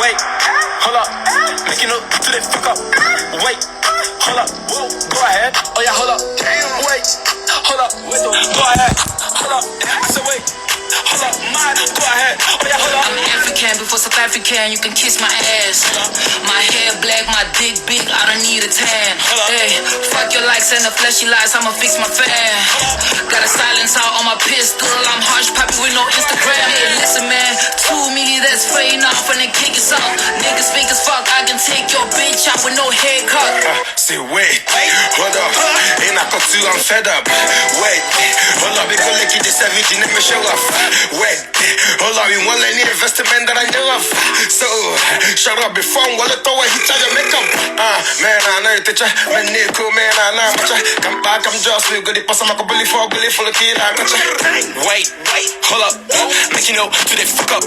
Wait, hold up. Making up to the fuck up. Wait, hold up. Whoa, go ahead. Oh yeah, hold up. Wait, hold up. Go ahead. Hold up. I said wait. Hold up, man, go ahead. Oh yeah, hold up. I'm African before South African. You can kiss my ass. My hair black, my dick big. I don't need a tan. Hey, fuck your likes and the fleshy lies. I'ma fix my fan. Got a silence out on my pistol. I'm harsh, poppy with no Instagram. Hey, listen, man, 2 million that's fading off and then kick us off. Niggas fake as fuck. I can take your bitch out with no haircut. Say wait, hold up. Ain't I got to? I'm fed up. Wait, hold up. Because like you just said, you never show up. Wait, hold on, we want any investment that I know of. So, shut up before I'm gonna throw a hit on your makeup. Man, I know you teacher. Man, Nico, man, I know much. Come back, I'm just real good. Pass my bully for the kid. Wait, hold up. Make you know to the fuck up.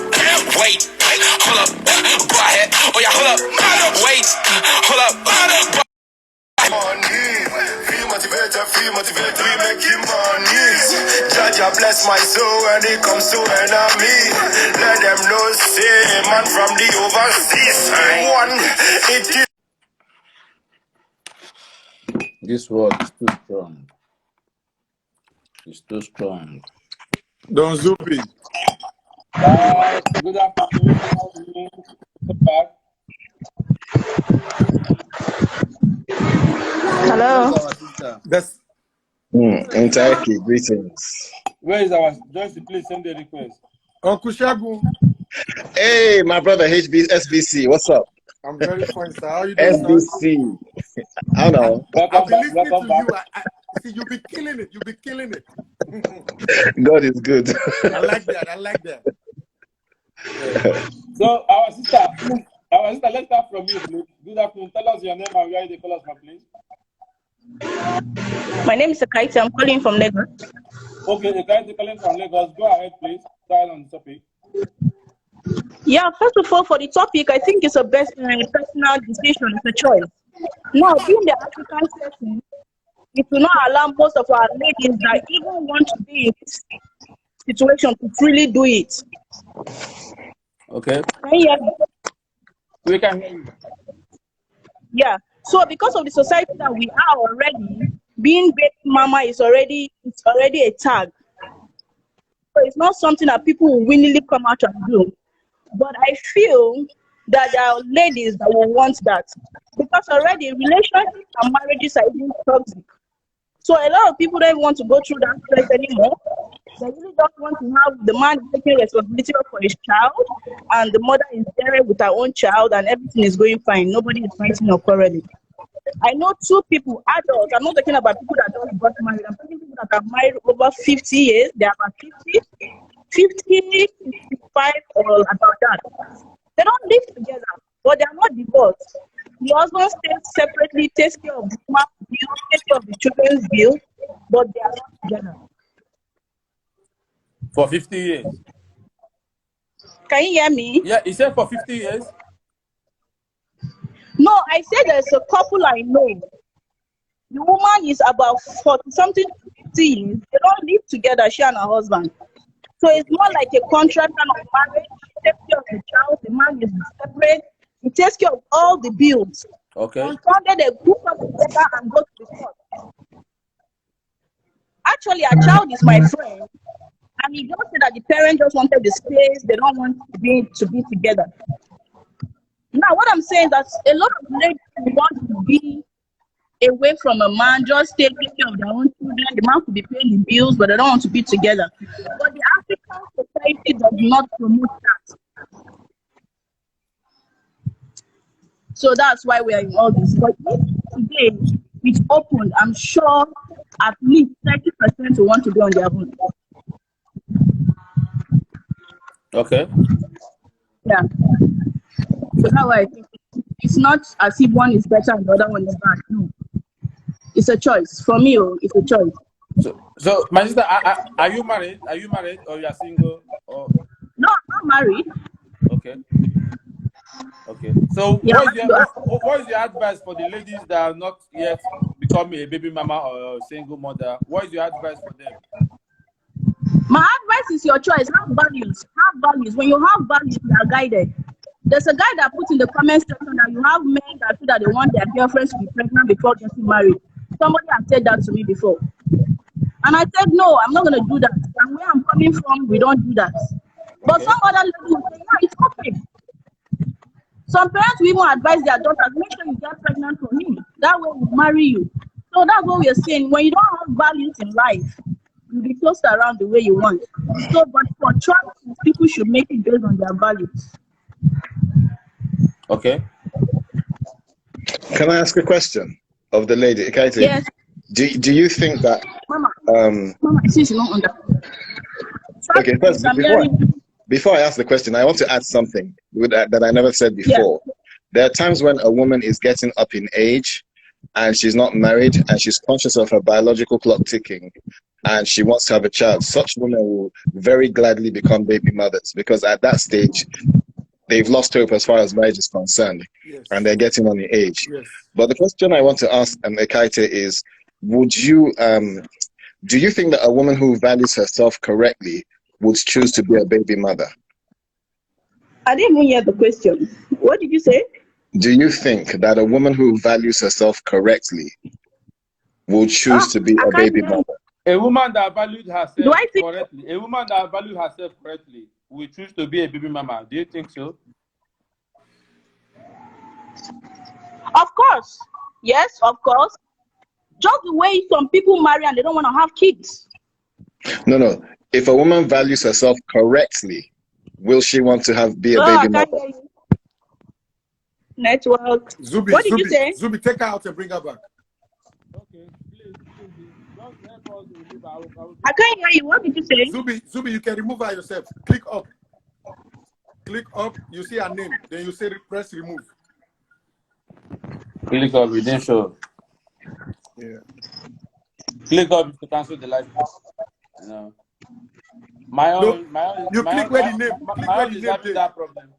Wait, hold up. Go ahead. Oh, yeah, hold up. Wait, hold up. Feel motivated, we making money. Jaja bless my soul when it comes to enemy. Let them know, say, man from the overseas. One, it is. This word is too strong. It's too strong. Don Zubby. Good afternoon. Back. Hello. That's Entitled, greetings. Where is our Joyce? Please send the request. Uncle Shagu. Hey, my brother SBC, what's up? I'm very fine, sir. How you doing, SBC. I don't know. I've been listening to you. See, you be killing it. You be killing it. God is good. I like that. Yeah. So, our sister, let's start from you, please. Good afternoon. Tell us your name and where you call us from, please. My name is Akaiti. I'm calling from Lagos. Okay, Akaiti calling from Lagos. Go ahead, please. Start on the topic. Yeah, first of all, for the topic, I think it's a personal decision. It's a choice. Now, being the African setting, it will not allow most of our ladies that even want to be in this situation to freely do it. Okay. Can you hear me? We can hear you. Yeah. So because of the society that we are already, being baby mama is already a tag. So it's not something that people will willingly come out and do. But I feel that there are ladies that will want that. Because already relationships and marriages are even toxic. So a lot of people don't want to go through that stress anymore. They really just want to have the man taking responsibility for his child, and the mother is there with her own child, and everything is going fine. Nobody is fighting or quarreling. I know 2 people, adults. I'm not talking about people that just got married. I'm talking people that are married over 50 years. They are about 50, 55, or about that. They don't live together, but they are not divorced. The husband stays separately, takes care of the woman's bill, takes care of the children's bill, but they are not together. For 50 years. Can you hear me? Yeah, he said for 50 years. No, I said there's a couple I know. The woman is about 40-something to 50 years. They don't live together, she and her husband. So it's more like a contract kind of marriage. She takes care of the child, the man is separate. He takes care of all the bills. Okay. On Sunday, they group up together and go to the court. Actually, a child is my friend. And he just said that the parents just wanted the space. They don't want to be together. Now, what I'm saying is that a lot of ladies want to be away from a man, just taking care of their own children. The man could be paying the bills, but they don't want to be together. But the African society does not promote that. So that's why we are in all this. But if today it's opened, I'm sure at least 30% will want to be on their own. Okay. Yeah. So that's why I think it's not as if one is better and the other one is bad. No. It's a choice. For me, it's a choice. So my sister, are you married? Are you married or you are single? Or... No, I'm not married. Okay. Okay. So Yeah, what is your advice for the ladies that are not yet becoming a baby mama or a single mother? What is your advice for them? My advice is your choice. Have values. Have values. When you have values, you are guided. There's a guy that put in the comment section that you have men that feel that they want their girlfriends to be pregnant before getting married. Somebody has said that to me before. And I said, no, I'm not going to do that. And where I'm coming from, we don't do that. But some other lady will say, yeah, it's okay. Some parents will even advise their daughters, make sure you get pregnant for him. That way we'll marry you. So that's what we're saying. When you don't have values in life, you'll be tossed around the way you want. So, but for choices, people should make it based on their values. Okay. Can I ask a question of the lady? Katie, Yes. do you think that Mama, since you don't understand. okay, first, before I ask the question, I want to add something that I never said before. Yeah. There are times when a woman is getting up in age and she's not married and she's conscious of her biological clock ticking and she wants to have a child. Such women will very gladly become baby mothers because at that stage, they've lost hope as far as marriage is concerned. Yes. And they're getting on the age. Yes. But the question I want to ask Ekaite is, would you, do you think that a woman who values herself correctly would choose to be a baby mother? I didn't even hear the question. What did you say? Do you think that a woman who values herself correctly will choose to be a baby mother? A woman that valued herself correctly. A woman that valued herself correctly will choose to be a baby mama. Do you think so? Of course. Yes, of course. Just the way some people marry and they don't want to have kids. No. If a woman values herself correctly, will she want to be a baby mother? Network. Zubby, what did you say? Zubby, take her out and bring her back. Okay, please. Don't help us remove her. I can't hear you. What did you say? Zubby, you can remove her yourself. Click up. Click up. You see her name. Then you say press remove. Click up. We didn't show. Yeah. Click up to cancel the live. No. My own. You click where the name. Click where the name. That problem.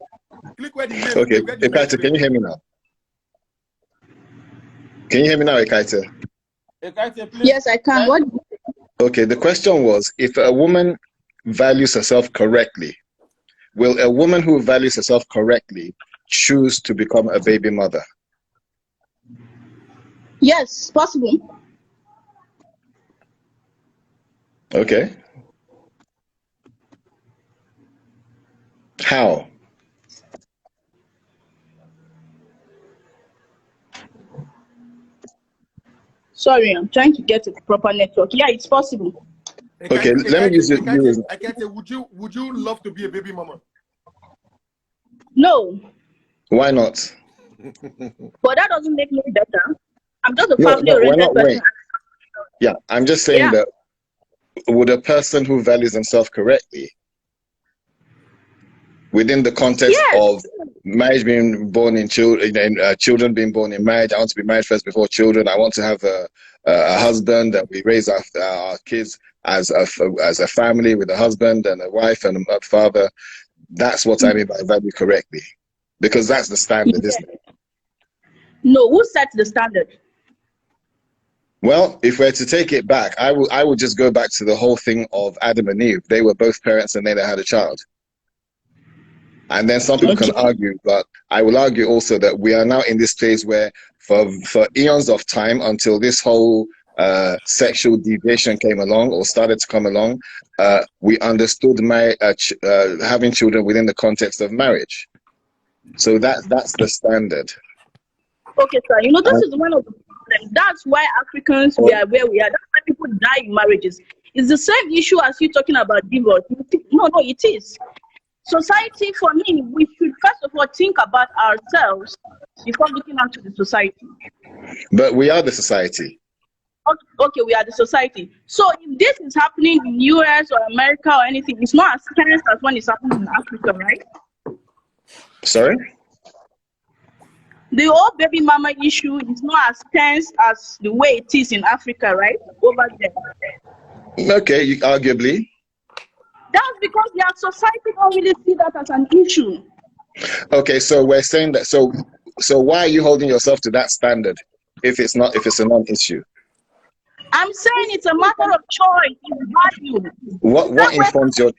Click where the name. Okay, Ekaite, can you hear me now? Can you hear me now, Ekaite? Ekaite, please. Yes, I can. What? Okay, the question was, if a woman values herself correctly, will a woman who values herself correctly choose to become a baby mother? Yes, possible. Okay. How? Sorry, I'm trying to get a proper network. Yeah, it's possible. Okay, let me use it. I can't say, would you love to be a baby mama? No. Why not? But that doesn't make me better. I'm just a family-oriented person. Yeah, I'm just saying that would a person who values themselves correctly, within the context of marriage being born in children, children being born in marriage, I want to be married first before children. I want to have a husband that we raise our kids as a family with a husband and a wife and a father. That's what I mean by value correctly, because that's the standard, isn't it? No, who sets the standard? Well, if we're to take it back, I would just go back to the whole thing of Adam and Eve. They were both parents and they had a child. And then some people can argue, but I will argue also that we are now in this phase where for eons of time until this whole sexual deviation came along or started to come along, we understood having children within the context of marriage. So that's the standard. Okay, sir. You know, this is one of the problems. That's why Africans, we are where we are. That's why people die in marriages. It's the same issue as you talking about divorce. No, it is. Society, for me, we should first of all think about ourselves before looking out to the society. But we are the society. Okay, we are the society. So if this is happening in US or America or anything, it's not as tense as when it's happening in Africa, right? Sorry? The whole baby mama issue is not as tense as the way it is in Africa, right? Over there. Okay, arguably. That's because their society don't really see that as an issue. Okay, so we're saying that. So why are you holding yourself to that standard if it's a non-issue? I'm saying it's a matter of choice. It's value. What informs your?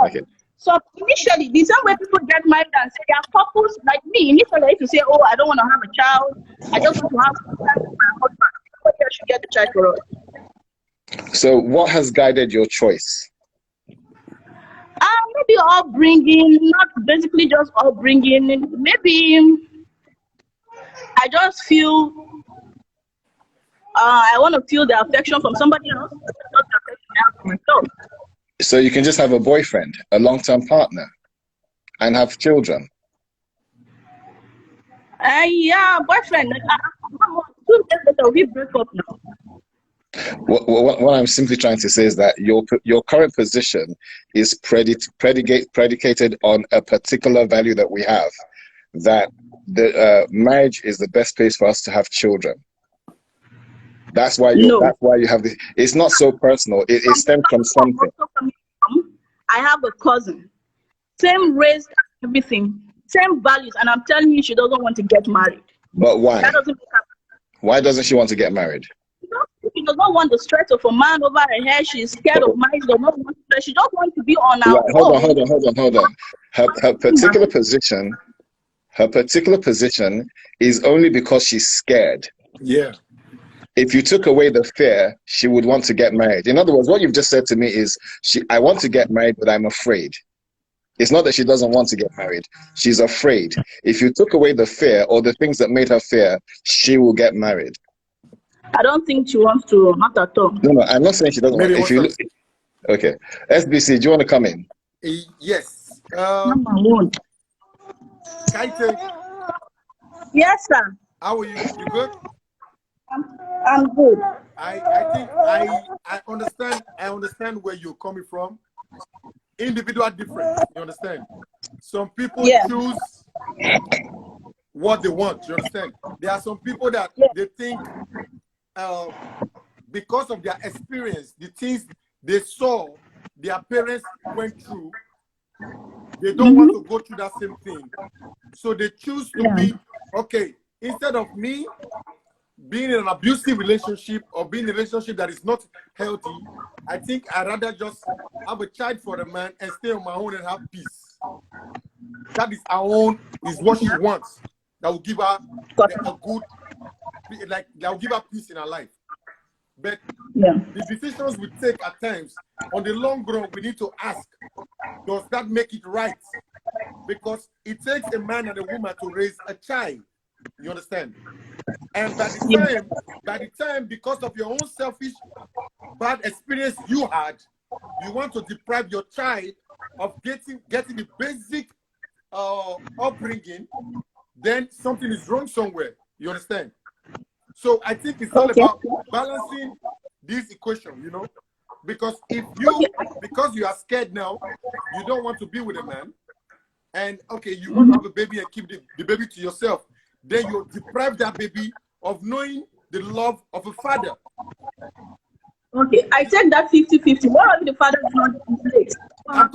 Okay. So initially, the same way people get married and say they are couples, like me, initially I used to say, oh, I don't want to have a child. I just want to have time with my husband. Nobody else should get the child for us. So what has guided your choice? Maybe upbringing, not basically just upbringing. Maybe I just feel I want to feel the affection from somebody else, not the affection I have for myself. So you can just have a boyfriend, a long-term partner, and have children. Yeah, boyfriend. 2 days later, we break up now. What I'm simply trying to say is that your current position is predicated on a particular value that we have, that the marriage is the best place for us to have children. That's why you have this. It's not so personal. It stems from something. I have a cousin, same race, everything, same values, and I'm telling you, she doesn't want to get married. But why? That doesn't make her. Why doesn't she want to get married? She does not want the stress of a man over her head. She's scared of marriage. Does not want stress. She just wants to be on her own. Hold on. Her particular position is only because she's scared. Yeah. If you took away the fear, she would want to get married. In other words, what you've just said to me is, I want to get married, but I'm afraid. It's not that she doesn't want to get married. She's afraid. If you took away the fear or the things that made her fear, she will get married. I don't think she wants to, not at all. No, I'm not saying she doesn't want. If you look, okay, SBC, do you want to come in? Yes. Number one. Kaite, Yes, sir. how are you? You good? I'm good. I think I understand where you're coming from. Individual difference, you understand? Some people choose what they want, you understand? There are some people that they think because of their experience, the things they saw their parents went through, they don't want to go through that same thing. So they choose to be, okay, instead of me being in an abusive relationship or being in a relationship that is not healthy, I think I'd rather just have a child for a man and stay on my own and have peace. That is our own, is what she wants. That will give her a good, like, that will give her peace in her life. But the decisions we take at times, on the long run, we need to ask, does that make it right? Because it takes a man and a woman to raise a child. You understand? And by the time, because of your own selfish bad experience you had, you want to deprive your child of getting the basic upbringing, then something is wrong somewhere. You understand? So I think it's all about balancing this equation, you know? Because because you are scared now, you don't want to be with a man, and okay, you want to have a baby and keep the baby to yourself, then you deprive that baby of knowing the love of a father. Okay, I said that 50-50. What if the father is not late? I'm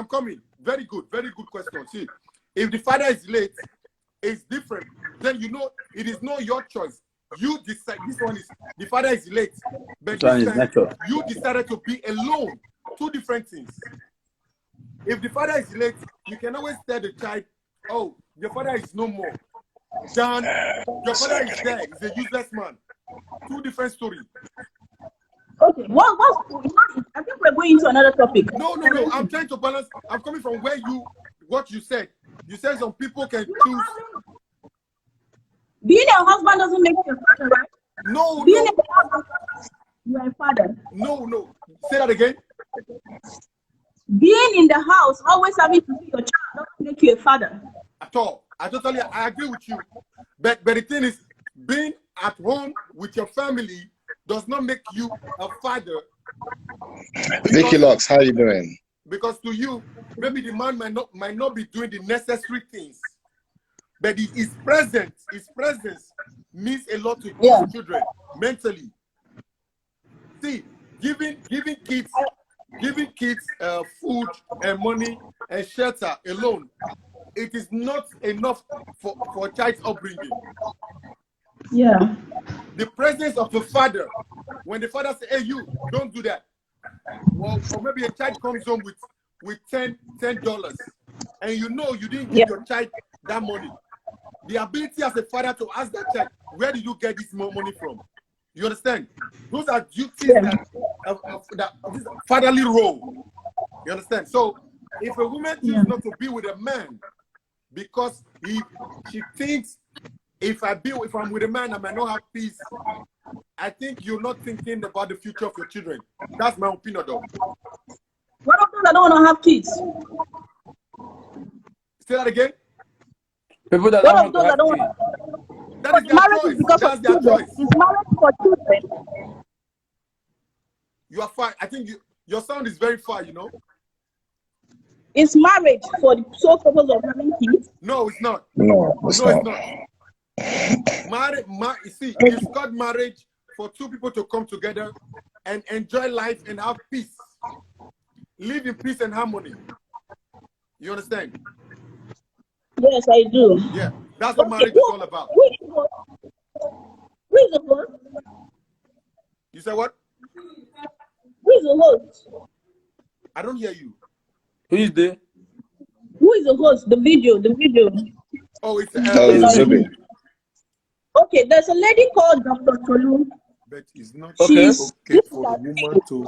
coming. Very good question. See, if the father is late, it's different. Then you know it is not your choice. You decide. This one is, the father is late, but this time, you decided to be alone. Two different things. If the father is late, you can always tell the child, oh, your father is no more. John, your father is there. He's a useless man. Two different stories. Okay, I think we're going into another topic. No. I'm trying to balance. I'm coming from what you said. You said some people can choose. Being a husband doesn't make you a father, right? No. Being a husband, you are a father. No. Say that again. Being in the house, always having to see your child, doesn't make you a father. At all. I agree with you. But the thing is, being at home with your family does not make you a father. Vicky Locks, how are you doing? Because to you, maybe the man might not be doing the necessary things, but his presence means a lot to those children mentally. See, giving kids food and money and shelter alone, it is not enough for a child's upbringing. Yeah. The presence of the father, when the father says, hey, you, don't do that. Well, or maybe a child comes home with with $10, and you know you didn't give your child that money, the ability as a father to ask that child, where did you get this more money from? You understand? Those are duties that this fatherly role. You understand? So if a woman chooses not to be with a man because she thinks if I'm with a man, I might not have peace, I think you're not thinking about the future of your children. That's my opinion, though. What of those that don't want to have kids? Say that again. People that What don't of those that want to don't have want kids. That is their marriage choice. is because That's of their children. choice. It's marriage for children. You are fine. I think your sound is very far, you know. It's marriage for the sole purpose of having kids. No, it's not. No, it's not. You see, it's called marriage for two people to come together and enjoy life and have peace. Live in peace and harmony. You understand? Yes, I do. Yeah, that's what marriage is all about. Who is the host? You say what? Who is the host? I don't hear you. Who is there? Who is the host? The video. Oh, it's Zubby. Okay, there's a lady called Dr. Tolu. But it's not Okay. okay for a woman to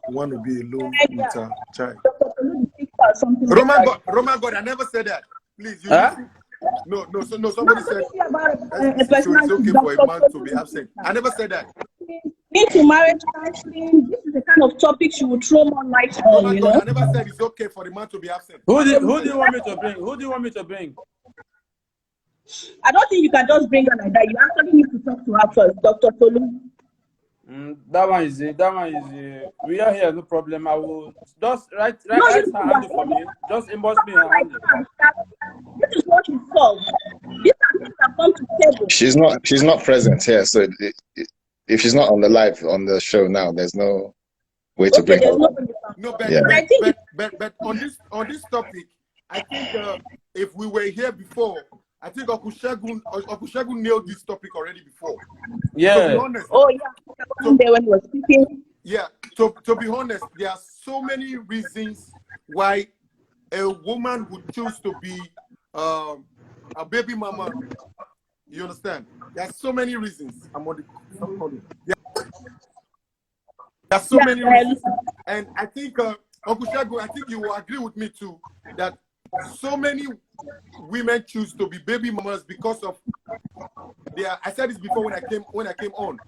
want to be alone with her child. Dr. Tolu, something Roman God, I never said that. Please, you listen. No, somebody said so it's okay for a man to be absent. I never said that. Into marriage counseling, this is the kind of topic she would throw more light on, you know? I never said it's okay for the man to be absent. Who do you want me to bring? Who do you want me to bring? I don't think you can just bring her like that. You actually need to talk to her first, Dr. Tolu. That one is it. We are here, no problem. I will just write her handle for me. Just inbox me her handle. This is what you solve. These are things that come to table. She's not present here, so if she's not on the live on the show now, there's no way to bring her. But on this topic, I think if we were here before, I think Okushegun nailed this topic already before. Yeah. To be honest, when he was speaking. Yeah. To be honest, there are so many reasons why a woman would choose to be a baby mama. You understand? There are so many reasons. I'm on the calling. There are so many reasons, and I think Okushegun, I think you will agree with me too that so many women choose to be baby mamas because of their. I said this before when I came on,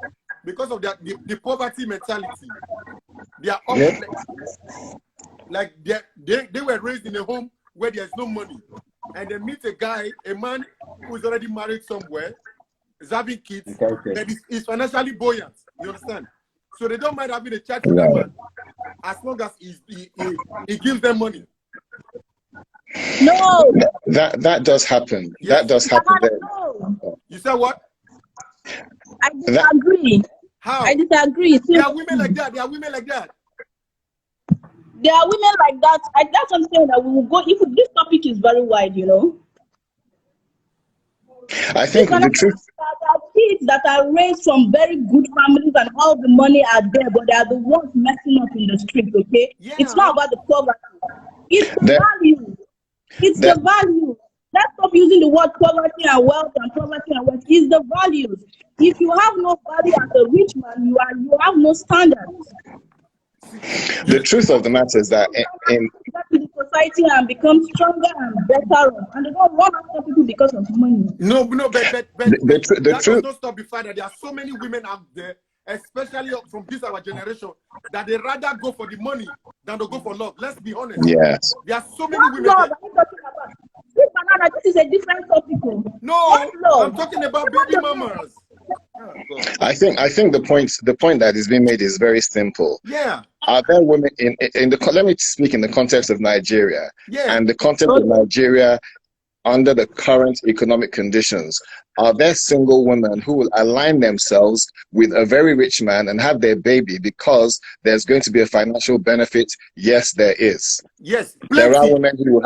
because of the poverty mentality. They are like they were raised in a home where there's no money, and they meet a man who is already married somewhere, is having kids, that is financially buoyant. You understand? So they don't mind having a child with that man as long as he gives them money. No. That does happen. Yes. That does happen. No. You said what? I disagree. How? I disagree. There are women like that. There are women like that. That's what I'm saying, that we will go. If this topic is very wide, you know. I think the truth. There are kids that are raised from very good families and all the money are there, but they are the ones messing up in the street. Okay, it's not about the poverty. It's the value. It's the value. Let's stop using the word poverty and wealth and poverty and wealth. It's the values. If you have no value as a rich man, you have no standards. The truth of the matter is that in the society and become stronger and better, and they don't run after people because of money. No, but that does not stop the fact that there are so many women out there, especially from this our generation, that they rather go for the money than to go for love. Let's be honest. Yes. There are so many women there. This is a different topic. No, I'm talking about baby mamas. I think the point that is being made is very simple. Yeah. Are there women in the let me speak in the context of Nigeria. Yeah. And the context of Nigeria under the current economic conditions. Are there single women who will align themselves with a very rich man and have their baby because there's going to be a financial benefit? Yes, there is. Yes. There are women who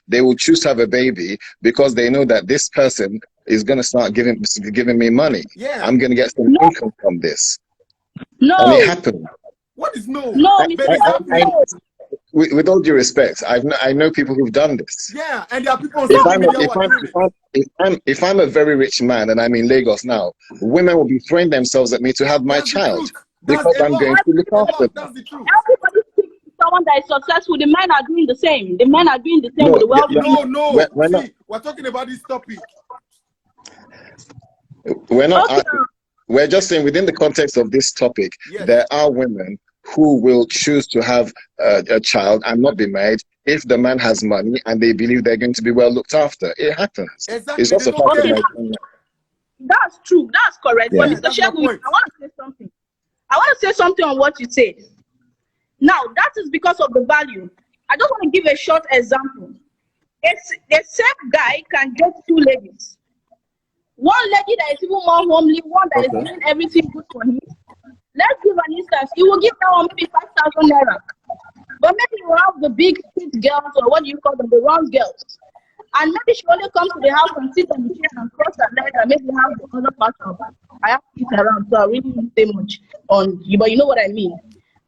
will choose to have a baby because they know that this person is going to start giving me money. Yeah. I'm going to get some income from this. No. And it happened. What is no? No, with all due respect, I know people who've done this. Yeah, and there are people on If social I'm, media if who are I'm, doing it. if I'm a very rich man and I'm in Lagos now, women will be throwing themselves at me to have my That's the child truth. That's because a I'm lot. going to look A after lot. them. That's the truth. Everybody thinks someone that is successful. The men are doing the same. The men are doing the same No, with the wealthy. No. we're not. See, we're talking about this topic. We're not. Okay. We're just saying within the context of this topic, Yes. there are women who will choose to have a child and not be married if the man has money and they believe they're going to be well looked after. It happens. Exactly. It's just They a don't fact of care. life. That's true. That's correct. Yeah. But Yeah, Mr. that's my Shegun, point. I want to say something. I want to say something on what you said. Now, that is because of the value. I just want to give a short example. The same guy can get two ladies. One lady that is even more homely, one that is doing everything good for him. Let's give an instance. He will give that one maybe 5,000 naira. But maybe you have the big street girls, or what do you call them, the round girls. And maybe she only comes to the house and sit on the chair and cross her legs and maybe have the other part of her. I have to sit around, so I really didn't say much on you, but you know what I mean.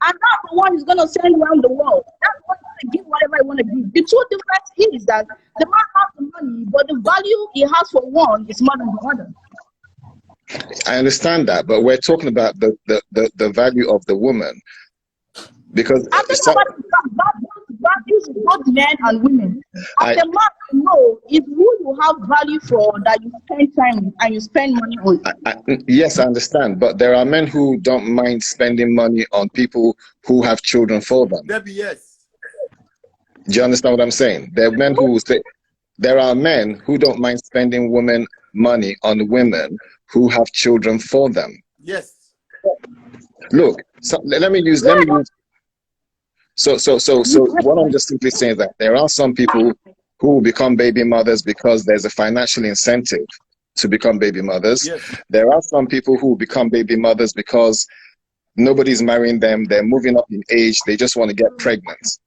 And that's the one is going to send around the world. That's what he's going to give whatever he want to give. The two difference is that the man has the money, but the value he has for one is more than the other. I understand that, but we're talking about the value of the woman because I'm talking about values both men and women. As a man, you know, it's who you have value for that you spend time with and you spend money on. Yes, I understand, but there are men who don't mind spending money on people who have children for them. Debbie, yes. Do you understand what I'm saying? There are men who will say, there are men who don't mind spending money on women who have children for them. Yes. Look, so let me use. So what I'm just simply saying is that there are some people who will become baby mothers because there's a financial incentive to become baby mothers. Yes. There are some people who become baby mothers because nobody's marrying them. They're moving up in age. They just want to get pregnant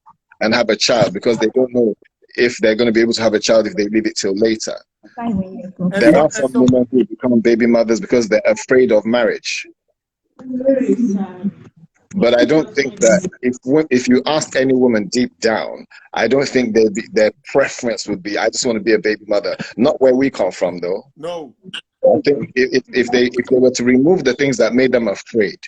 and have a child because they don't know if they're going to be able to have a child if they leave it till later. There are some women who become baby mothers because they're afraid of marriage. But I don't think that if you ask any woman deep down, I don't think their preference would be, I just want to be a baby mother. Not where we come from, though. No. I think if they were to remove the things that made them afraid,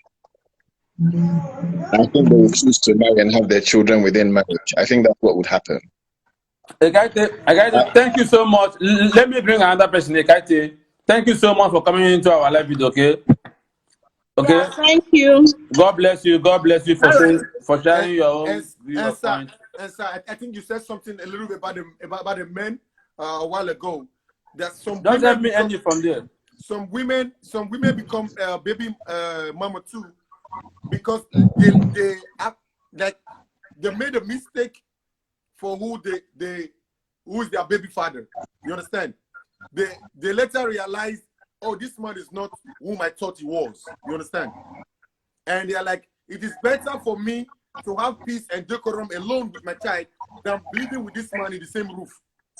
I think they would choose to marry and have their children within marriage. I think that's what would happen. Ekaite, thank you so much. Let me bring another person, Ekaite. Thank you so much for coming into our live video, okay? Okay. Yeah, thank you. God bless you. God bless you for sharing your own view point. And sir, I think you said something a little bit about the men a while ago. That some Don't women let me become, end it from there. Some women become baby mama too because they act like they made a mistake for who is their baby father. You understand? They later realized, oh, this man is not whom I thought he was. You understand? And they're like, it is better for me to have peace and decorum alone with my child than living with this man in the same roof.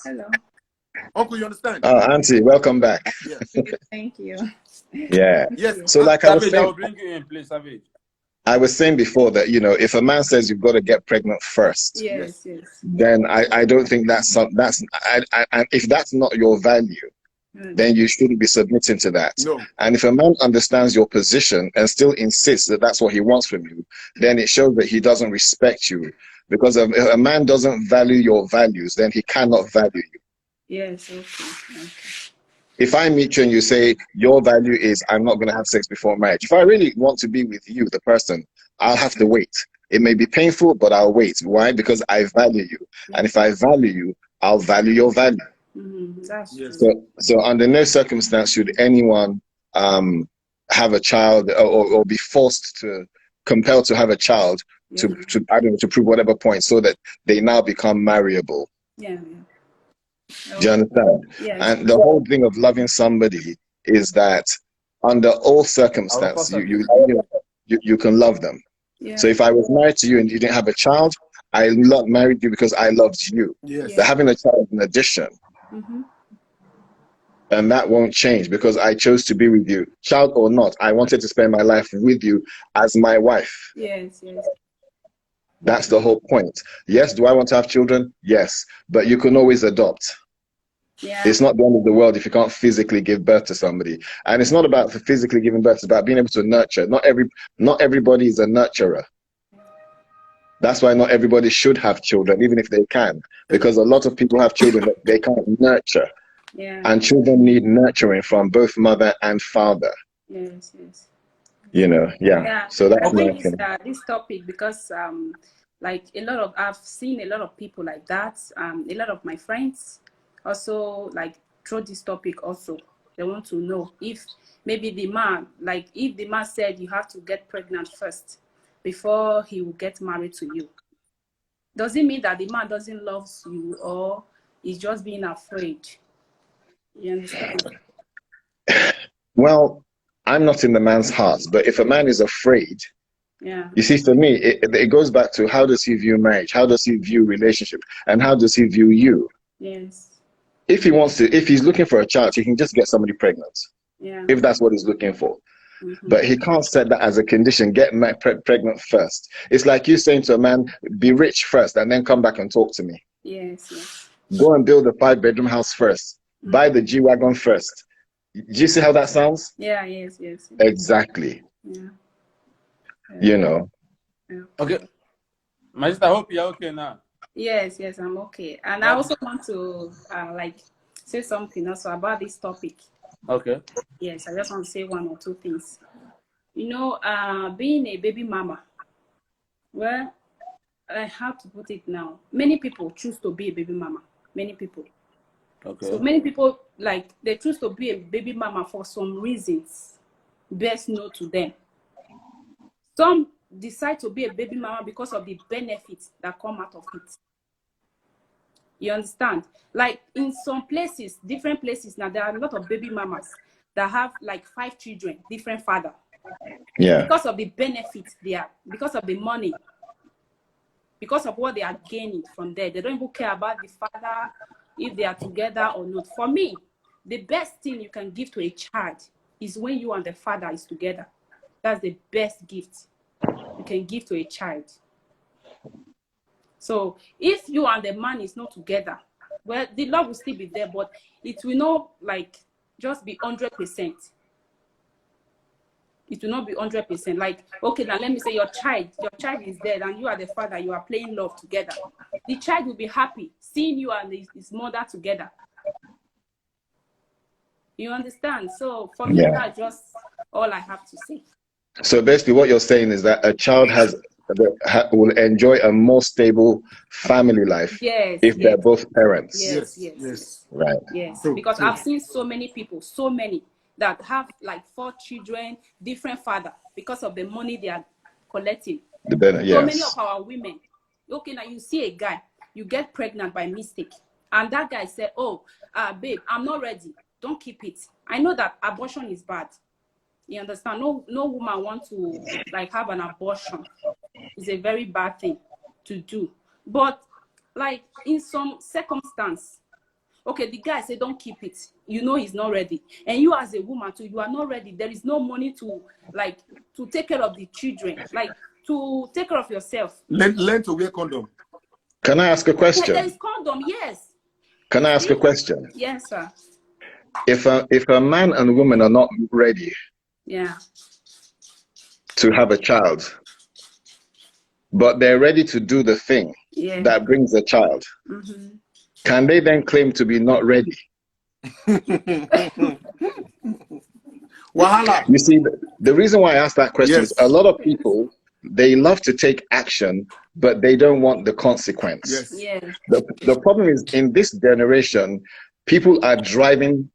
Hello. Uncle, you understand? Auntie, welcome back. Yes. Thank you. Yeah. Yes. So like I was Savage, I will saying, bring you in, please, Savage. I was saying before that, you know, if a man says you've got to get pregnant first, Yes. then I don't think if that's not your value, then you shouldn't be submitting to that. No. And if a man understands your position and still insists that that's what he wants from you, then it shows that he doesn't respect you. Because if a man doesn't value your values, then he cannot value you. Yes. Okay. If I meet you and you say your value is I'm not going to have sex before marriage, if I really want to be with you, the person, I'll have to wait. It may be painful, but I'll wait. Why? Because I value you. And if I value you, I'll value your value. That's true. So under no circumstance should anyone have a child or be compelled to have a child to prove whatever point so that they now become marriable. Yeah. Do you understand? Yes. And the whole thing of loving somebody is that under all circumstances you can love them. Yeah. So if I was married to you and you didn't have a child, I married you because I loved you. Yes. So having a child is an addition. And that won't change because I chose to be with you. Child or not, I wanted to spend my life with you as my wife. Yes. That's the whole point. Yes, do I want to have children? Yes, but you can always adopt. Yeah. It's not the end of the world if you can't physically give birth to somebody. And it's not about physically giving birth, it's about being able to nurture. Not everybody is a nurturer. That's why not everybody should have children, even if they can, because a lot of people have children that they can't nurture. Yeah. And children need nurturing from both mother and father. Yes, yes. You know, yeah. Yeah. So that's I my think opinion. this topic, because like I've seen a lot of people like that. A lot of my friends also like throw this topic also. They want to know if maybe the man, like if the man said you have to get pregnant first before he will get married to you, does it mean that the man doesn't love you, or is just being afraid? You understand? Well, I'm not in the man's heart, but if a man is afraid, Yeah. you see, for me, it goes back to how does he view marriage? How does he view relationship? And how does he view you? Yes. If he's looking for a child, he can just get somebody pregnant. Yeah. If that's what he's looking for. Mm-hmm. But he can't set that as a condition, get pregnant first. It's like you saying to a man, be rich first and then come back and talk to me. Yes, yes. Go and build a 5-bedroom house first. Buy the G-Wagon first. Do you see how that sounds? Yeah, yes, yes. Exactly. Yeah. You know. Yeah. Okay. My sister, I hope you're okay now. Yes, yes, I'm okay. And I also want to like say something also about this topic. Okay. Yes, I just want to say one or two things. You know, being a baby mama, well, I have to put it now. Many people choose to be a baby mama. Many people. Okay. So many people, like, they choose to be a baby mama for some reasons best known to them. Some decide to be a baby mama because of the benefits that come out of it. You understand? Like in some places, different places, now there are a lot of baby mamas that have like 5 children, different father. Yeah. Because of the benefits there, because of the money, because of what they are gaining from there. They don't even care about the father, if they are together or not. For me, the best thing you can give to a child is when you and the father is together. That's the best gift you can give to a child. So if you and the man is not together, well, the love will still be there, but it will not like just be 100%. It will not be 100%. Like, okay, now let me say your child is dead and you are the father, you are playing love together. The child will be happy seeing you and his mother together. You understand? So for me, that's just all I have to say. So basically what you're saying is that a child will enjoy a more stable family life if they're both parents. Yes. Right. Yes, because I've seen so many people, so many that have like 4 children, different father, because of the money they are collecting. So many of our women, okay, now you see a guy, you get pregnant by mistake, and that guy said, oh, babe, I'm not ready. Don't keep it. I know that abortion is bad. You understand? No woman wants to like have an abortion. It's a very bad thing to do. But like in some circumstance, okay, the guy said don't keep it. You know he's not ready. And you as a woman too, you are not ready. There is no money to like to take care of the children, like to take care of yourself. Learn to wear condom. Can I ask a question? There is condom, yes. Can I ask a question? Yes, sir. If a man and woman are not ready to have a child, but they're ready to do the thing that brings a child, can they then claim to be not ready? Wahala. You see, the reason why I ask that question is a lot of people, they love to take action, but they don't want the consequence. The problem is in this generation, people are driving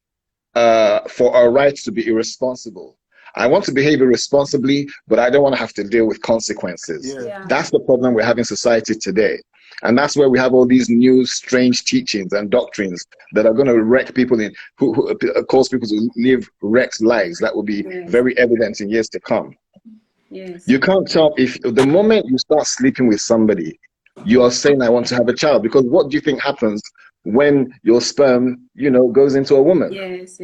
for our rights to be irresponsible. I want to behave irresponsibly, but I don't want to have to deal with consequences. That's the problem we have in society today. And that's where we have all these new strange teachings and doctrines that are going to wreck people, who cause people to live wrecked lives that will be very evident in years to come. You can't tell if the moment you start sleeping with somebody, you are saying, I want to have a child, because what do you think happens when your sperm, goes into a woman? Yes.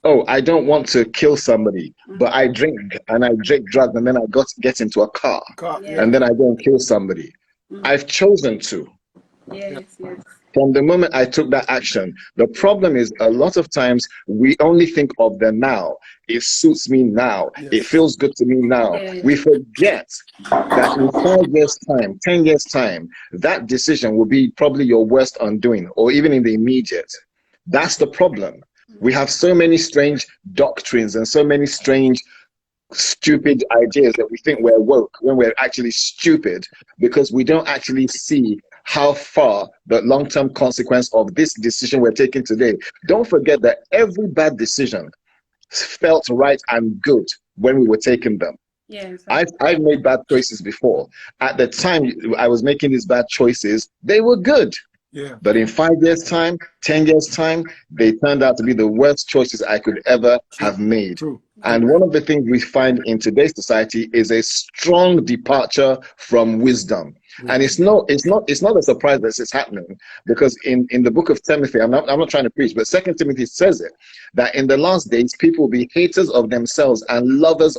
oh, I don't want to kill somebody, but I drink and I drink drugs, and then I get into a car, and then I go and kill somebody. I've chosen to. Yes. From the moment I took that action, the problem is a lot of times we only think of the now. It suits me now. It feels good to me now. We forget that in 5 years' time, 10 years' time, that decision will be probably your worst undoing, or even in the immediate. That's the problem. We have so many strange doctrines and so many strange stupid ideas that we think we're woke when we're actually stupid, because we don't actually see how far the long-term consequence of this decision we're taking today. Don't forget that every bad decision felt right and good when we were taking them. Yes, I've made bad choices before. At the time I was making these bad choices, they were good. Yeah. But in 5 years' time, 10 years' time, they turned out to be the worst choices I could ever have made. True. And one of the things we find in today's society is a strong departure from wisdom. And it's not a surprise that it's happening, because in the book of Timothy, I'm not trying to preach, but 2 Timothy says it, that in the last days people will be haters of themselves and haters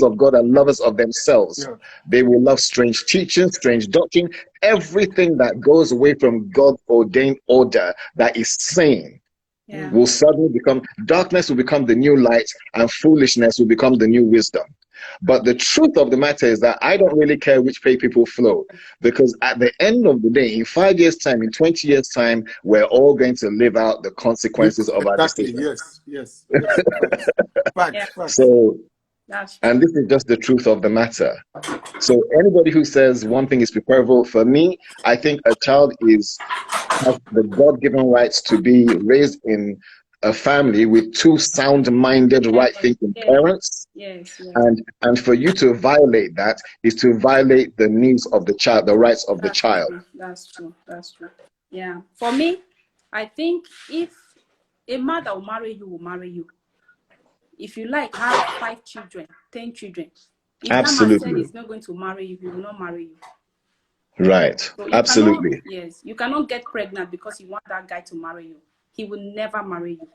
of God and lovers of themselves. Yeah. They will love strange teaching, strange doctrine, everything that goes away from God's ordained order that is sane. Will suddenly become, darkness will become the new light, and foolishness will become the new wisdom. But the truth of the matter is that I don't really care which way people flow, because at the end of the day, in 5 years' time, in 20 years' time, we're all going to live out the consequences of our decisions. Yes. Facts. So, and this is just the truth of the matter. So anybody who says one thing is preferable, for me, I think a child has the God-given rights to be raised in a family with two sound-minded, right-thinking parents. And for you to violate that is to violate the needs of the child, the rights of the child. That's true. Yeah. For me, I think if a mother will marry you. If you like, have 5 children, 10 children. If Absolutely. that man said he's not going to marry you, he will not marry you. Right. So Absolutely. You cannot get pregnant because you want that guy to marry you. He will never marry you.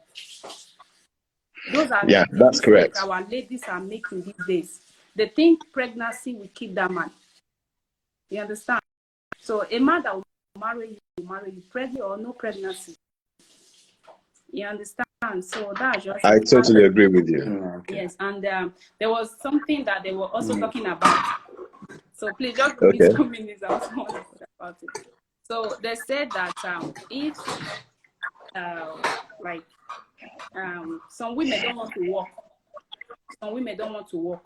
Those are that's correct. Our ladies are making these days. They think pregnancy will keep that man. You understand? So a man that will marry you, pregnant or no pregnancy. You understand? So that's just. I totally agree with you. Yes, and there was something that they were also talking about. So please just give me 2 minutes. I was wondering about it. So they said that if some women don't want to work.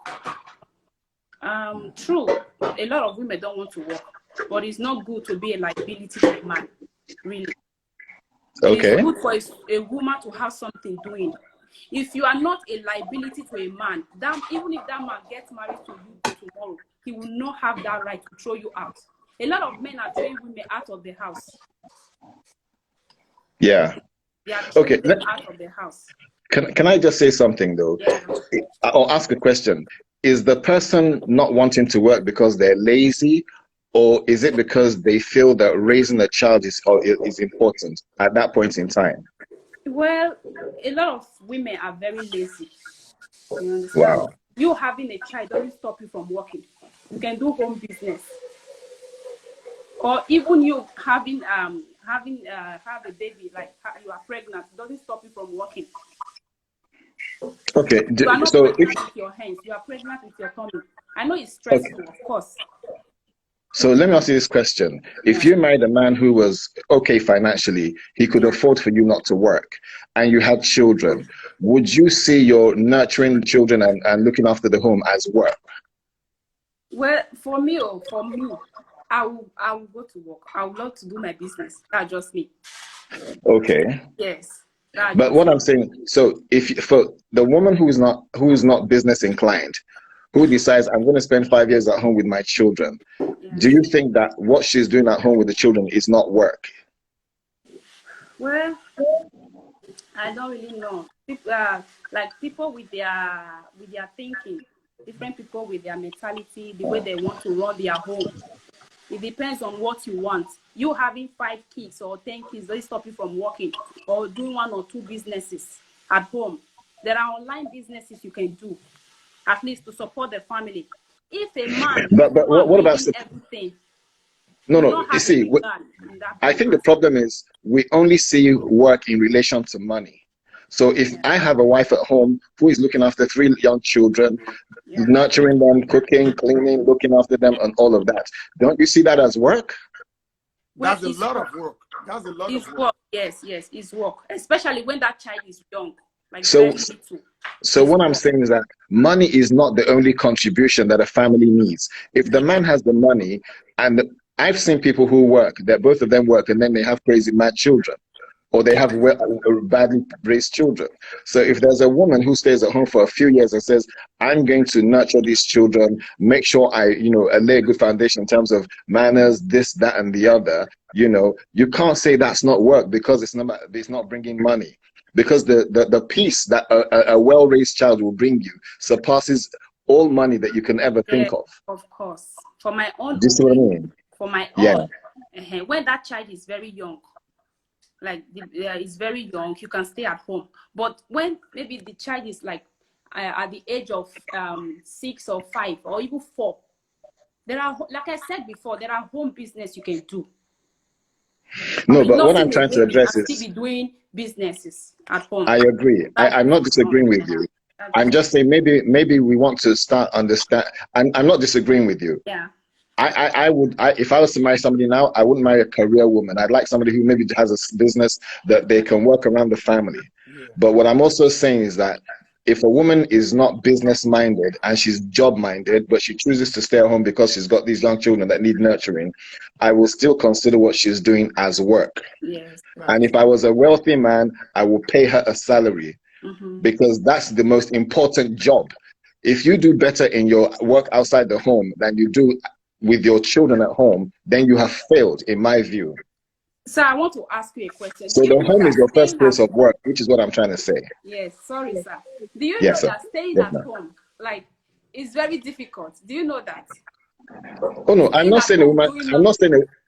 True, a lot of women don't want to work, but it's not good to be a liability to a man, really. It's good for a woman to have something doing. If you are not a liability to a man, even if that man gets married to you tomorrow, he will not have that right to throw you out. A lot of men are throwing women out of the house. Yeah. They are throwing them out of the house. Can I just say something though? Yeah. I'll ask a question. Is the person not wanting to work because they're lazy, or is it because they feel that raising a child is important at that point in time? Well, a lot of women are very lazy. You understand? Wow. You having a child doesn't stop you from working. You can do home business, or even you having have a baby, like you are pregnant, doesn't stop you from working. Okay. You are not pregnant with your hands. You are pregnant with your tummy. I know it's stressful, of course. So let me ask you this question. If you married a man who was okay financially, he could afford for you not to work, and you had children, would you see your nurturing children and looking after the home as work? Well, for me, I will go to work. I would love to do my business. That's just me. Okay. Yes. But what I'm saying, so for the woman who is not business inclined, who decides I'm going to spend 5 years at home with my children, do you think that what she's doing at home with the children is not work? Well, I don't really know. People with their thinking, different people with their mentality, the way they want to run their home. It depends on what you want. You having 5 kids or 10 kids doesn't stop you from working or doing 1 or 2 businesses at home. There are online businesses you can do, at least to support the family. If a man But what about everything, no? You see, I think the problem is we only see work in relation to money. So if I have a wife at home who is looking after 3 young children, nurturing them, cooking, cleaning, looking after them, and all of that, don't you see that as work? That's a lot of work. That's a lot of work. Yes, it's work, especially when that child is young. Like So what I'm saying is that money is not the only contribution that a family needs. If the man has the money, and I've seen people who work, that both of them work, and then they have crazy mad children, or they have badly raised children. So if there's a woman who stays at home for a few years and says, I'm going to nurture these children, make sure I lay a good foundation in terms of manners, this, that, and the other, you can't say that's not work, because it's not bringing money. Because the peace that a well-raised child will bring you surpasses all money that you can ever think of. Of course. For my own. Do you see what I mean? For my own. When that child is very young, is very young, you can stay at home. But when maybe the child is like at the age of 6 or 5 or even 4, there are, like I said before, there are home business you can do. No, but what I'm trying to address is still be doing businesses at home. I agree. I'm not disagreeing with you. I'm just saying maybe we want to start understand. I'm not disagreeing with you. Yeah. I would if I was to marry somebody now, I wouldn't marry a career woman. I'd like somebody who maybe has a business that they can work around the family. Yeah. But what I'm also saying is that if a woman is not business minded and she's job minded, but she chooses to stay at home because she's got these young children that need nurturing, I will still consider what she's doing as work. Yes. And if I was a wealthy man, I will pay her a salary, because that's the most important job. If you do better in your work outside the home than you do with your children at home, then you have failed, in my view. So I want to ask you a question. So the home is your first place of work, which is what I'm trying to say. Yes, sorry, sir. Do you know that staying at home, is very difficult? Do you know that? Oh no, I'm not saying a woman.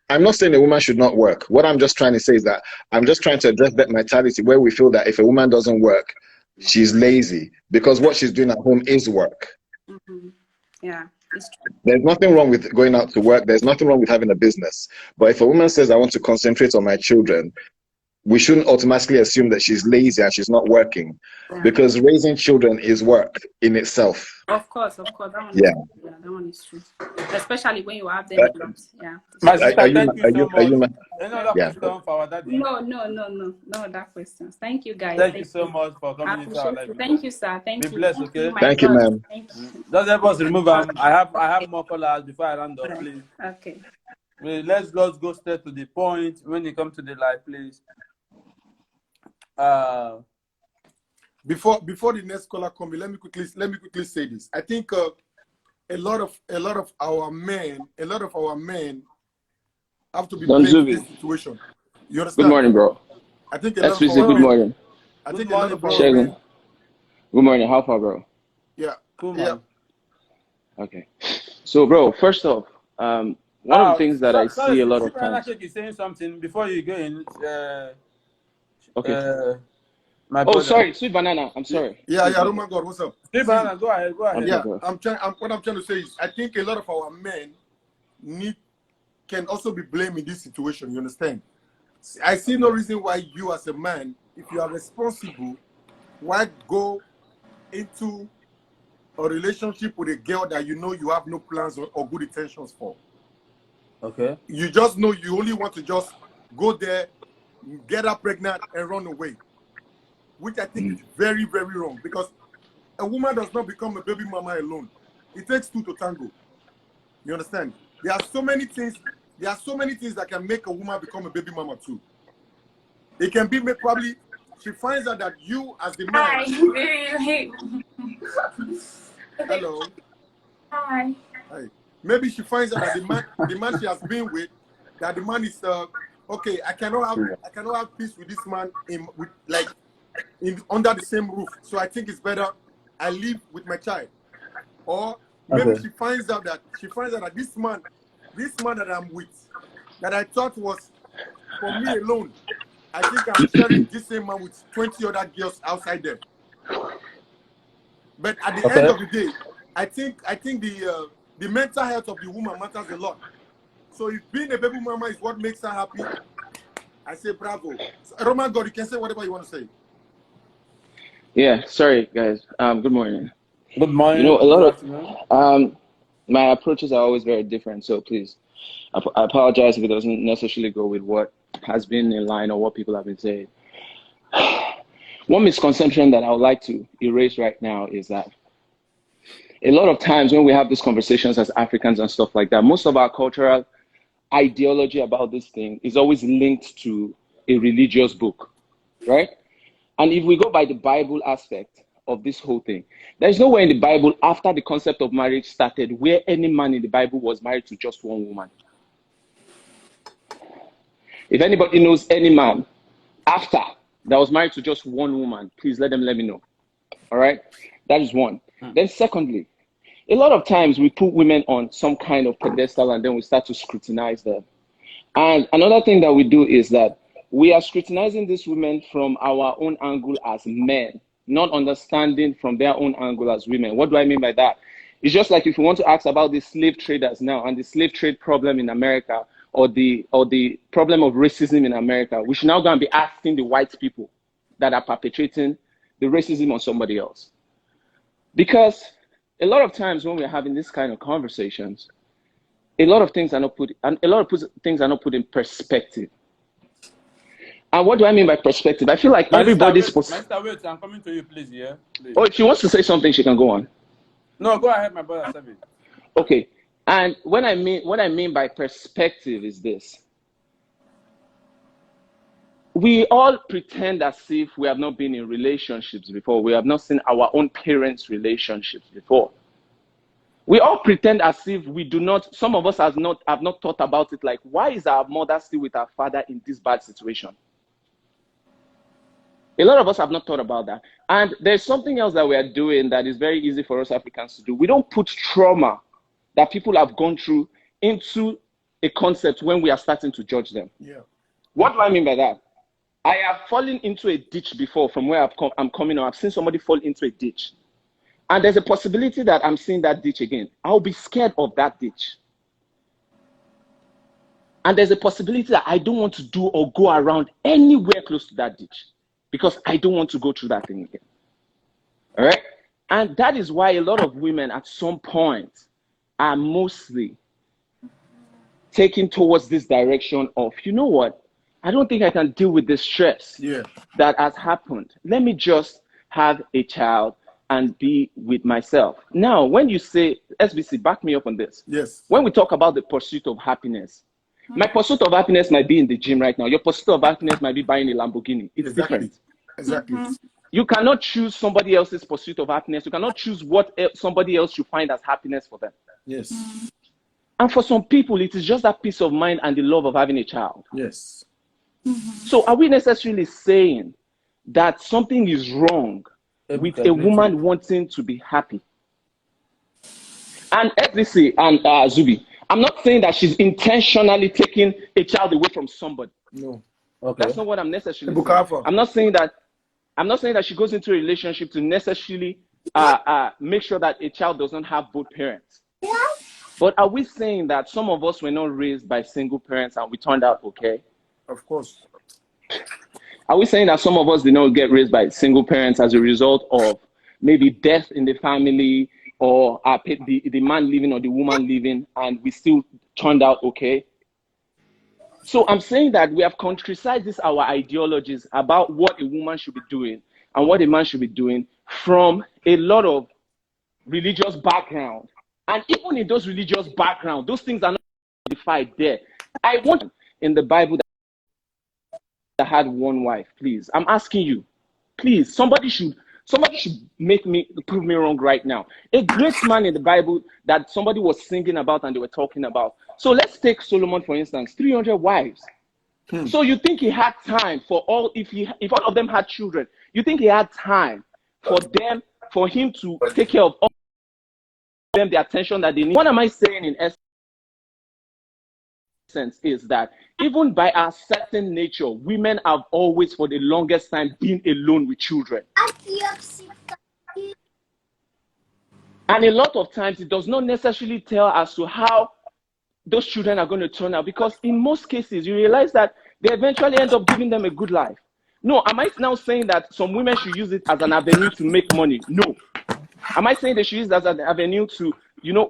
I'm not saying a woman should not work. What I'm just trying to say is that I'm just trying to address that mentality where we feel that if a woman doesn't work, she's lazy, because what she's doing at home is work. Yeah. There's nothing wrong with going out to work. There's nothing wrong with having a business. But if a woman says, I want to concentrate on my children, we shouldn't automatically assume that she's lazy and she's not working, because raising children is work in itself. Of course. That one that one is true. Especially when you have them. My sister, thank you so much. Any other question for our daddy? No other questions. Thank you, guys. Thank you so much for coming into our life. Thank you, sir. Thank you. Be blessed, okay? Thank you, ma'am. Just help us remove them. I have more callers before I round up, please. Okay. Let's just go straight to the point when you come to the live, please. Before the next caller comes, let me quickly say this. I think a lot of our men have to be blamed in this situation. You understand? Good morning, bro. I think good morning. I think a lot of our men. Good morning. How far, bro? Yeah. Cool, yeah. Okay. So, bro, first off, one of the things that I see a lot of times. Is saying something before you go in. Okay. Sorry, Sweet Banana. I'm sorry. Yeah, Roman God, what's up? Sweet Banana, go ahead. Yeah, what I'm trying to say is, I think a lot of our men can also be blamed in this situation. You understand? I see no reason why you, as a man, if you are responsible, why go into a relationship with a girl that you know you have no plans or good intentions for. Okay. You just know you only want to just go there, get her pregnant, and run away. Which I think is very, very wrong, because a woman does not become a baby mama alone. It takes two to tango. You understand? There are so many things that can make a woman become a baby mama too. It can be probably she finds out that you, as the man. Hi. Hello. Hi. Hi. Maybe she finds out that the man she has been with, that the man is okay. I cannot have peace with this man under the same roof. So I think it's better I live with my child. Or maybe she finds out that this man that I'm with, that I thought was for me alone, I think I'm sharing this same man with 20 other girls outside there. But at the end of the day, I think the mental health of the woman matters a lot. So if being a baby mama is what makes her happy, I say bravo. So, Roman God, you can say whatever you want to say. Yeah, sorry guys. Good morning. Good morning. You know, a lot of my approaches are always very different. So please, I apologize if it doesn't necessarily go with what has been in line or what people have been saying. One misconception that I would like to erase right now is that a lot of times when we have these conversations as Africans and stuff like that, most of our cultural ideology about this thing is always linked to a religious book, right? And if we go by the Bible aspect of this whole thing, there's nowhere in the Bible after the concept of marriage started where any man in the Bible was married to just one woman. If anybody knows any man after that was married to just one woman, please let me know. All right? That is one. Then secondly, a lot of times we put women on some kind of pedestal and then we start to scrutinize them. And another thing that we do is that we are scrutinizing these women from our own angle as men, not understanding from their own angle as women. What do I mean by that? It's just like if you want to ask about the slave traders now and the slave trade problem in America, or the problem of racism in America, we should now go and be asking the white people that are perpetrating the racism on somebody else. Because a lot of times when we're having this kind of conversations, a lot of things are not put in perspective. And what do I mean by perspective? I feel like everybody's supposed to... Mr. Wait, I'm coming to you, please, yeah? Please. Oh, if she wants to say something, she can go on. No, go ahead, my brother, Zubby. Okay. And what I mean by perspective is this. We all pretend as if we have not been in relationships before. We have not seen our own parents' relationships before. We all pretend as if we do not, some of us have not thought about it, like, why is our mother still with our father in this bad situation? A lot of us have not thought about that. And there's something else that we are doing that is very easy for us Africans to do. We don't put trauma that people have gone through into a concept when we are starting to judge them. Yeah. What do I mean by that? I have fallen into a ditch before from where I'm coming on. I've seen somebody fall into a ditch. And there's a possibility that I'm seeing that ditch again. I'll be scared of that ditch. And there's a possibility that I don't want to do or go around anywhere close to that ditch because I don't want to go through that thing again. All right? And that is why a lot of women at some point are mostly taking towards this direction of, you know what? I don't think I can deal with the stress that has happened. Let me just have a child and be with myself. Now, when you say, SBC, back me up on this. Yes. When we talk about the pursuit of happiness, my pursuit of happiness might be in the gym right now. Your pursuit of happiness might be buying a Lamborghini. It's different. Exactly. You cannot choose somebody else's pursuit of happiness. You cannot choose what somebody else should find as happiness for them. Yes. And for some people, it is just that peace of mind and the love of having a child. Yes. So are we necessarily saying that something is wrong with a woman wanting to be happy? And SDC and Zubby, I'm not saying that she's intentionally taking a child away from somebody. No. Okay. That's not what I'm necessarily saying. I'm not saying that she goes into a relationship to necessarily make sure that a child doesn't have both parents. But are we saying that some of us were not raised by single parents and we turned out okay? Of course. Are we saying that some of us did not get raised by single parents as a result of maybe death in the family or the man leaving or the woman leaving and we still turned out okay? So I'm saying that we have countrysized our ideologies about what a woman should be doing and what a man should be doing from a lot of religious background. And even in those religious background, those things are not codified there. I want in the Bible that had one wife, please. I'm asking you, please, somebody should prove me wrong right now. A great man in the Bible that somebody was singing about and they were talking about. So let's take Solomon, for instance, 300 wives. So you think he had time for all, if all of them had children, you think he had time for him to take care of all of them, the attention that they need? What am I saying in essence sense is that even by our certain nature, women have always for the longest time been alone with children. And a lot of times it does not necessarily tell as to how those children are going to turn out, because in most cases you realize that they eventually end up giving them a good life. No, am I now saying that some women should use it as an avenue to make money? No. Am I saying they should use it as an avenue to,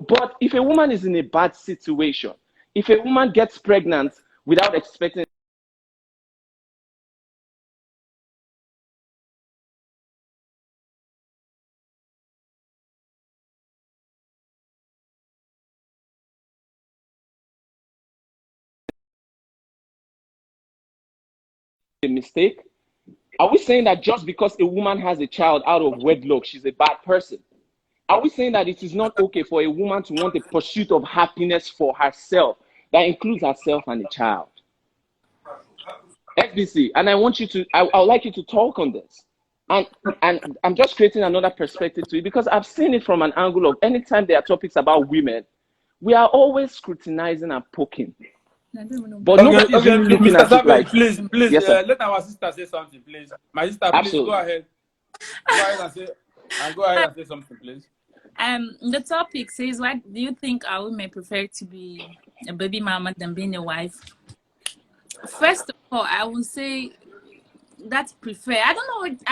but if a woman is in a bad situation, if a woman gets pregnant without expecting a mistake, are we saying that just because a woman has a child out of wedlock, she's a bad person? Are we saying that it is not okay for a woman to want a pursuit of happiness for herself that includes herself and a child? FBC, and I want you to, I would like you to talk on this. And I'm just creating another perspective to it, because I've seen it from an angle of anytime there are topics about women, we are always scrutinizing and poking. But nobody's really looking Mr. at it like, please, yes, let our sister say something, please. My sister, please absolutely. Go ahead and say something, please. The topic says, why do you think our women prefer to be a baby mama than being a wife? First of all, I would say that's prefer. I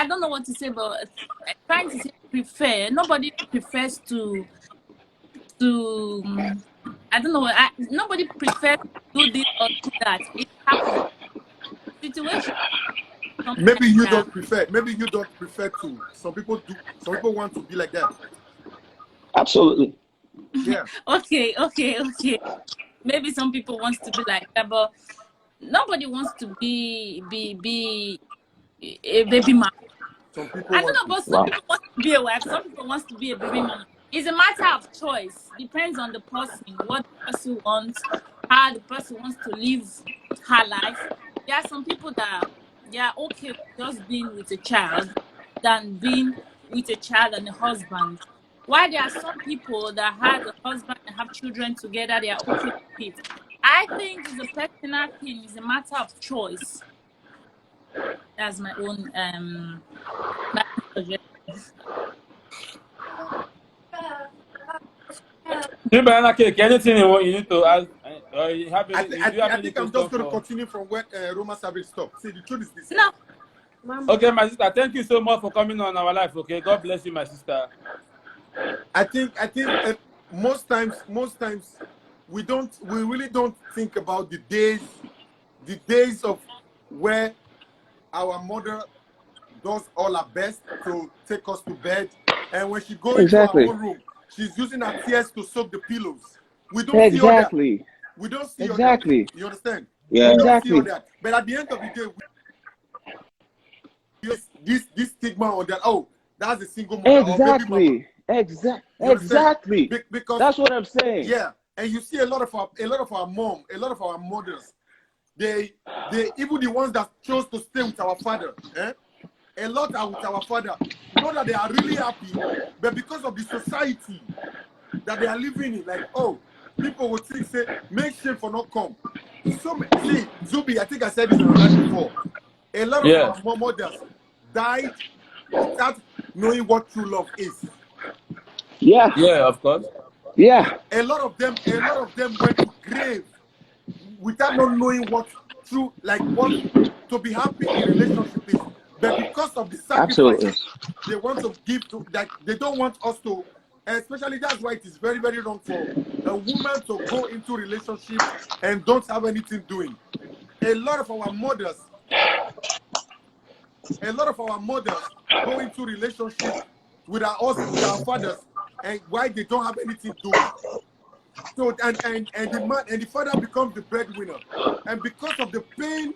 don't know what to say, but I'm trying to say prefer. Nobody prefers to I don't know. Nobody prefers to do this or do that. It happens. Situation. Maybe you don't prefer. Maybe you don't prefer to. Some people do. Some people want to be like that. Absolutely. Yeah. Okay. Maybe some people want to be like that, but nobody wants to be a baby mama. Some people I don't know, but some people want to be a wife. Some people want to be a baby mama. It's a matter of choice. Depends on the person, what the person wants, how the person wants to live her life. There are some people that they are okay with just being with a child than being with a child and a husband. While there are some people that have a husband and have children together, they are okay with it. I think it's a personal thing. It's a matter of choice. That's my own suggestion. Banana cake, anything you need to ask? I think I'm just going to continue from where Roma Savage stopped. See, the truth is this. No. Okay, my sister, thank you so much for coming on our life. Okay, God bless you, my sister. I think most times we really don't think about the days of where our mother does all her best to take us to bed, and when she goes into her own room, she's using her tears to soak the pillows. We don't see all that. We don't see all that. You understand? Yeah, we don't see all that. But at the end of the day, this stigma on that. Oh, that's a single mother. Exactly. Because that's what I'm saying. Yeah, and you see a lot of our mothers, they even the ones that chose to stay with our father, a lot are with our father. Not that they are really happy, but because of the society that they are living in, like, oh, people would think, say, make shame for not come. So see, Zubby, I think I said this in our life before. A lot of our mothers died without knowing what true love is. Yeah, of course. Yeah. A lot of them went to grave without not knowing what true, like what to be happy in relationship is. But because of the sacrifice they want to give to, that they don't want us to, especially that's why it is very, very wrong for a woman to go into relationship and don't have anything doing. A lot of our mothers go into relationship with our husbands, with our fathers, and why they don't have anything doing. So and the father becomes the breadwinner, and because of the pain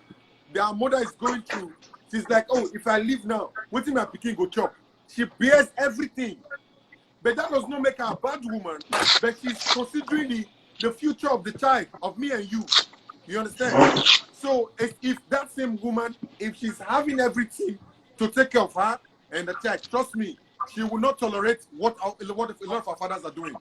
their mother is going through, she's like, oh, if I leave now, what if my pikin go chop? She bears everything, but that does not make her a bad woman. But she's considering the future of the child, of me and you. You understand? So if that same woman, if she's having everything to take care of her and the child, trust me, she will not tolerate what a lot of our fathers are doing.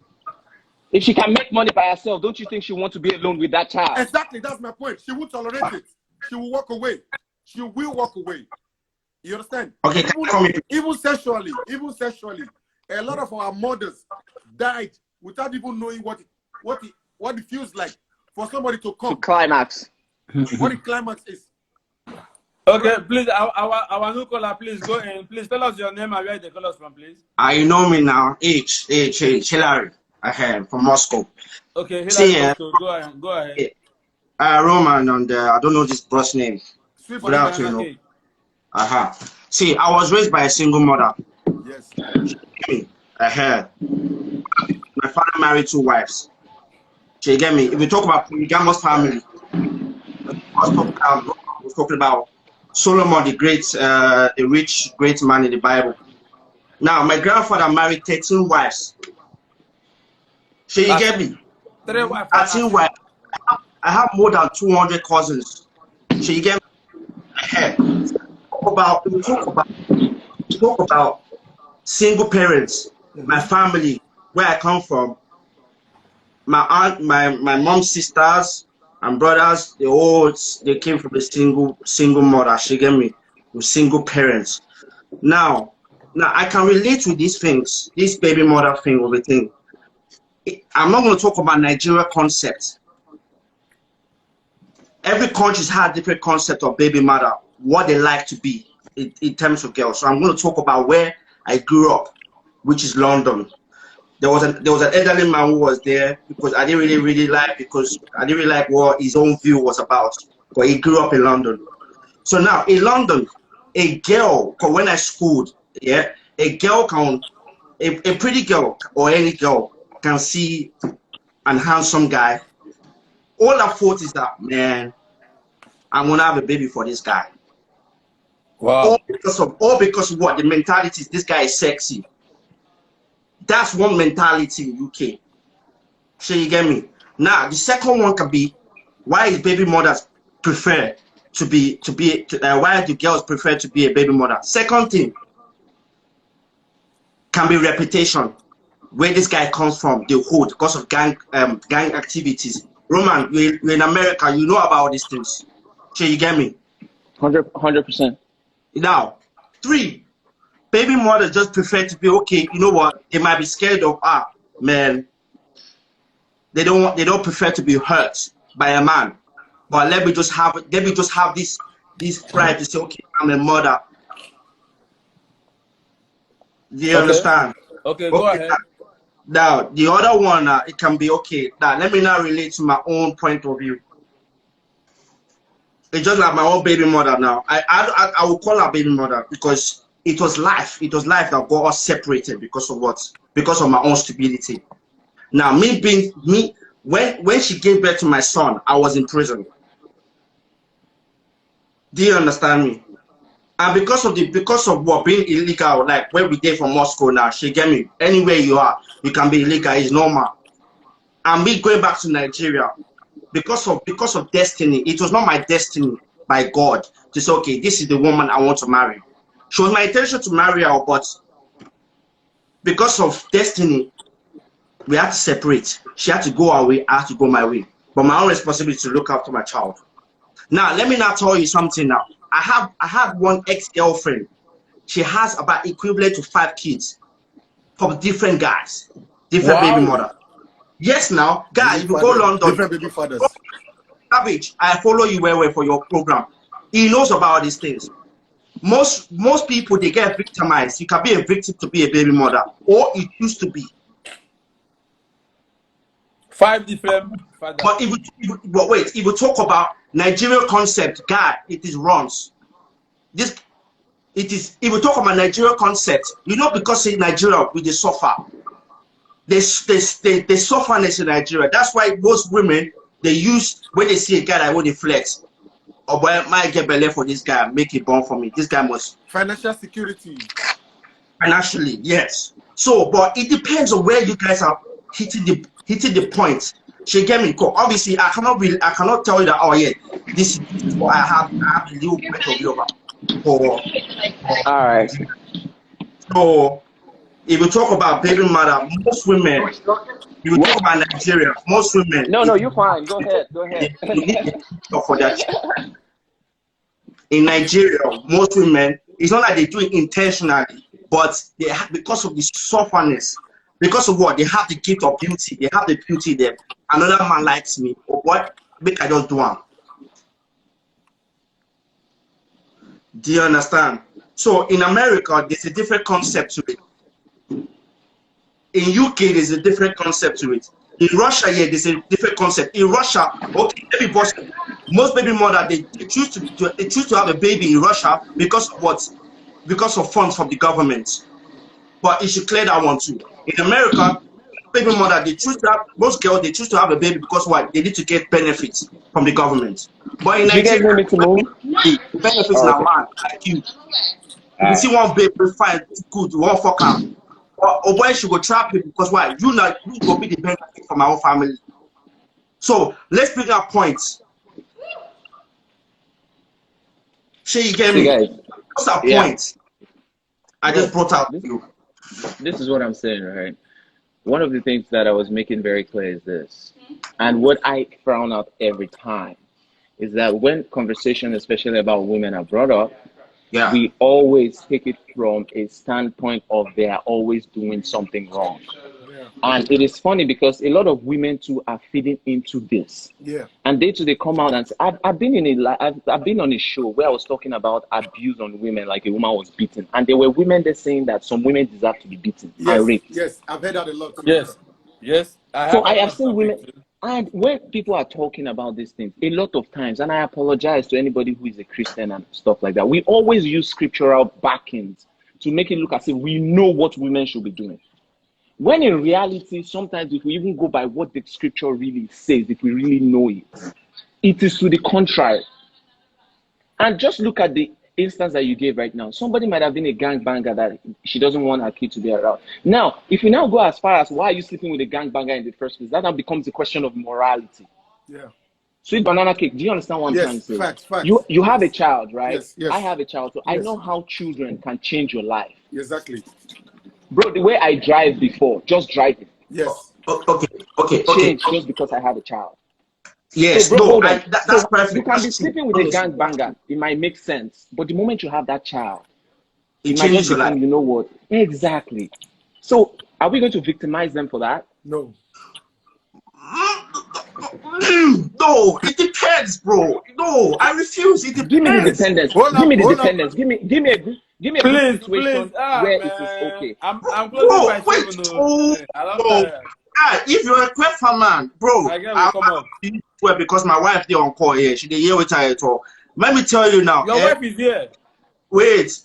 If she can make money by herself, don't you think she wants to be alone with that child? Exactly, that's my point. She won't tolerate it. She will walk away. She will walk away. You understand? Okay, even sexually, a lot of our mothers died without even knowing what it feels like for somebody to come. To climax. What the climax is. Okay, please, our new caller, please go in. Please tell us your name and where the call us from, please. You know me now. Hillary. From Moscow. Okay, Hillary, go ahead. Roman and I don't know this boss name. Good afternoon. See, I was raised by a single mother. Yes. My father married 2 wives. So you get me? If we talk about polygamous family, we're talking about Solomon, the great, the rich, great man in the Bible. Now, my grandfather married 13 wives. So you get me? 13 wives. I have more than 200 cousins. So you get me? We talk about single parents. My family, where I come from, my aunt, my mom's sisters and brothers, they came from a single mother. She get me? With single parents. Now I can relate with these things, this baby mother thing, everything. I'm not going to talk about Nigeria concepts. Every country's had different concept of baby mother, what they like to be in terms of girls. So I'm going to talk about where I grew up, which is London. There was an elderly man who was there because I didn't really like what his own view was about. But he grew up in London. So now in London, a girl, when I schooled, a pretty girl or any girl can see an handsome guy. All I thought is that, man, I'm gonna have a baby for this guy. Wow. All because of what? The mentality is this guy is sexy. That's one mentality in UK. So you get me? Now the second one can be why is baby mothers prefer why do girls prefer to be a baby mother? Second thing can be reputation. Where this guy comes from, the hood, because of gang activities. Roman, you're in America, you know about these things. So you get me? 100%. Now, 3, baby mothers just prefer to be okay. You know what? They might be scared of man. They don't prefer to be hurt by a man. But let me just have this pride to say, okay, I'm a mother. Do you understand? Okay, go ahead. Now, the other one, it can be okay. Now, let me now relate to my own point of view. It's just like my own baby mother now. I will call her baby mother because it was life. It was life that got us separated because of what? Because of my own stupidity. Now, when she gave birth to my son, I was in prison. Do you understand me? And because of what being illegal, like where we did from Moscow now, she get me. Anywhere you are, you can be illegal. It's normal. And me going back to Nigeria, because of destiny, it was not my destiny by God to say, okay, this is the woman I want to marry. She was my intention to marry her, but because of destiny, we had to separate. She had to go her way, I had to go my way. But my own responsibility to look after my child. Now, let me now tell you something now. I have one ex-girlfriend. She has about equivalent to 5 kids from different guys, different baby mother. Yes, now, guys, if you go London, different baby fathers. Savage, I follow you well for your program. He knows about these things. Most people, they get victimized. You can be a victim to be a baby mother, or it used to be. 5 different fathers. But if we talk about Nigerian concept, God, it is wrong. If we talk about Nigerian concept, you know, because in Nigeria we suffer. They sufferness in Nigeria. That's why most women, they use, when they see a guy that want to flex, or boy, might get belly for this guy, make it born for me. This guy must financial security. Financially, yes. So, but it depends on where you guys are hitting the point. She get me. Obviously, I cannot tell you that. Oh yeah, this is what I have a little bit of yoga. All right. So, if you talk about baby mother, most women, you talk about Nigeria, most women. No, you're fine. Go ahead. For that. In Nigeria, most women, it's not like they do it intentionally, but they have, because of the sufferness, because of what they have the gift of beauty, they have the beauty there. Another man likes me, or what? Make I just do one. Do you understand? So in America, there's a different concept to it. In UK, there's a different concept to it. In Russia, yeah, there's a different concept. In Russia, okay, most baby mother they choose to have a baby in Russia because of what? Because of funds from the government. But it should clear that one too. In America, baby mother most girls they choose to have a baby because what? They need to get benefits from the government. But in Nigeria, the benefits are man like you. If you see one baby, fine, good, one fuck out. Or boy should go trap it because why? You will be the benefit from our own family. So let's bring up points. You get me? What's our point? I just brought out you. This is what I'm saying, right? One of the things that I was making very clear is this, and what I frown out every time is that when conversation, especially about women, are brought up, we always take it from a standpoint of they are always doing something wrong. And it is funny because a lot of women too are feeding into this. And they come out and say, I've been on a show where I was talking about abuse on women, like a woman was beaten, and there were women there saying that some women deserve to be beaten and raped. Yes, I've heard that a lot. Yes. I have seen women. And when people are talking about these things, a lot of times, and I apologize to anybody who is a Christian and stuff like that, we always use scriptural backings to make it look as if we know what women should be doing. When in reality, sometimes if we even go by what the scripture really says, if we really know it, it is to the contrary. And just look at the instance that you gave right now. Somebody might have been a gangbanger that she doesn't want her kid to be around. Now, if you now go as far as why are you sleeping with a gangbanger in the first place, that now becomes a question of morality. Sweet banana cake, do you understand what I'm trying to say? Facts. You have a child, right? Yes. I have a child, so I know how children can change your life. Exactly. Bro, the way I drive before, just driving. Yes. Okay. Change just because I have a child. Yes, so, bro, that's perfect. You can be sleeping with a gangbanger. It might make sense. But the moment you have that child, it might just become, you know what? Exactly. So, are we going to victimize them for that? No. No, it depends, bro. No, I refuse. It depends. Give me the dependence. Give me the dependence. Give me a good situation where it is okay. I'm closing my if you're a clever man, bro, well, because my wife is on call here. She didn't hear what I talk. Let me tell you now. Your wife is here. Wait.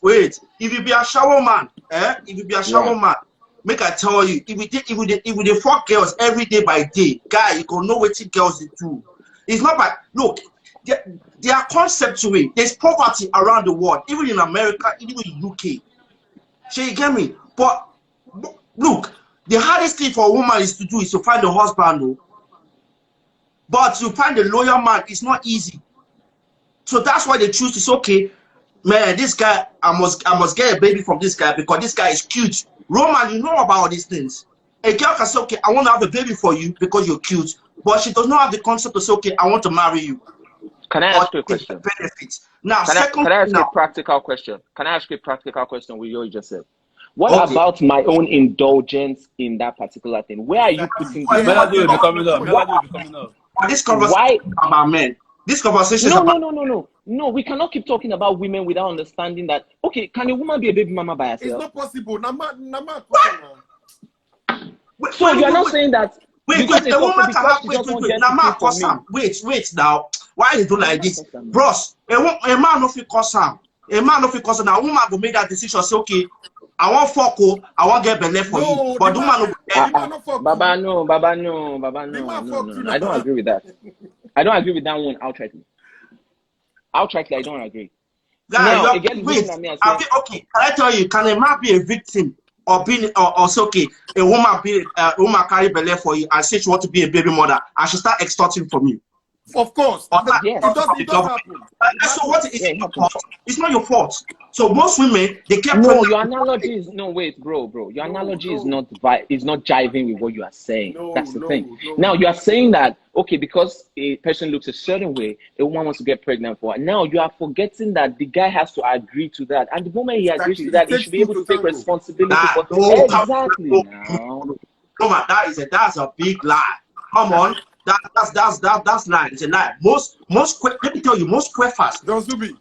If you be a shower man, man, make I tell you, if we fuck girls every day by day, guy, you gonna know what girls do. It's not by look. There are concepts to it. There's poverty around the world, even in America, even in UK. So you get me? But look, the hardest thing for a woman is to find a husband, but to find a loyal man is not easy. So that's why they choose to say, okay, man, this guy, I must get a baby from this guy because this guy is cute. Roman, you know about all these things. A girl can say, okay, I want to have a baby for you because you're cute, but she does not have the concept to say, okay, I want to marry you. Can I ask you a question? Benefits. Now, can I ask you a practical question? Can I ask you a practical question with what you just said? What about my own indulgence in that particular thing? Where are you putting this? Melody will be coming up. This conversation about men. This conversation is about... No, we cannot keep talking about women without understanding that, okay, can a woman be a baby mama by herself? It's not possible. So you're not saying that... Wait, the woman can have... Wait now. Why you do like this? Bros, a man no fit cause am. A man no fit cause am. Now, woman go make that decision, say, okay, I want fuck, I want get belay for you. But the man no... Baba, no. I don't agree with that. I don't agree with that one outrightly. Outrightly, I don't agree. Now, wait, okay, can I tell you, can a man be a victim or say, okay, a woman carry belay for you and say she want to be a baby mother and she start extorting from you? Of course. Yes. It does happen. So what is your fault? It's not your fault. So most women, they get no. Your analogy is no. Wait, bro. Your analogy is not jiving with what you are saying. That's the thing. Now you are saying that okay, because a person looks a certain way, a woman wants to get pregnant for her. Now you are forgetting that the guy has to agree to that, and the moment he agrees to that, he should be able to take responsibility for exactly. Now, come on, that's a big lie. Come on. That's lie. It's a lie. Most let me tell you, most queefers. Don't Zubby.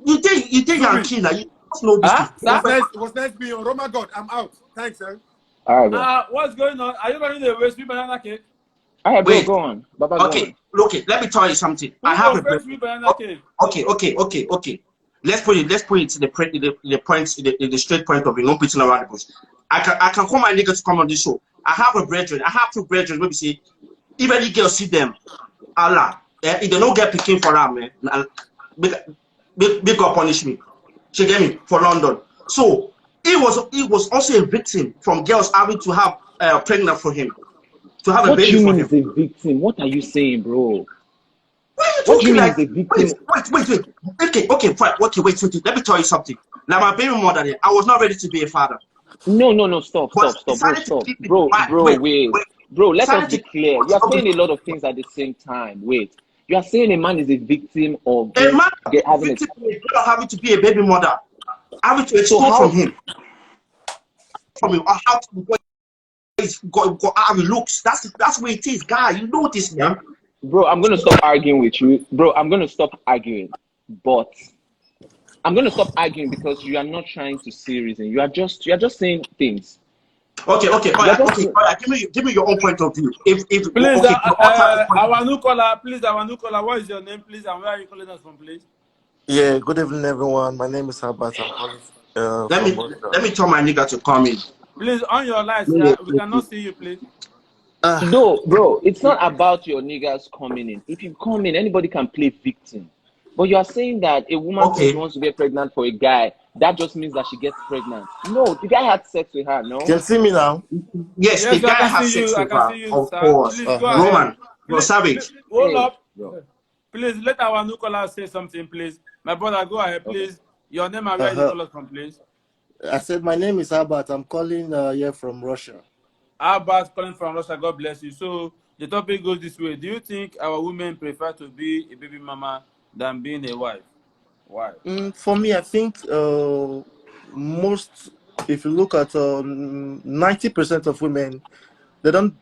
You think Yankee now? You must know this. What's next being on? Oh my God, I'm out. Thanks, sir. All right, what's going on? Are you running away? Sweet banana cake? All right, bro, go on. Baba, okay, let me tell you something. I have a sweet banana cake. Okay. Let's put it to the straight point of it. No putting around the bush. I can call my niggas to come on this show. I have a brethren. I have two brethren. Maybe say, if any girl see them, Allah, if they don't get picking for them, man, big God punish me. She get me for London. So he was also a victim from girls having to have pregnant for him, to have a baby for him. What do you mean is a victim? What are you saying, bro? What do you mean is a victim? Wait. Okay, fine. Okay, wait. Let me tell you something. Like my baby mother, I was not ready to be a father. No. Stop, bro. Wait. Bro, let us be clear. You are saying a lot of things at the same time. Wait. You are saying a man is a victim of a man having to be a baby mother, having to expect from him, how he looks. That's where it is, guy. You know this, man. Bro, I'm gonna stop arguing with you. Bro, I'm gonna stop arguing. But I'm gonna stop arguing because you are not trying to see reason. You are just saying things. Okay. All right. Give me your own point of view. If please, okay, our new caller, what is your name, please, and where are you calling us from, please? Yeah, good evening, everyone. My name is Albert. I'm calling let me tell my nigga to come in. Please, on your lights, we cannot see you, please. No, bro, it's not about your niggas coming in. If you come in, anybody can play victim. But you are saying that a woman wants to get pregnant for a guy, that just means that she gets pregnant. No, the guy had sex with her, no? Can you see me now? Yes, the guy has sex with her, of course. Roman, you're savage. Hold up. Please, let our new caller say something, please. My brother, go ahead, please. Your name and where you call us from, please. I said, my name is Albert. I'm calling here from Russia. Albert calling from Russia. God bless you. So the topic goes this way. Do you think our women prefer to be a baby mama than being a wife? Why? For me, I think most, if you look at 90% of women, they don't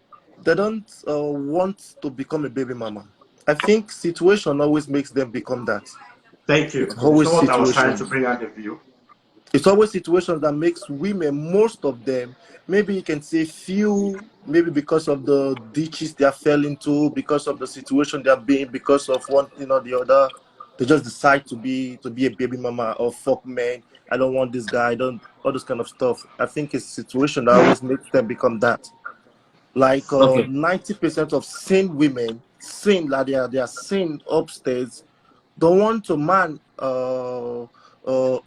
want to become a baby mama. I think situation always makes them become that. Thank you. It's always so what I was trying to bring out the view. It's always situations that makes women, most of them, maybe you can say few, maybe because of the ditches they are fell into, because of the situation they are being, because of one thing or the other, they just decide to be a baby mama or fuck man. I don't want this guy. I don't, all this kind of stuff. I think it's a situation that always makes them become that. Like 90% of sane women, sane that they are sane upstairs, don't want a man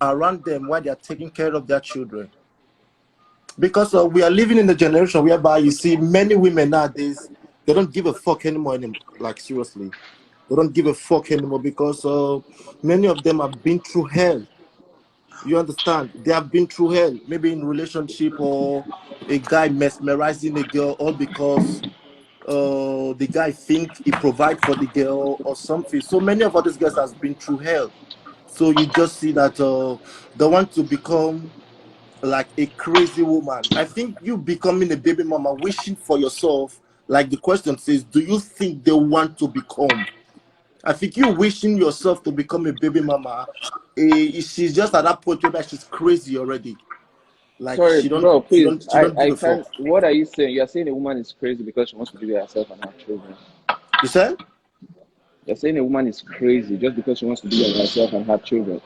around them while they are taking care of their children. Because we are living in a generation whereby you see many women nowadays, they don't give a fuck anymore. Like seriously, they don't give a fuck anymore because many of them have been through hell. You understand? They have been through hell, maybe in relationship or a guy mesmerizing a girl, all because the guy think he provide for the girl or something. So many of these girls has been through hell. So you just see that they want to become like a crazy woman. I think you becoming a baby mama, wishing for yourself, like the question says, do you think they want to become? I think you wishing yourself to become a baby mama, she's just at that point where she's crazy already. Like sorry, she don't, bro, please. she don't give a can't. fuck. What are you saying? You're saying a woman is crazy because she wants to be with herself and have children. You said? You're saying a woman is crazy just because she wants to be with herself and have children.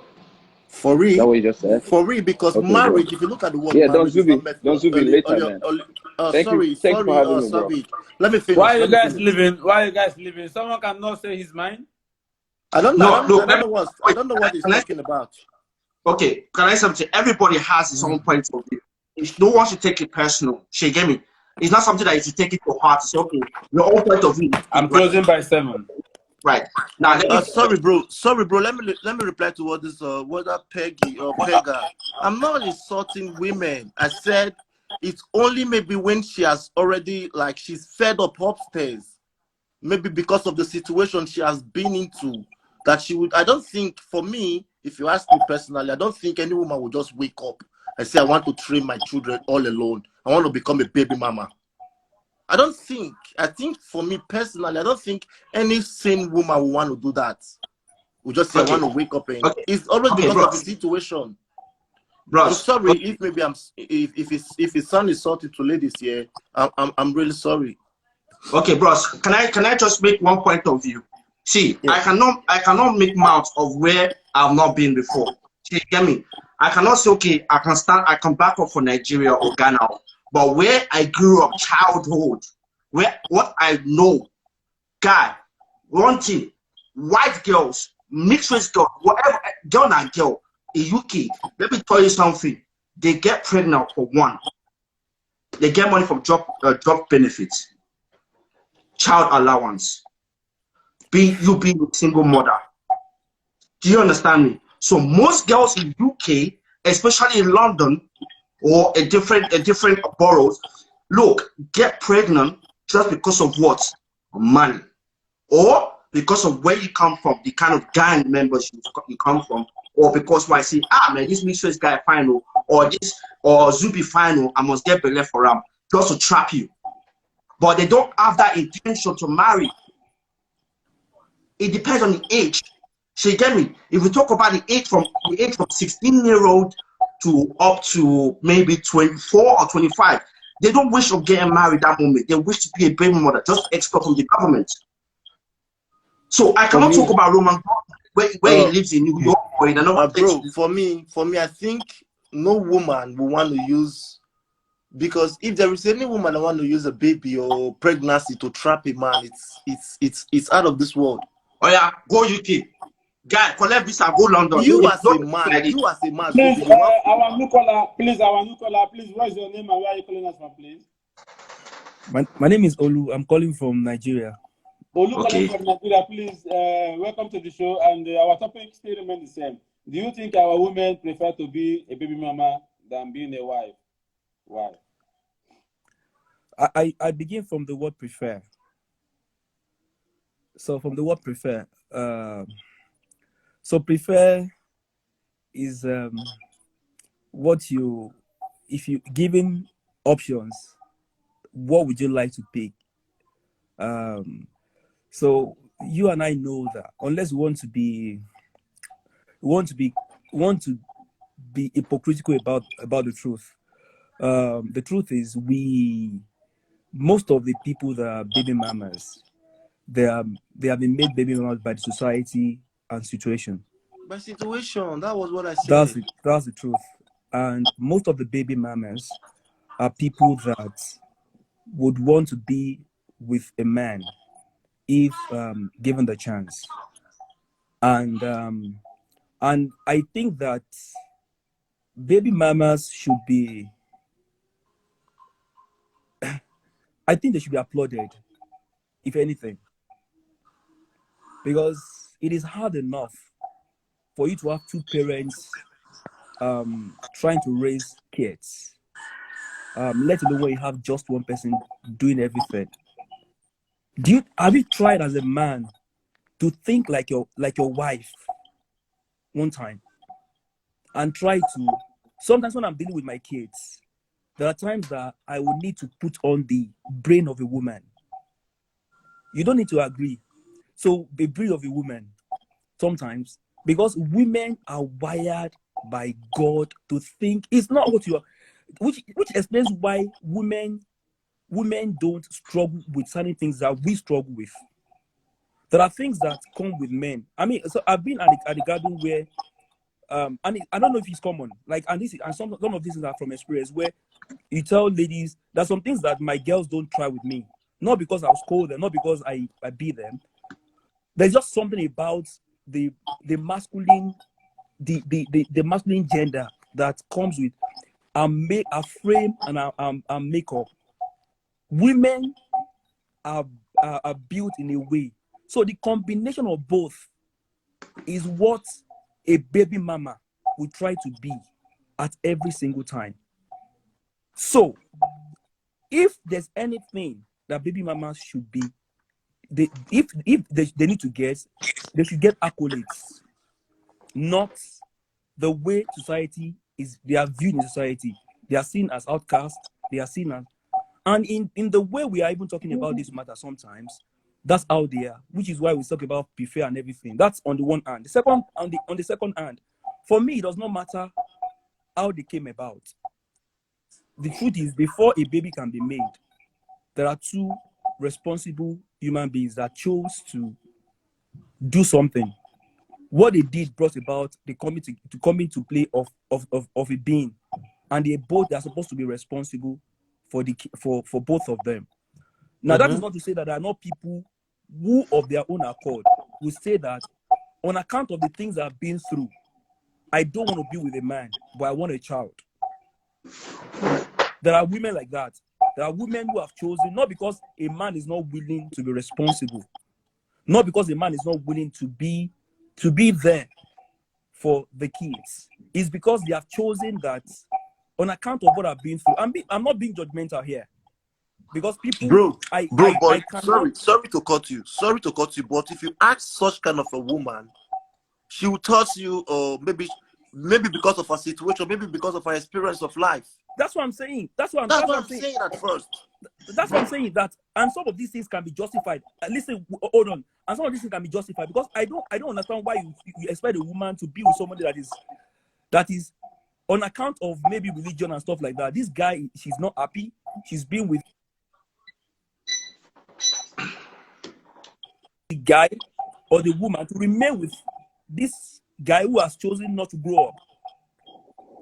For real? Is that what you just said? For real, because marriage, bro. If you look at the word marriage, don't Zubby later, man. Sorry, let me finish. Why are you guys living? Someone cannot say his mind? I don't know. I don't know what he's talking about. Okay, can I say something? Everybody has his own point of view. If no one should take it personal, she get me. It's not something that you should take it to heart. It's okay. Your own point of view. I'm closing by 7. Right. Now, let me... sorry, bro. Let me reply to what this whether Peggy or Pega. I'm not insulting women. I said it's only maybe when she has already, like, she's fed up upstairs, maybe because of the situation she has been into, that she would. I don't think, for me, if you ask me personally, I don't think any woman would just wake up and say, I want to train my children all alone. I want to become a baby mama. I think for me personally, I don't think any sane woman will want to do that. We just say, I want to wake up and it's always because of the situation. I'm sorry if maybe if his son is sorted to ladies here. I'm really sorry. Okay, bros. Can I just make one point of view? See, yeah. I cannot make mouth of where I've not been before. See, you get me? I cannot say, okay, I can back up for Nigeria or Ghana. But where I grew up, childhood, what I know, guy, one thing, white girls, mixed race girls, whatever, girl and girl, in UK, let me tell you something. They get pregnant for one. They get money from job benefits, child allowance, you being a single mother. Do you understand me? So most girls in UK, especially in London, or a different boroughs, look, get pregnant just because of what? Money. Or because of where you come from, the kind of gang members you come from, or because I say, man, this mixed race guy final, or Zubby final, I must get belay for him, just to trap you. But they don't have that intention to marry. It depends on the age. So you get me? If we talk about the age from 16-year-old to up to maybe 24 or 25, they don't wish of getting married that moment. They wish to be a baby mother, just extra from the government. So I cannot talk about Roman where he lives in New York or in another place. Bro, for me, I think no woman will want to use, because if there is any woman that want to use a baby or pregnancy to trap a man, it's out of this world. Oh yeah, go UK. Guy, collect visa, go London. You as a man, please, our new caller, please, what's your name and where are you calling us from, please? My name is Olu. I'm calling from Nigeria. Olu, calling from Nigeria, please, welcome to the show, and our topic still remains the same. Do you think our women prefer to be a baby mama than being a wife? Why? I begin from the word prefer. So from the word prefer, so prefer is what you, if you given options, what would you like to pick? So you and I know that unless we want to be hypocritical about the truth. The truth is most of the people that are baby mamas, they have been made baby mamas by the society and situation. By situation, that was what I said. That's the truth. And most of the baby mamas are people that would want to be with a man if given the chance. And I think that baby mamas should be, I think they should be applauded, if anything, because it is hard enough for you to have two parents trying to raise kids, let alone when you have just one person doing everything. Have you tried as a man to think like your wife one time and try to? Sometimes when I'm dealing with my kids, there are times that I will need to put on the brain of a woman. You don't need to agree. So the brain of a woman sometimes, because women are wired by God to think it's not what you are, which explains why women don't struggle with certain things that we struggle with. There are things that come with men. I mean, so I've been at the garden where and I don't know if it's common, like, and some of these things are from experience, where you tell ladies that some things that my girls don't try with me, not because I was cold and not because I beat them. There's just something about the masculine, the masculine gender that comes with a frame and a makeup. Women are built in a way So the combination of both is what a baby mama will try to be at every single time. So if there's anything that baby mamas should be, if they need to get, they should get accolades, not the way society is. They are viewed in society. They are seen as outcasts. They are seen as, and in the way we are even talking about this matter sometimes, that's how they are, which is why we talk about be fair and everything. That's on the one hand. The second, on the second hand, for me, it does not matter how they came about. The truth is, before a baby can be made, there are two responsible human beings that chose to do something. What they did brought about the coming to play of a being, and they are supposed to be responsible for both of them. Now, that is not to say that there are not people who, of their own accord, will say that on account of the things I've been through, I don't want to be with a man, but I want a child. There are women like that. There are women who have chosen, not because a man is not willing to be responsible, not because a man is not willing to be there for the kids. It's because they have chosen that on account of what I've been through. I'm not being judgmental here, because people, sorry to cut you, but if you ask such kind of a woman, she will tell you, maybe because of her situation, maybe because of her experience of life. That's what I'm saying. That's what I'm saying at first. That's what I'm saying. That, and some of these things can be justified. Listen, hold on. And some of these things can be justified, because I don't understand why you expect a woman to be with somebody that is on account of maybe religion and stuff like that. This guy, she's not happy. She's been with the guy or the woman to remain with this guy who has chosen not to grow up.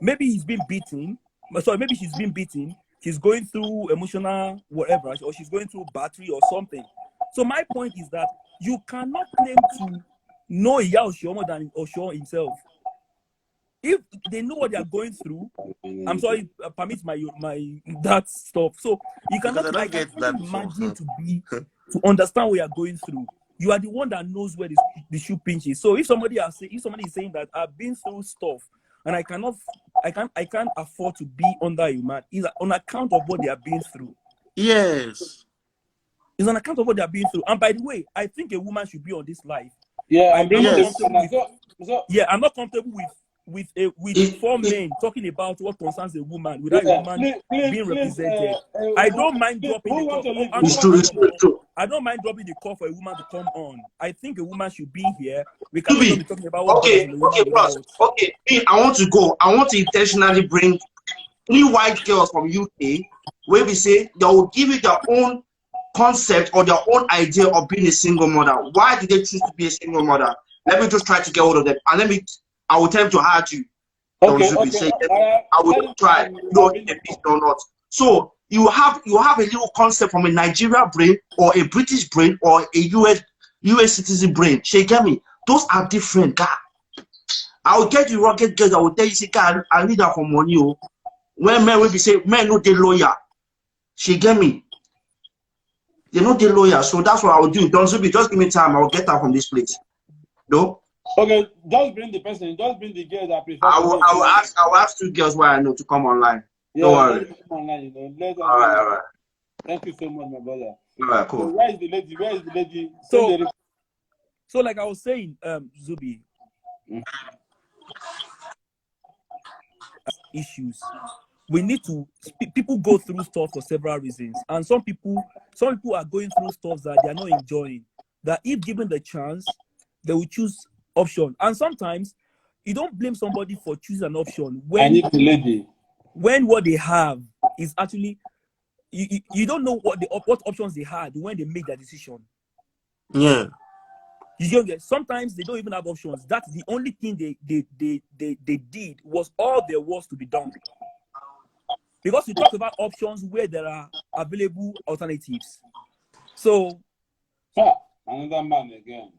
Maybe he's been beaten. Sorry, maybe she's been beaten. She's going through emotional whatever, or she's going through battery or something. So my point is that you cannot claim to know Iya Osho more than Osho himself. If they know what they are going through, I'm sorry, permit my that stuff. So you cannot imagine to understand what you are going through. You are the one that knows where the shoe pinches. So if somebody is saying that I've been through stuff and I can't afford to be under a man, is on account of what they are being through. Yes. It's on account of what they are being through. And by the way, I think a woman should be on this life. Yeah, I'm not comfortable with four men talking about what concerns a woman without a woman being represented. I don't mind dropping the call. I don't mind dropping the call for a woman to come on. I think a woman should be here. We can be talking about what Okay, I want to go. I want to intentionally bring 3 white girls from UK where we say they will give you their own concept or their own idea of being a single mother. Why did they choose to be a single mother? Let me just try to get hold of them, and I will tell them to hire you. I will try, or not. So you have a little concept from a Nigerian brain or a British brain or a US citizen brain. She get me? Those are different. God. I will get you rocket girls. I will tell you, see, God, I need that for money. When men will be say, men no they lawyer. She get me? They know they lawyer. So that's what I will do. Don't Zubby, just give me time. I will get out from this place. No. Okay, just bring the person. Just bring the girl that prefer. I will ask 2 girls where I know to come online. Yeah, don't worry. Come online, All right. Thank you so much, my brother. All right, cool. So where is the lady? So like I was saying, Zubby, issues. We need to. People go through stuff for several reasons, and some people are going through stuff that they are not enjoying. That if given the chance, they will choose option. And sometimes you don't blame somebody for choosing an option when what they have is actually you don't know what options they had when they made their decision. Yeah. Sometimes they don't even have options. That's the only thing they did was all there was to be done. Because we talk about options where there are available alternatives. So another man again.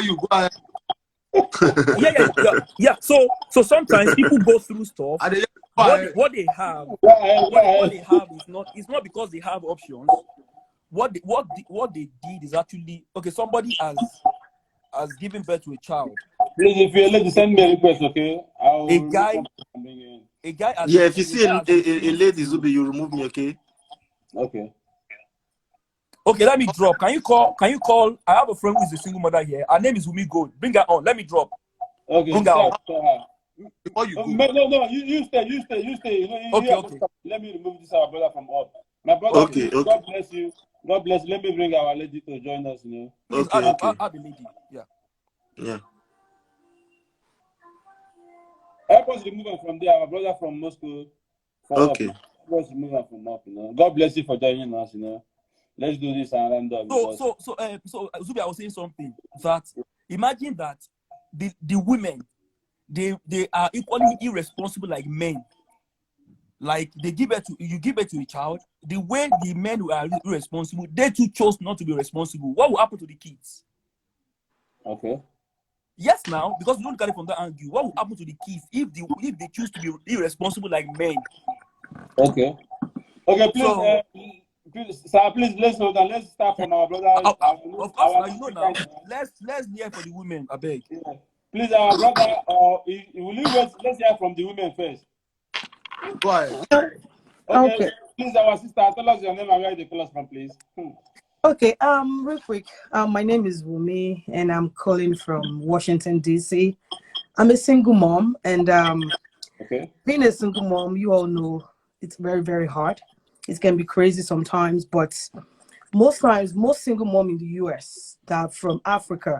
You go ahead. Yeah. So sometimes people go through stuff what they have, what they have is not. It's not because they have options. What they did is actually okay. Somebody has given birth to a child. Please, if you're to send me a request, okay? A guy. Yeah, if you see a lady, Zubby, you remove me, okay? Okay. Okay, let me drop. Can you call? I have a friend who is a single mother here. Her name is Umi Gold. Bring her on. Let me drop. Okay. Bring her on. Before you go. No, you stay. You know, okay. Let me remove this our brother from up. My brother, okay. God bless you. God bless. Let me bring our lady to join us, you know. Please, okay. Add the lady. Yeah. Help us remove her from there. Our brother from Moscow. Okay. Help us remove her from up, you know. God bless you for joining us, you know. Let's do this and round up. So Zubby, I was saying something that imagine that the women they are equally irresponsible like men. Like you give birth to a child. The way the men who are irresponsible, they too chose not to be responsible. What will happen to the kids? Okay. Yes, now because we don't look at it from that angle. What will happen to the kids if they choose to be irresponsible like men? Okay. Okay, please, sir, please let's hold on. Let's start from our brother. Of course, now you know now. Let's hear for the women, I beg. Yeah. Please, our brother, will you wait? Let's hear from the women first. Go ahead. Okay. Please, our sister, tell us your name and where you call us from, please. Okay, real quick. My name is Wumi, and I'm calling from Washington, D.C. I'm a single mom, and being a single mom, you all know it's very, very hard. It can be crazy sometimes, but most times, most single mom in the U.S. that are from Africa,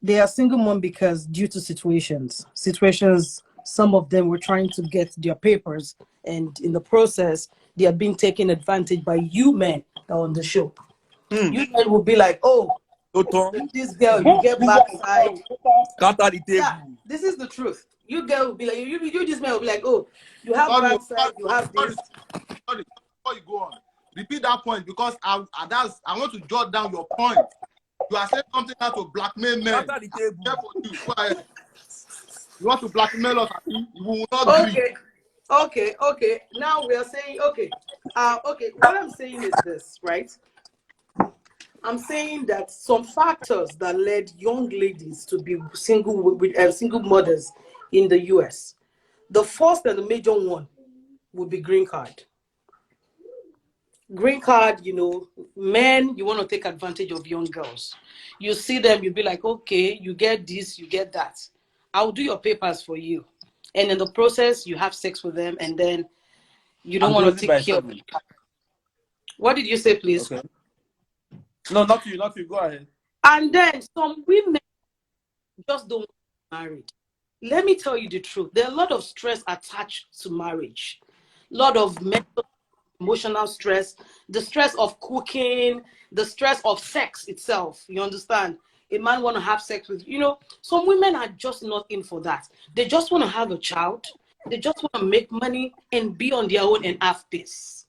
they are single mom because due to situations, some of them were trying to get their papers, and in the process, they are being taken advantage by you men that are on the show. You men will be like, oh, this girl, you get backside. Yeah, this is the truth. You girl will be like, you this man will be like, oh, you have backside, you have this. Sorry, before you go on, repeat that point because I want to jot down your point. You are saying something now to blackmail men. Go ahead. You want to blackmail us? You will not agree. Okay. Now we are saying, okay. What I'm saying is this, right? I'm saying that some factors that led young ladies to be single single mothers in the U.S. The first and the major one would be green card. Green card, you know, men, you want to take advantage of young girls. You see them, you'll be like, okay, you get this, you get that. I'll do your papers for you. And in the process, you have sex with them, and then you don't want to take care of them. What did you say, please? Okay. No, not you. Go ahead. And then some women just don't want to get married. Let me tell you the truth. There are a lot of stress attached to marriage. A lot of mental, emotional stress, the stress of cooking, the stress of sex itself. You understand? A man want to have sex with, you know, some women are just not in for that. They just want to have a child. They just want to make money and be on their own and have peace.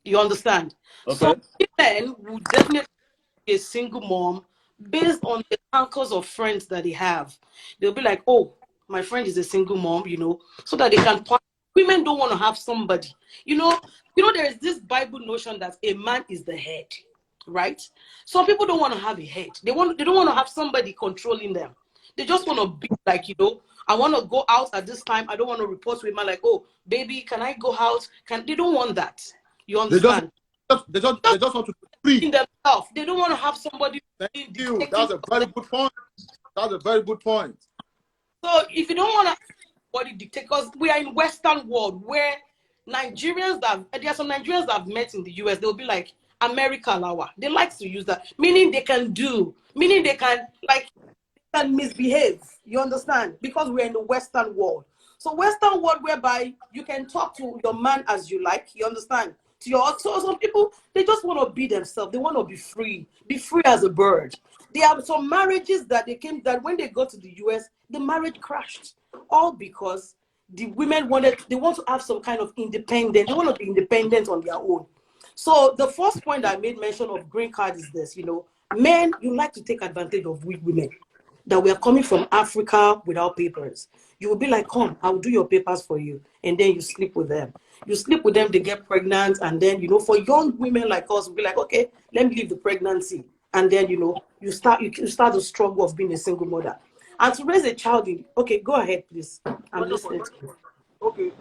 You understand? Okay. Some women would definitely be a single mom based on the circles of friends that they have. They'll be like, oh, my friend is a single mom, you know, so that they can. Women don't want to have somebody. You know, there is this Bible notion that a man is the head, right? Some people don't want to have a head. They don't want to have somebody controlling them. They just want to be like, you know, I want to go out at this time. I don't want to report to a man like, oh, baby, can I go out? They don't want that. You understand? They just want to be free themselves. They don't want to have somebody. Thank you. That's a very good point. That's a very good point. So if you don't want to body dictate, because we are in Western world where there are some Nigerians that have met in the US, they'll be like, America Lawa. They like to use that, meaning they can misbehave. You understand? Because we're in the Western world. So Western world whereby you can talk to your man as you like, you understand? So some people, they just want to be themselves. They want to be free as a bird. There are some marriages that when they go to the US, the marriage crashed. All because the women want to have some kind of independence. They want to be independent on their own. So the first point I made mention of green card is this, you know, men, you like to take advantage of weak women. that we are coming from Africa without papers. You will be like, come, I will do your papers for you. And then you sleep with them. You sleep with them, they get pregnant. And then, you know, for young women like us, we'll be like, okay, let me leave the pregnancy. And then, you know, you start the struggle of being a single mother. And to raise a child, okay, go ahead, please. I'm listening to you. Okay,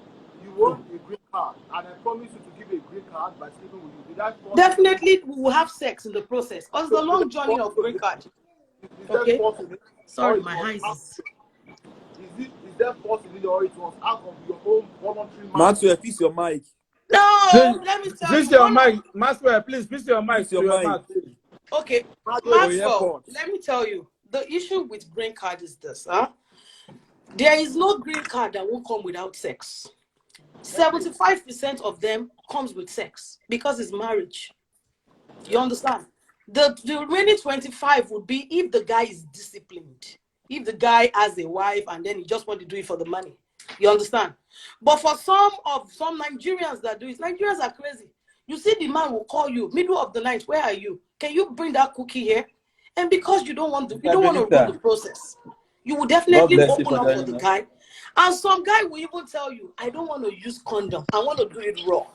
you want a green card, and I promise you to give a green card by sleeping with you. Did I Definitely, we will have sex in the process. Because the long journey of green card. Okay. Sorry, my eyes. Is there force in it, or it was out of your own voluntary? Maxwell, fix your mic. No, let me tell you. Fix your mic, Maxwell. Please fix your mic. Okay, Maxwell. Let me tell you. The issue with green card is this, huh? There is no green card that won't come without sex. 75% of them comes with sex because it's marriage. You understand? The remaining 25 would be if the guy is disciplined. If the guy has a wife and then he just want to do it for the money. You understand? But for some Nigerians that do it, Nigerians are crazy. You see the man will call you middle of the night. Where are you? Can you bring that cookie here? And because you don't want to ruin the process, you will definitely open up for the guy. And some guy will even tell you, I don't want to use condom. I want to do it raw.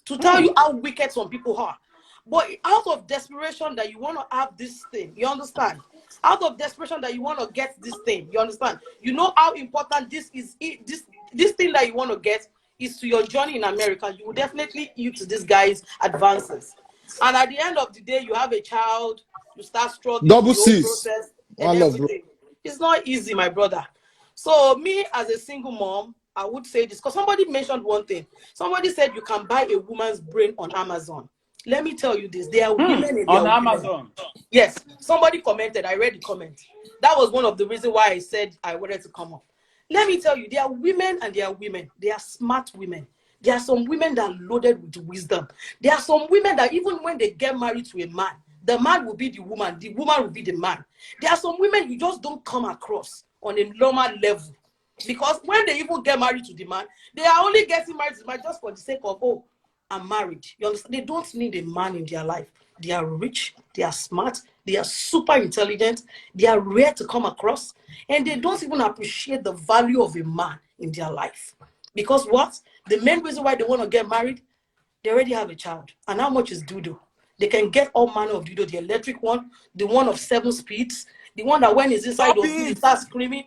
To tell you how wicked some people are. But out of desperation that you want to have this thing, you understand? Out of desperation that you want to get this thing, you understand? You know how important this is. This thing that you want to get is to your journey in America. You will definitely use this guy's advances. And at the end of the day, you have a child, you start struggling double with the whole C's. process and everything. It's not easy, my brother. So me as a single mom, I would say this because somebody mentioned one thing. Somebody said you can buy a woman's brain on Amazon. Let me tell you this. There are women in on Amazon. Yes. Somebody commented. I read the comment. That was one of the reasons why I said I wanted to come up. Let me tell you, there are women and there are women. They are smart women. There are some women that are loaded with wisdom. There are some women that even when they get married to a man, the man will be the woman will be the man. There are some women you just don't come across on a normal level. Because when they even get married to the man, they are only getting married to the man just for the sake of, oh, I'm married. You understand? They don't need a man in their life. They are rich, they are smart, they are super intelligent, they are rare to come across, and they don't even appreciate the value of a man in their life. Because what? The main reason why they want to get married, they already have a child. And how much is doodoo? They can get all manner of doodoo, the electric one, the one of 7 speeds, the one that when it's inside of you, it starts screaming.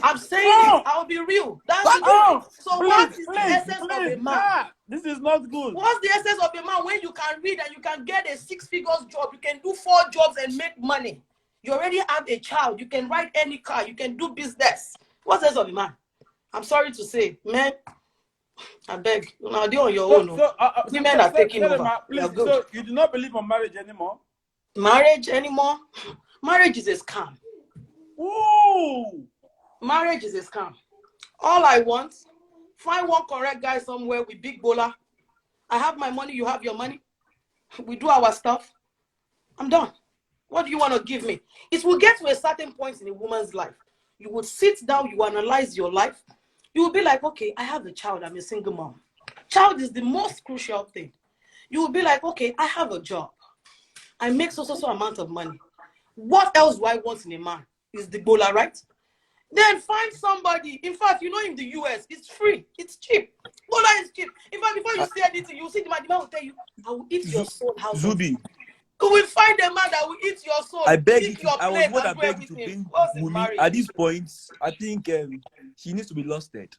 I'm saying it, I'll be real. That's the thing. So what is the essence of a man? This is not good. What's the essence of a man when you can read and you can get a 6-figure job, you can do 4 jobs and make money? You already have a child, you can ride any car, you can do business. What's the essence of a man? I'm sorry to say, man, I beg, you know, do on your own. Women are taking over. Please, so you do not believe on marriage anymore? Marriage anymore? Marriage is a scam. Ooh. Marriage is a scam. All I want, find one correct guy somewhere with big bowler. I have my money, you have your money. We do our stuff. I'm done. What do you want to give me? It will get to a certain point in a woman's life. You would sit down, you analyze your life. You will be like, okay, I have a child, I'm a single mom. Child is the most crucial thing. You will be like, okay, I have a job. I make so amount of money. What else do I want in a man? Is the bowler, right? Then find somebody. In fact, you know, in the US, it's free. It's cheap. Bowler is cheap. In fact, before you say anything, you see the man will tell you, I will eat your soul. Zubby. You will find a man that will eat your soul. I beg you. I was what I beg you to bring Wumi. At this point, I think she needs to be lusted.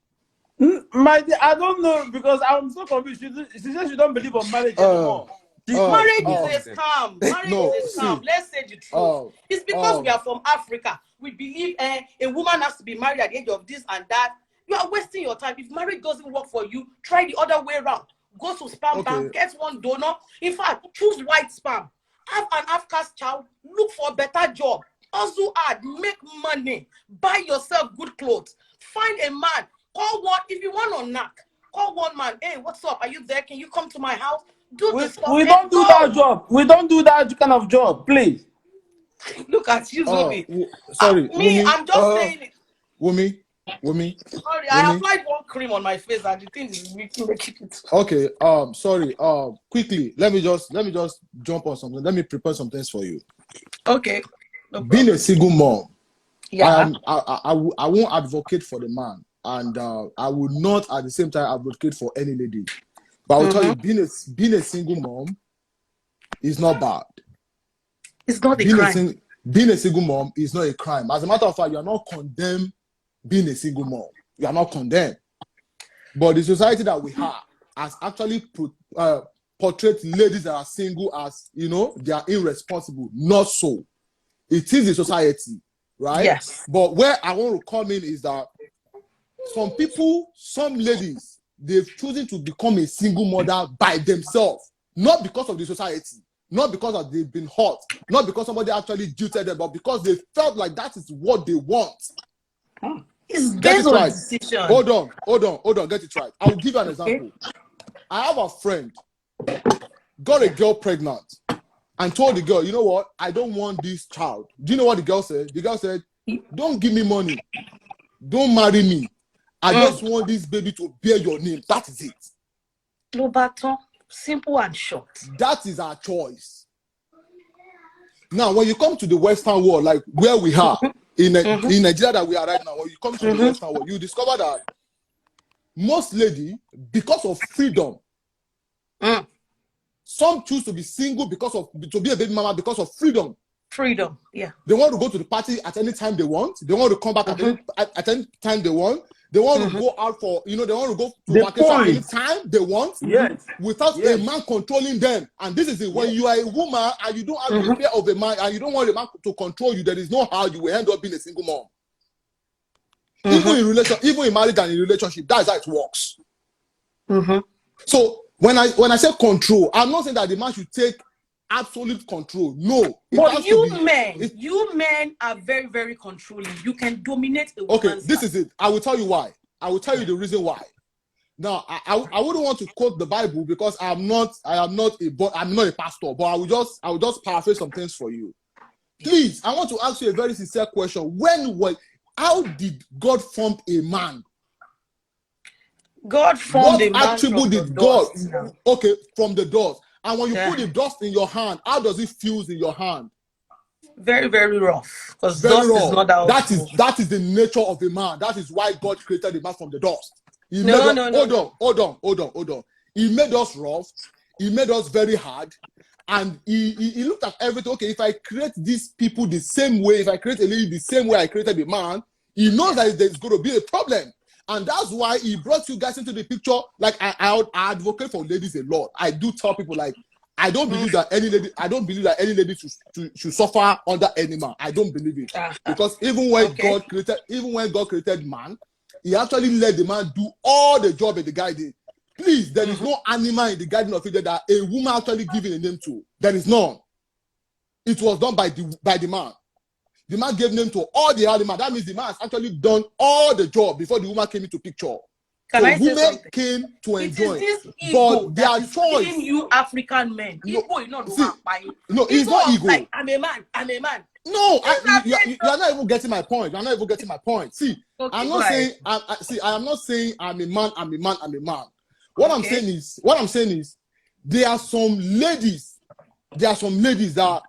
I don't know because I'm so confused. She says she don't believe on marriage anymore. Marriage is a scam. Marriage is a scam. Let's say the truth. It's because we are from Africa. We believe a woman has to be married at the age of this and that. You are wasting your time. If marriage doesn't work for you, try the other way around. Go to sperm bank, get one donor. In fact, choose white sperm. Have an half-caste child. Look for a better job. Also hard. Make money. Buy yourself good clothes. Find a man. Call one. If you want to knock, call one man. Hey, what's up? Are you there? Can you come to my house? We don't do that job. We don't do that kind of job, please. Look at you, Zubby. Sorry, me, I'm just saying it. Wumi. Sorry, I applied one cream on my face and the thing is making it. Okay, sorry. Quickly, let me just jump on something. Let me prepare some things for you. Okay. Being a single mom, Yeah. I won't advocate for the man, and I would not at the same time advocate for any lady. But I will tell you, being a single mom is not bad. It's not a crime. Being a single mom is not a crime. As a matter of fact, you are not condemned being a single mom. You are not condemned. But the society that we have has actually portrayed ladies that are single as, you know, they are irresponsible. Not so. It is the society, right? Yes. But where I want to come in is that some people, some ladies, they've chosen to become a single mother by themselves, not because of the society, not because they've been hurt, not because somebody actually jilted them, but because they felt like that is what they want. It's based on decision. Hold on, get it right. I will give you an example. I have a friend, got a girl pregnant, and told the girl, you know what, I don't want this child. Do you know what the girl said? The girl said, don't give me money. Don't marry me. I just want this baby to bear your name. That is it. Lobaton, simple and short. That is our choice. Now, when you come to the Western world, like where we are, in Nigeria that we are right now, when you come to the Western world, you discover that most ladies, because of freedom, some choose to be single to be a baby mama because of freedom. Freedom, yeah. They want to go to the party at any time they want. They want to come back at any time they want. They want to go out for, you know, they want to go to vacation at any time they want. Yes. Without a man controlling them. And this is it. When you are a woman and you don't have the fear of a man and you don't want a man to control you, there is no how you will end up being a single mom. Even in marriage and in relationship, that's how it works. So when I say control, I'm not saying that the man should take absolute control. No. But you men are very, very controlling. You can dominate a woman's Okay, this is it. I will tell you why. I will tell you the reason why. Now, I wouldn't want to quote the Bible because I'm not a pastor, but I will just paraphrase some things for you. Please, I want to ask you a very sincere question. How did God form a man? God formed a man attribute did God? Okay, from the dust. And when you put the dust in your hand, how does it feel in your hand? Very, very rough. Because dust is not that is the nature of a man. That is why God created the man from the dust. Hold on. He made us rough. He made us very hard. And he looked at everything. Okay, if I create these people the same way, if I create a lady the same way I created a man, he knows that there's going to be a problem. And that's why he brought you guys into the picture. Like I advocate for ladies a lot. I do tell people, like, I don't believe that any lady should suffer under any man. I don't believe it. Because even when God created man, he actually let the man do all the job that the guy did. Please, there is no animal in the Garden of Eden that a woman actually given a name to. There is none. It was done by the man. The man gave name to all the animals. That means the man has actually done all the job before the woman came into picture. Women came to enjoy. But their choice. You African men. No, it's not ego. Like, I'm a man. No, you are not even getting my point. See, okay, I'm not saying. I am not saying I'm a man. What I'm saying is, there are some ladies that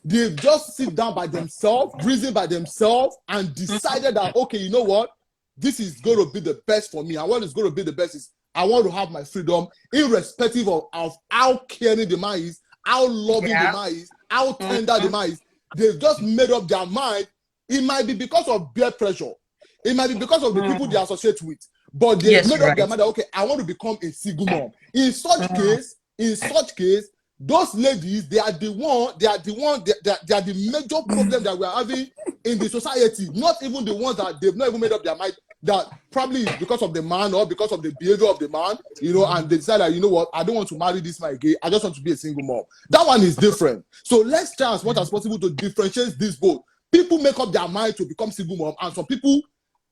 they just sit down by themselves, reason by themselves, and decided that, okay, you know what, this is going to be the best for me. And what is going to be the best is I want to have my freedom, irrespective of how caring the man is, how loving the man is, how tender the man is. They've just made up their mind. It might be because of peer pressure. It might be because of the people they associate with. But they've made up their mind that, okay, I want to become a single mom. In such case, those ladies, they are the major problem that we are having in the society. Not even the ones that they've not even made up their mind, that probably is because of the man or because of the behavior of the man, you know, and they decide that, you know what, I don't want to marry this man again. I just want to be a single mom. That one is different. So let's try as much as possible to differentiate this both. People make up their mind to become single mom, and some people,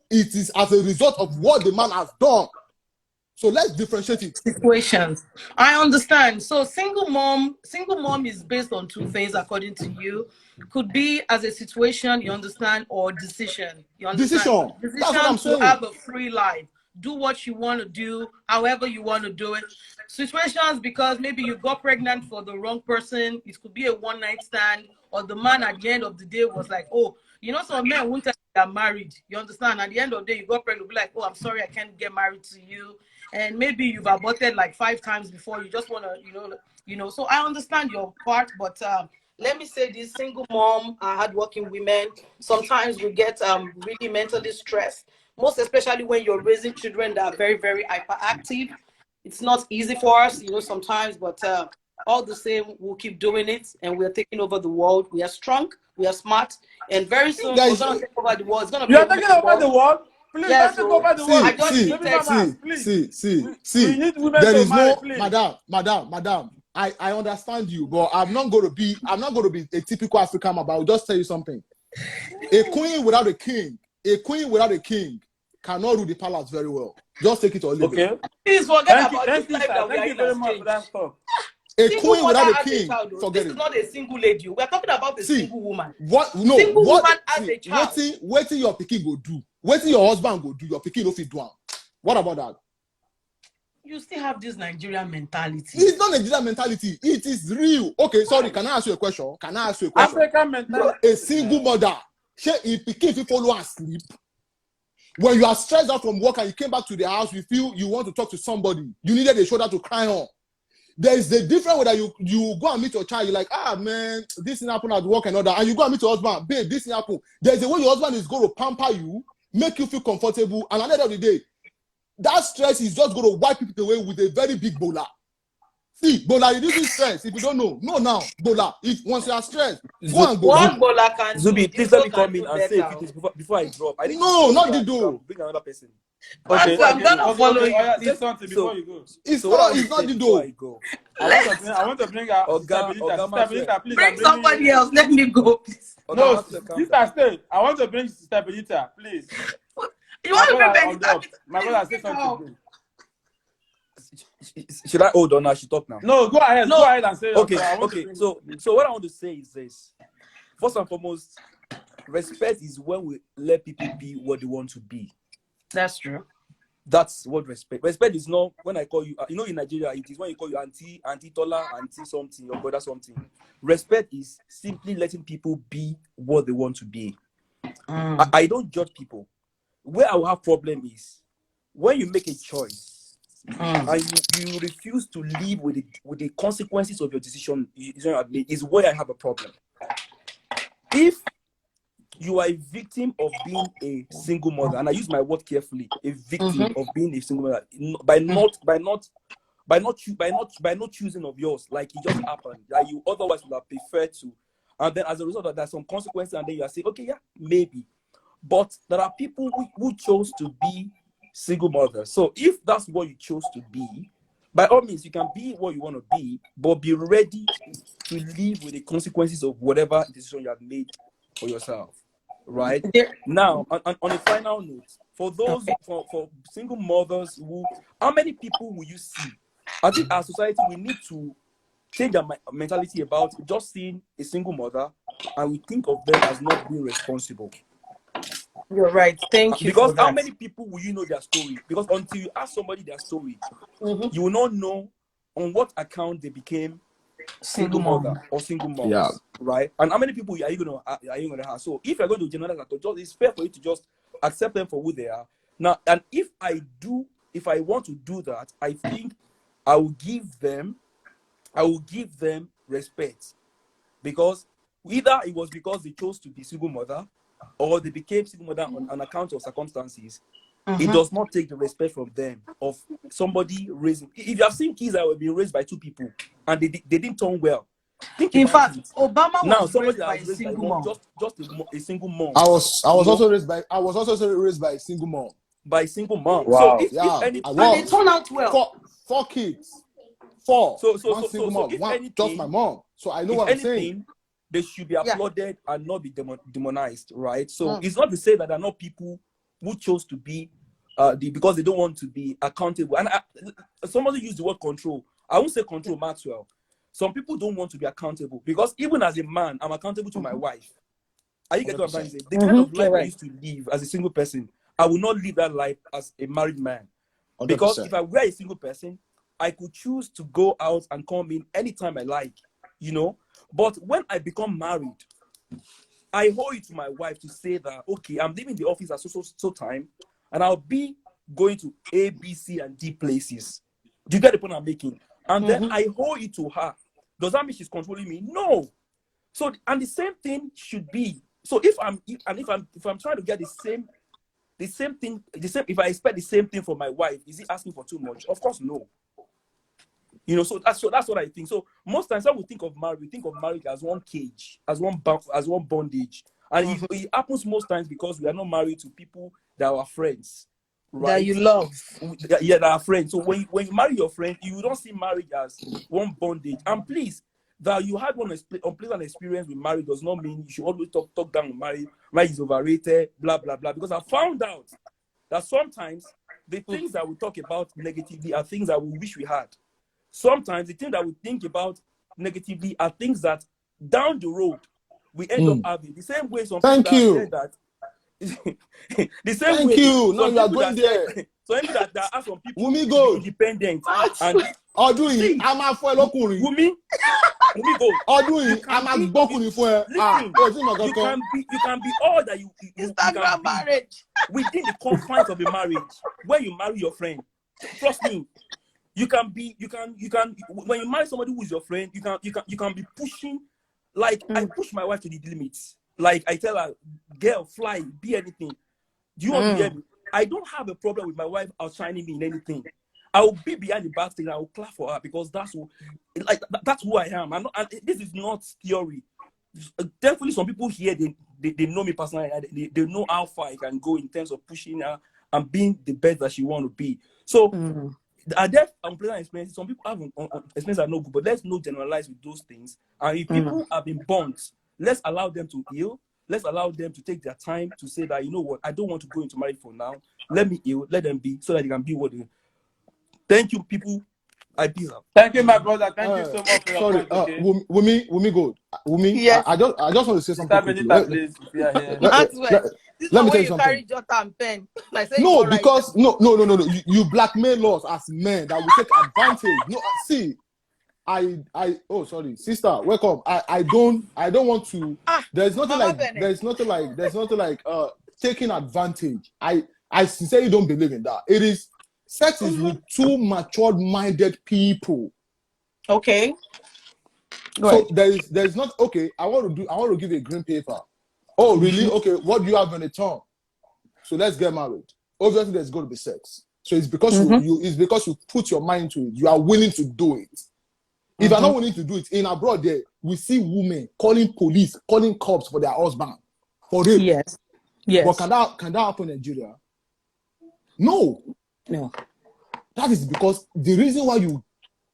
it is as a result of what the man has done. So let's differentiate it. Situations. I understand. So single mom is based on two things, according to you. Could be as a situation, you understand, or decision. You understand? Decision. That's what I'm saying. To have a free life. Do what you want to do, however you want to do it. Situations because maybe you got pregnant for the wrong person. It could be a one-night stand, or the man at the end of the day was like, oh, you know, some men won't are married. You understand? At the end of the day, you got pregnant, be like, oh, I'm sorry, I can't get married to you. And maybe you've aborted like 5 times before. You just want to, So I understand your part, but let me say this: single mom, hardworking women, sometimes we get really mentally stressed. Most especially when you're raising children that are very, very hyperactive. It's not easy for us, sometimes, but all the same, we'll keep doing it, and we're taking over the world. We are strong, we are smart, and very soon we're going to take over the world. It's going to be You're taking over the world? Please, don't take over the world. See. We need women There to is marry, no, please. madam. I understand you, but I'm not going to be a typical African man. But I'll just tell you something. A queen without a king cannot rule the palace very well. Just take it or leave it. Please forget about this life that we are in. Very much for that stuff. A queen without a king, forget it. This is not a single lady. We're talking about a single woman. Single woman as a child. Waiting your pikin go do. Waiting your husband go do. Your pikin no fit do am. What about that? You still have this Nigerian mentality. It's not Nigerian mentality. It is real. Okay, sorry. Can I ask you a question? African mentality. A single mother, if pikin fit follow her sleep. When you are stressed out from work and you came back to the house, you feel you want to talk to somebody. You needed a shoulder to cry on. There is a different way that you go and meet your child. You're like, man, this thing happened at work and all that. And you go and meet your husband, babe, this thing happened. There's a way your husband is going to pamper you, make you feel comfortable. And at the end of the day, that stress is just going to wipe people away with a very big bowler. See, bowler reduces stress. If you don't know, now, bowler. If once you are stressed, go and go. One bowler can Zubby, please let me come in and say a few things before I drop. No, not the door. Bring another person. Okay, I'm gonna follow you. Say something before you go. It's not the door. I want to bring her Stabilita. Please, bring somebody else. Let me go, please. No, sister, stay. I want to bring Stabilita, please. You want to bring Stabilita? My brother, say something. Should I hold on now? She talk now. No, go ahead. Go ahead and say. Okay. So what I want to say is this: first and foremost, respect is when we let people be what they want to be. That's true. That's what respect. Respect is not when I call you. In Nigeria, it is when you call you auntie Tola, auntie something, your brother something. Respect is simply letting people be what they want to be. I don't judge people. Where I will have problem is when you make a choice and you refuse to live with the consequences of your decision is where I have a problem. If you are a victim of being a single mother, and I use my word carefully, a victim of being a single mother by not choosing of yours, like it just happened, that you otherwise would have preferred to, and then as a result of that, there's some consequences, and then you are saying, okay, yeah, maybe. But there are people who chose to be single mothers. So if that's what you chose to be, by all means, you can be what you want to be, but be ready to live with the consequences of whatever decision you have made for yourself. Right now, on a final note, for those for single mothers how many people will you see? I think our society, we need to change our mentality about just seeing a single mother and we think of them as not being responsible. You're right. Thank you. Because how many people will you know their story? Because until you ask somebody their story, you will not know on what account they became single mother or single moms, right? And how many people are you gonna have? So if you're going to generalize that, it's fair for you to just accept them for who they are. Now, and if I want to do that, I think I will give them respect, because either it was because they chose to be single mother or they became single mother on account of circumstances. It does not take the respect from them of somebody raising. If you have seen kids that were being raised by two people and they didn't turn well. In fact, Obama now was somebody raised by a single mom. Just a single mom. I was also raised by a single mom. By a single mom. Wow. So if any, and they turn out well. Four kids. One single mom. If One, anything, just my mom. So I know what I'm saying. They should be applauded and not be demonized, right? So it's not to say that there are not people who chose to be because they don't want to be accountable. And somebody used the word control. I won't say control, Maxwell. Some people don't want to be accountable because even as a man, I'm accountable to my wife. Are you getting what I'm trying to say? The kind of life I used to live as a single person, I will not live that life as a married man. 100%. Because if I were a single person, I could choose to go out and come in anytime I like, But when I become married, I owe it to my wife to say that, okay, I'm leaving the office at so time, and I'll be going to A, B, C, and D places. Do you get the point I'm making? And then I owe it to her. Does that mean she's controlling me? No. So, and the same thing should be. So if I'm trying to get the same thing, if I expect the same thing from my wife, is he asking for too much? Of course, no. You know, so that's what I think. So most times when we think of marriage as one cage, as one bondage. And it happens most times because we are not married to people that are friends. Right? That you love. Yeah, that are friends. So when you marry your friend, you don't see marriage as one bondage. And please, that you had one unpleasant experience with marriage does not mean you should always talk down on marriage. Marriage is overrated, blah, blah, blah. Because I found out that sometimes the things that we talk about negatively are things that we wish we had. Sometimes the things that we think about negatively are things that down the road we end up having. The same way some people said that. The same way. No, you are going there. So maybe that are some people Wumi go independent and Ọdún a máa fọ́ ẹ lọ́kùnrin. Wumi go. Ọdún a máa gbọ́kùnrin fún ẹ. You can be all that you can marriage within the confines of a marriage. When you marry your friend, trust me. You can when you marry somebody who is your friend, you can be pushing. Like I push my wife to the limits. Like I tell her, girl, fly, be anything. Do you want to hear me? I don't have a problem with my wife outshining me in anything. I will be behind the back thing. I will clap for her because that's who I am. And this is not theory. Thankfully, some people here they know me personally. They know how far I can go in terms of pushing her and being the best that she want to be. So. Are there unpleasant experiences? Some people have experiences that are no good, but let's not generalize with those things. And if people have been burnt, let's allow them to heal. Let's allow them to take their time to say that, you know what, I don't want to go into marriage for now. Let me heal, let them be, so that they can be what they. Thank you, people. I peace out. Thank you, my brother. Thank you so much for your point. Okay? Wumi, good. Wumi, yes. I just want to say something. Let me tell you something. No, because no. You blackmail us as men that we take advantage. No, see, oh sorry, sister, welcome. I don't want to. There's nothing like taking advantage. I sincerely don't believe in that. It is sex is with two matured-minded people. Okay. So there's not okay. I want to give you a green paper. Oh, really? Okay, what do you have on the tongue? So let's get married. Obviously, there's going to be sex. So it's because you put your mind to it. You are willing to do it. If you're not willing to do it, in abroad there, we see women calling police, calling cops for their husband. For rape. Yes. But can that happen in Nigeria? No. That is because the reason why you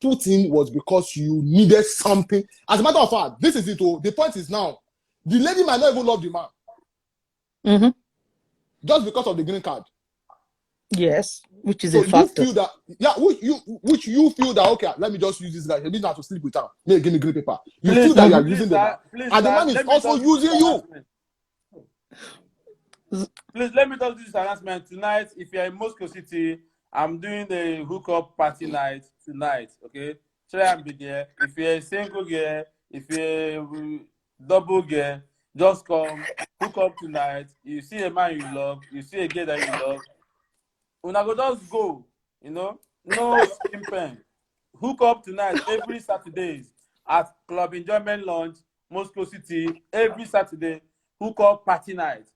put in was because you needed something. As a matter of fact, this is it. The point is now, the lady might not even love the man. Just because of the green card. Yes, which is a factor. You feel that, which you feel that, okay, let me just use this guy. Maybe not to sleep with her. Maybe give me green paper. You feel that you are using the man. And the man is also using you. Please, let me talk this announcement. Tonight, if you're in Moscow City, I'm doing the hookup party night tonight, okay? Try and be there. If you're a single girl, if you're a double girl, just come, hook up tonight. You see a man you love, you see a girl that you love. Una go just go, you know? No skimping. Hook up tonight every Saturdays at Club Enjoyment Lounge, Moscow City, every Saturday, hook up party night.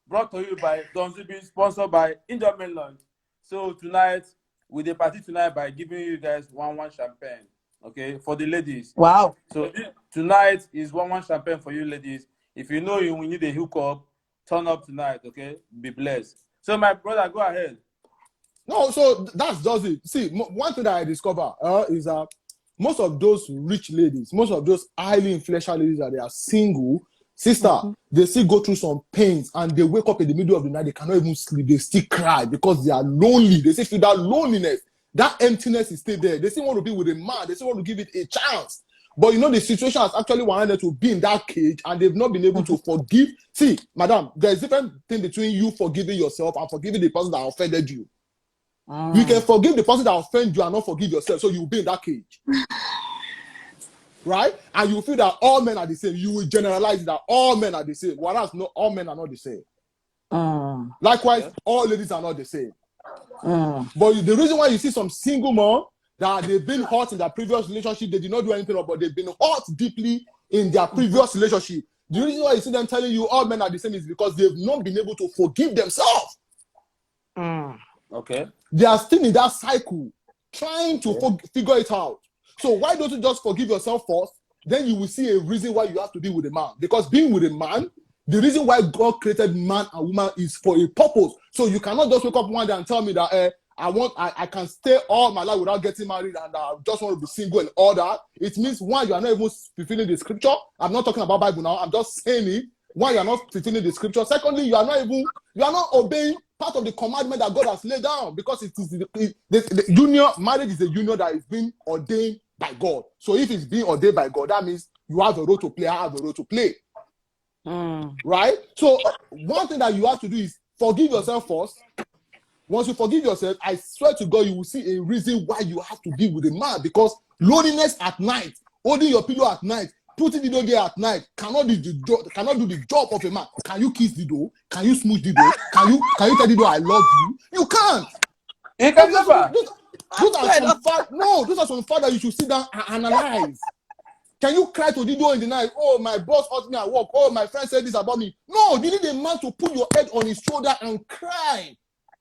Brought to you by Don Zubby, sponsored by Enjoyment Lounge. So tonight, with the party tonight by giving you guys one champagne, okay, for the ladies. Wow. So tonight is one champagne for you ladies. If you know you need a hookup, turn up tonight, okay? Be blessed. So my brother, go ahead. No, so that's just it. See, one thing that I discover is that most of those rich ladies, most of those highly influential ladies that they are single, sister, they still go through some pains and they wake up in the middle of the night, they cannot even sleep, they still cry because they are lonely. They still feel that loneliness, that emptiness is still there. They still want to be with a man, they still want to give it a chance. But you know, the situation has actually wanted them to be in that cage and they've not been able to forgive. See, madam, there's a different thing between you forgiving yourself and forgiving the person that offended you. You can forgive the person that offended you and not forgive yourself, so you'll be in that cage. right? And you feel that all men are the same. You will generalize that all men are the same, whereas no, all men are not the same. Likewise, all ladies are not the same. But the reason why you see some single men that they've been hurt in their previous relationship, they did not do anything wrong, but they've been hurt deeply in their previous relationship. The reason why you see them telling you all men are the same is because they've not been able to forgive themselves. Okay. They are still in that cycle, trying to figure it out. So why don't you just forgive yourself first? Then you will see a reason why you have to be with a man. Because being with a man, the reason why God created man and woman is for a purpose. So you cannot just wake up one day and tell me that I can stay all my life without getting married and I just want to be single and all that. It means one, you are not even fulfilling the scripture. I'm not talking about Bible now. I'm just saying it. One, you are not fulfilling the scripture. Secondly, you are not obeying part of the commandment that God has laid down, because it is the union. Marriage is a union that is being ordained by God. So if it's being ordained by God, that means you have a role to play. I have a role to play. Right? So one thing that you have to do is forgive yourself first. Once you forgive yourself, I swear to God, you will see a reason why you have to be with a man. Because loneliness at night, holding your pillow at night, putting the door there at night cannot do the job of a man. Can you kiss the door? Can you smooch the door? Can you tell the door I love you? You can't. You can never. Those are some facts that you should sit down and analyze. Can you cry to the door in the night? Oh, my boss hurt me at work. Oh, my friend said this about me. No, you need a man to put your head on his shoulder and cry.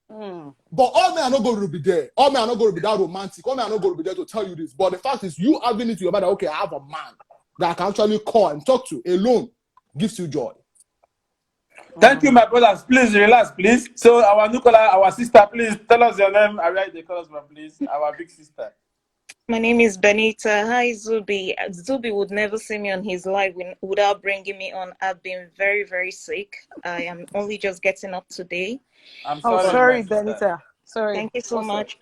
But all men are not going to be there. All men are not going to be that romantic. All men are not going to be there to tell you this. But the fact is, you having it to your mind that, okay, I have a man that I can actually call and talk to alone gives you joy. Thank you, my brothers. Please relax, please. So our Nicola, our sister, please tell us your name. I write the colors, please. Our big sister. My name is Benita. Hi, Zubby. Zubby would never see me on his live without bringing me on. I've been very, very sick. I am only just getting up today. I'm sorry, Benita. Sorry. Thank you so much.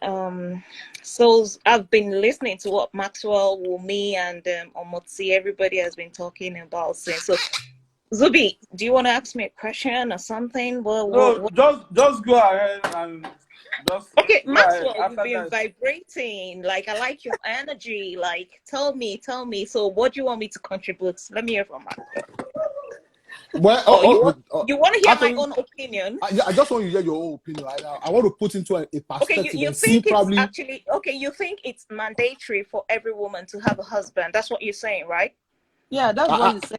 So I've been listening to what Maxwell, Wumi, and Omotsi, everybody has been talking about. So, Zubby, do you want to ask me a question or something? Just go ahead and just. Okay, Maxwell, you've been vibrating. Like, I like your energy. Like, tell me. So, what do you want me to contribute? Let me hear from Maxwell. Well, you want to hear my own opinion? I just want you to hear your own opinion. I want to put into a perspective. Okay, you think it's actually you think it's mandatory for every woman to have a husband? That's what you're saying, right? Yeah, that's what you're saying.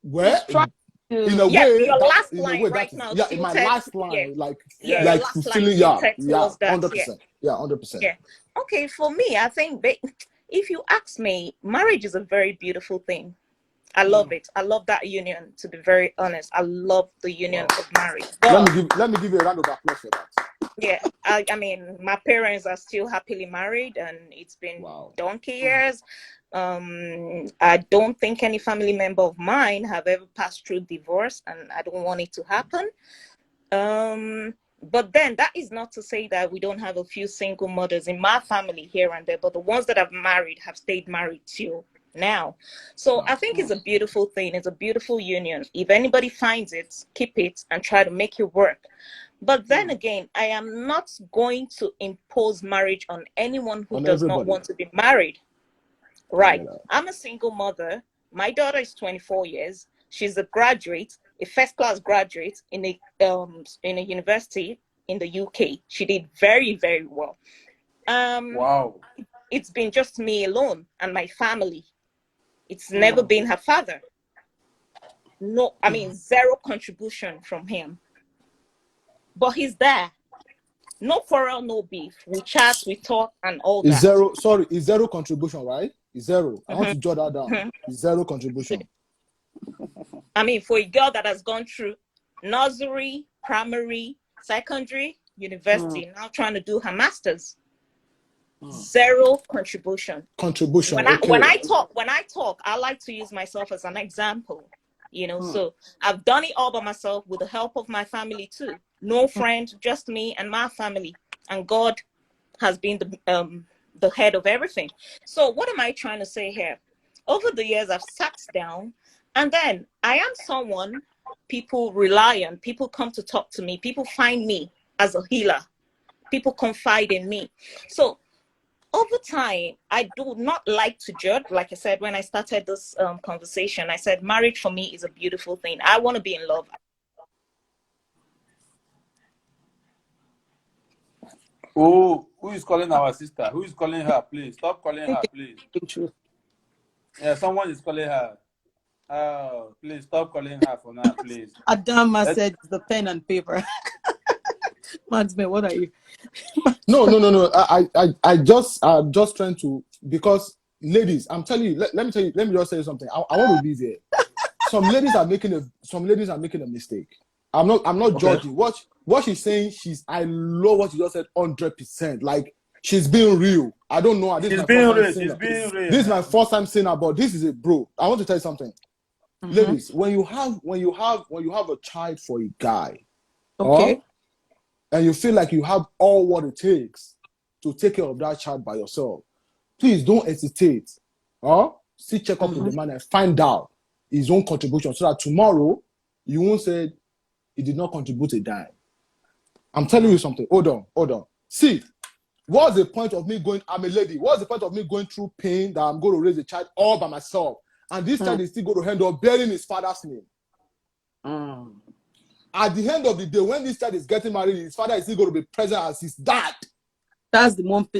Well, in a way, your last line right now. Yeah, in my last line, like fulfilling, 100%. Yeah, 100%. Yeah. Okay, for me, I think if you ask me, marriage is a very beautiful thing. I love it. I love that union, to be very honest. I love the union of marriage. But let me give you a round of applause for that. Yeah, I mean, my parents are still happily married, and it's been donkey years. I don't think any family member of mine have ever passed through divorce, and I don't want it to happen. But then that is not to say that we don't have a few single mothers in my family here and there, but the ones that have married have stayed married till now. So I think it's a beautiful thing. It's a beautiful union. If anybody finds it, keep it and try to make it work. But then again, I am not going to impose marriage on anyone who does not want to be married. Right. I'm a single mother. My daughter is 24 years. She's a graduate, a first-class graduate in a university in the UK. She did very, very well. Wow. It's been just me alone and my family. It's never been her father. No, I mean, zero contribution from him. But he's there. No quarrel, no beef. We chat, we talk, and all that. It's zero contribution, right? It's zero. I want to jot that down. It's zero contribution. I mean, for a girl that has gone through nursery, primary, secondary, university, now trying to do her master's. Zero contribution. When I talk, I like to use myself as an example. You know, so I've done it all by myself with the help of my family too. No friend, just me and my family. And God has been the head of everything. So what am I trying to say here? Over the years, I've sat down, and then I am someone people rely on. People come to talk to me. People find me as a healer. People confide in me. So over time, I do not like to judge. Like I said, when I started this conversation, I said marriage for me is a beautiful thing. I want to be in love. Oh, who is calling our sister? Who is calling her? Please stop calling her, please. Yeah, someone is calling her. Oh, please stop calling her for now, please. Adama said the pen and paper. Madsman, what are you? No. I'm just trying to, because ladies, I'm telling you, let me just tell you something. I want to be there. Some ladies are making a mistake. I'm not judging. What she's saying, I love what she just said 100%. Like, she's being real. I don't know her. This is my first time seeing her, but this is a bro. I want to tell you something. Ladies, when you have a child for a guy, okay, and you feel like you have all what it takes to take care of that child by yourself, please don't hesitate. Still check up with the man and find out his own contribution, so that tomorrow you won't say he did not contribute a dime. I'm telling you something. Hold on. See, what's the point of me going? I'm a lady. What's the point of me going through pain that I'm going to raise a child all by myself, and this child is still going to end up bearing his father's name? At the end of the day, when this child is getting married, his father is still going to be present as his dad. That's the most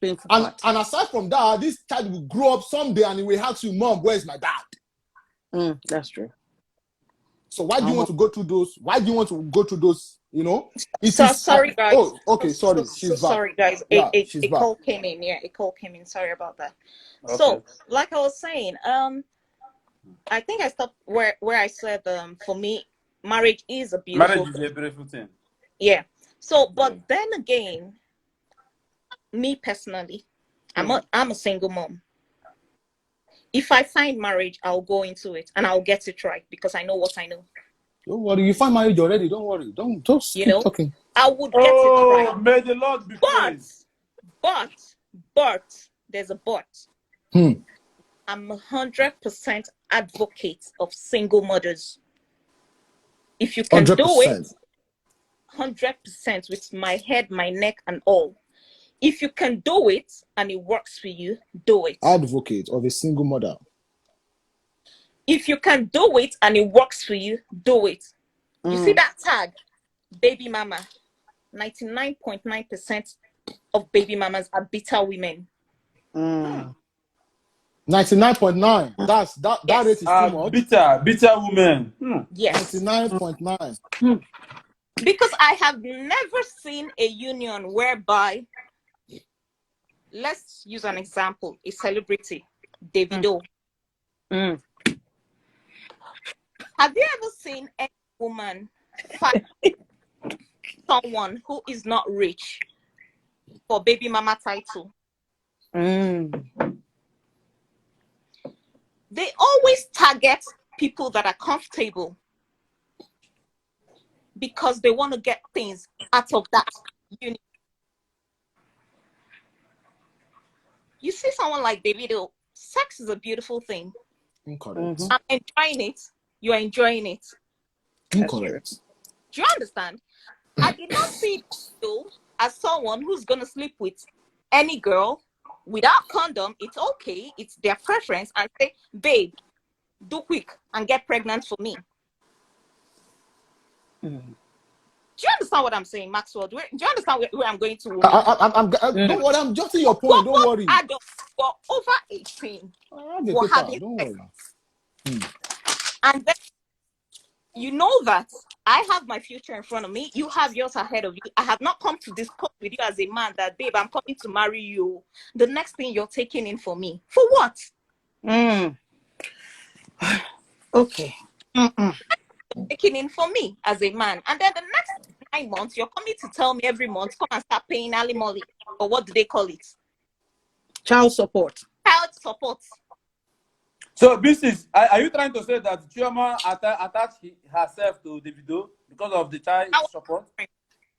painful part. And aside from that, this child will grow up someday and he will ask you, Mom, where is my dad? That's true. So why do you want to go through those? Sorry, guys. Oh, okay, sorry. Sorry, guys. A call came in. Yeah, a call came in. Sorry about that. Okay. So, like I was saying, I think I stopped where I said, for me, marriage is a beautiful thing. Yeah. So, but then again, me personally, I'm a single mom. If I find marriage, I'll go into it and I'll get it right because I know what I know. Don't worry, you find marriage already. Don't worry. Don't just keep talking. I would get it right. May the Lord be praised. But there's a but. I'm 100% advocate of single mothers. If you can 100%. Do it, 100% with my head, my neck, and all. If you can do it and it works for you, do it. Advocate of a single mother. If you can do it and it works for you, do it. You see that tag, baby mama? 99.9% of baby mamas are bitter women. 99.9. That rate is too much. Bitter women. Yes. 99.9. Because I have never seen a union whereby, let's use an example, a celebrity, Davido. Have you ever seen any woman fight someone who is not rich for baby mama title? They always target people that are comfortable because they want to get things out of that union. You see someone like Davido, sex is a beautiful thing. Incorrect. I'm enjoying it. You're enjoying it. Incorrect. Do you understand? I did not see Davido as someone who's going to sleep with any girl without condom. It's okay. It's their preference. And say, babe, do quick and get pregnant for me. Do you understand what I'm saying, Maxwell? Do you understand where I'm going to? Don't worry, I'm just in your point. Don't worry. For over 18, we're having sex. And then you know that I have my future in front of me. You have yours ahead of you. I have not come to discuss with you as a man that, babe, I'm coming to marry you. The next thing you're taking in for me. For what? Okay. Taking in for me as a man. And then the next 9 months, you're coming to tell me every month, come and start paying alimony. Or what do they call it? Child support. Child support. So, are you trying to say that Chioma attached herself to Davido because of the child support?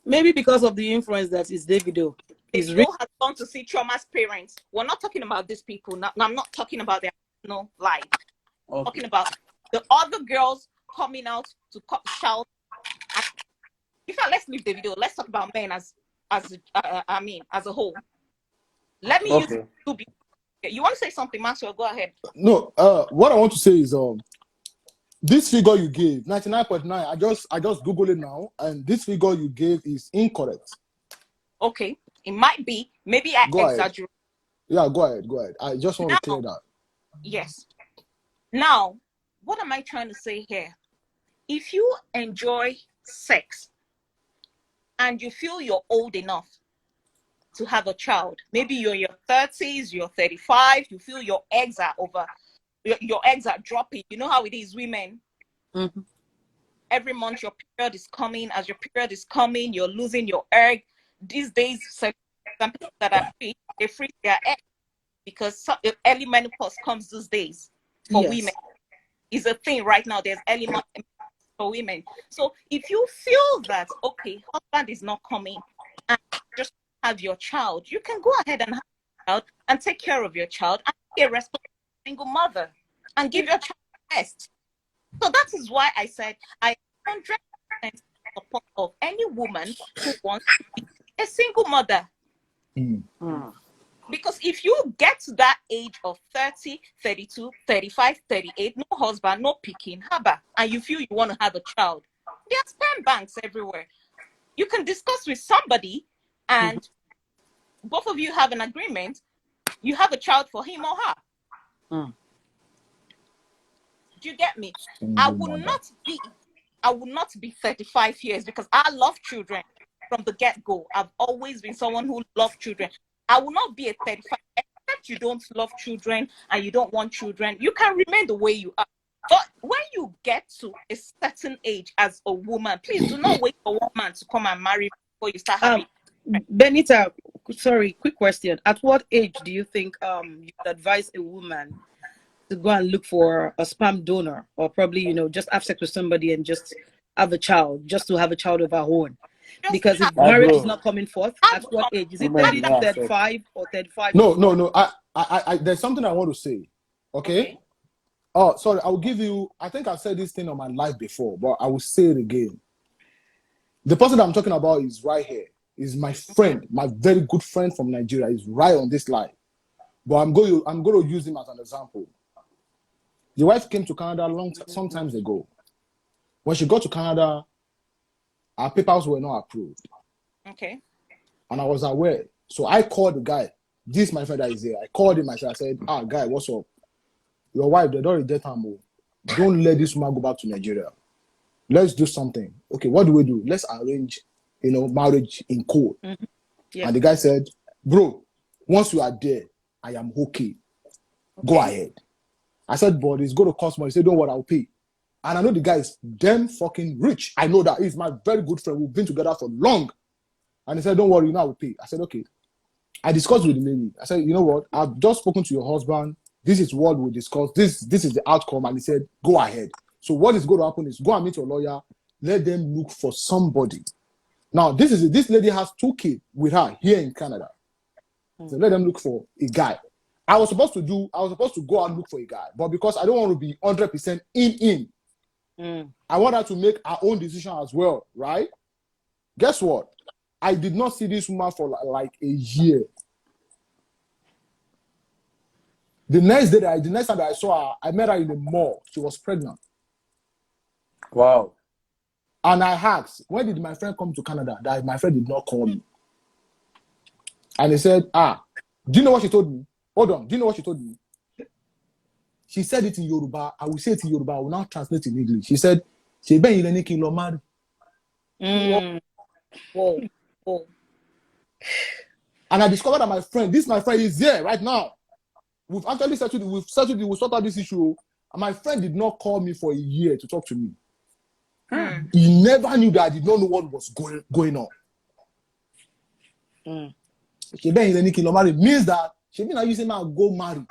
Maybe because of the influence that is Davido. Davido has gone to see Chioma's parents. We're not talking about these people. Now, I'm not talking about their life. I'm talking about the other girls coming out to shout. In fact, let's leave Davido. Let's talk about men as a whole. Let me use Zubby. You want to say something, Maxwell? Go ahead. No, what I want to say is this figure you gave, 99.9, I just Google it now, and this figure you gave is incorrect. Okay. It might be. Maybe I exaggerate. Yeah, go ahead. I just want to clear that. Yes. Now, what am I trying to say here? If you enjoy sex and you feel you're old enough to have a child, maybe you're in your 30s, you're 35, you feel your eggs are over, your eggs are dropping. You know how it is, women. Mm-hmm. Every month your period is coming. As your period is coming, you're losing your egg. These days, some people that are free, they freeze their egg because early menopause comes these days for women. Is a thing right now. There's early menopause for women. So if you feel that, okay, husband is not coming and just have your child, you can go ahead and have your child and take care of your child and be a responsible single mother and give your child best. So that is why I said I 100% support of any woman who wants to be a single mother. Because if you get to that age of 30, 32, 35, 38, no husband, no picking, and you feel you want to have a child, there are sperm banks everywhere. You can discuss with somebody and both of you have an agreement. You have a child for him or her. Do you get me? I will not be 35 years because I love children from the get-go. I've always been someone who loves children. I will not be a 35, except you don't love children and you don't want children. You can remain the way you are. But when you get to a certain age as a woman, please do not wait for one man to come and marry before you start having. Benita, sorry, quick question. At what age do you think you would advise a woman to go and look for a sperm donor, or probably, just have sex with somebody and just have a child, just to have a child of her own? Because if marriage is not coming forth, at what age? Is it 30 to 35 or 35? No. I there's something I want to say. Okay? Oh, sorry. I will give you. I think I've said this thing on my live before, but I will say it again. The person that I'm talking about is right here. Is my friend, my very good friend from Nigeria. Is right on this line. But I'm going to use him as an example. The wife came to Canada some times ago. When she got to Canada, our papers were not approved. Okay. And I was aware. So I called the guy. This my friend that is here. I called him. I said, guy, what's up? Your wife, they don't reject her. Don't let this woman go back to Nigeria. Let's do something. Okay, what do we do? Let's arrange, marriage in court. Yeah. And the guy said, bro, once you are there, I am okay. Go ahead. I said, but it's going to cost money. He said, don't worry, I'll pay. And I know the guy is damn fucking rich. I know that. He's my very good friend. We've been together for long. And he said, don't worry, I will pay. I said, okay. I discussed with the lady. I said, you know what? I've just spoken to your husband. This is what we discussed. This is the outcome. And he said, go ahead. So what is going to happen is go and meet your lawyer. Let them look for somebody. Now, this lady has 2 kids with her here in Canada. So let them look for a guy. I was supposed to go and look for a guy, but because I don't want to be 100% in, I want her to make her own decision as well, right? Guess what? I did not see this woman for like a year. The next time that I saw her, I met her in the mall. She was pregnant. Wow. And I asked, when did my friend come to Canada? That my friend did not call me. And he said, do you know what she told me? Hold on. Do you know what she told me? She said it in Yoruba. I will say it in Yoruba. I will now translate in English. She said, Whoa. And I discovered that my friend is here right now. We've actually we've sorted out this issue. And my friend did not call me for a year to talk to me. He never knew that I did not know what was going on. Means that she mean you say now go marry.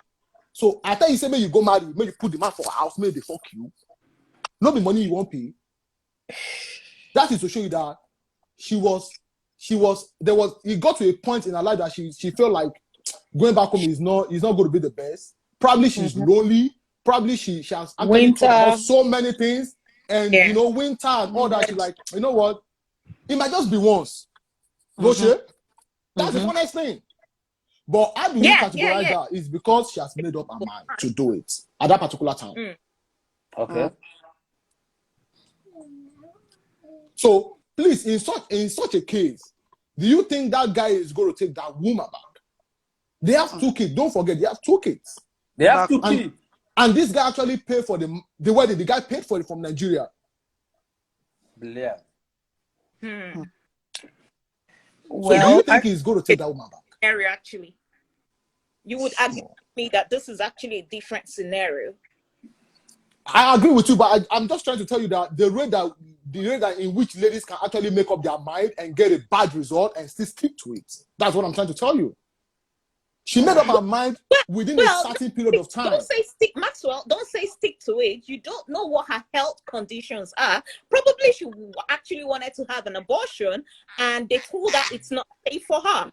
So after you say may you go marry, may you put the man for a house, may they fuck you. No be money you won't pay. That is to show you that it got to a point in her life that she felt like going back home is not going to be the best. Probably she's lonely. Probably she has actually talked about so many things. And winter and all that. She's like, you know what? It might just be once. That's the honest thing. But how do you categorize that? It's because she has made up her mind to do it at that particular time. Okay. So please, in such a case, do you think that guy is going to take that woman back? They have 2 kids. Don't forget, they have 2 kids. They have 2 kids. And this guy actually paid for the wedding. The guy paid for it from Nigeria. Yeah. So do you think he's going to take that woman back? Actually, you would agree with me that this is actually a different scenario. I agree with you, but I'm just trying to tell you that the way that in which ladies can actually make up their mind and get a bad result and still stick to it. That's what I'm trying to tell you. She made up her mind within a certain period of time. Don't say stick, Maxwell. Don't say stick to it. You don't know what her health conditions are. Probably she actually wanted to have an abortion, and they told her it's not safe for her.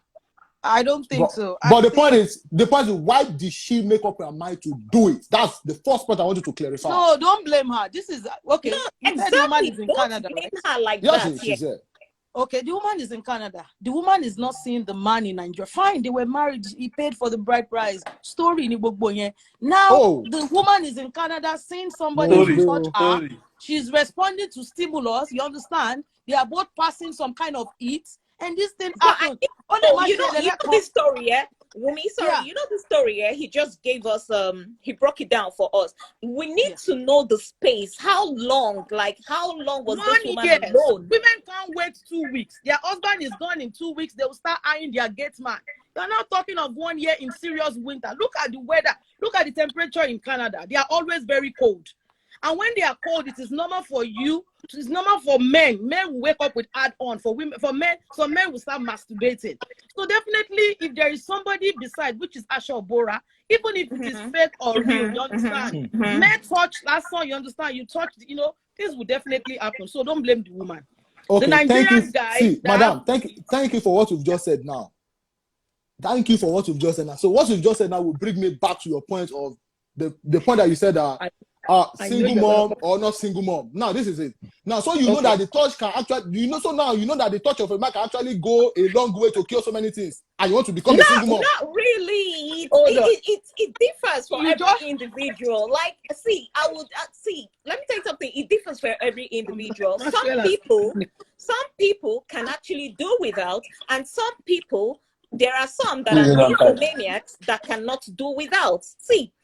I don't think so. But the point is, why did she make up her mind to do it? That's the first point I wanted to clarify. No, don't blame her. This is okay. No, exactly. The woman is in Canada, blame right? her like that. She's there. Okay, the woman is in Canada. The woman is not seeing the man in Nigeria. Fine, they were married. He paid for the bride price. Story in Igbogbo. Now the woman is in Canada, seeing somebody touch her. She's responding to stimulus. You understand? They are both passing some kind of heat, and this thing happened. You know this story, yeah? Wumi, sorry, you know the story, yeah? He just gave us, he broke it down for us. We need to know the space. How long was this woman alone? Women can't wait 2 weeks. Their husband is gone in 2 weeks. They will start eyeing their gate man. You're not talking of 1 year in serious winter. Look at the weather. Look at the temperature in Canada. They are always very cold. And when they are cold, it is normal for you. It is normal for men. Men will wake up with add-on. For women, for men, some men will start masturbating. So definitely, if there is somebody beside, which is Asha Bora, even if it is fake or real, you understand? Men touch last song, you understand? You touch, this will definitely happen. So don't blame the woman. Okay, the Nigerian guy. See, madam, thank you for what you've just said now. Thank you for what you've just said now. So what you've just said now will bring me back to your point of the point that you said that. Single mom or not single mom. Now this is it. Now, so you know that the touch can actually, so now you know that the touch of a man can actually go a long way to cure so many things, and you want to become a single mom. Not really. It differs for every individual. Like, let me tell you something. It differs for every individual. Some people can actually do without, and there are some that are nymphomaniacs that cannot do without. See.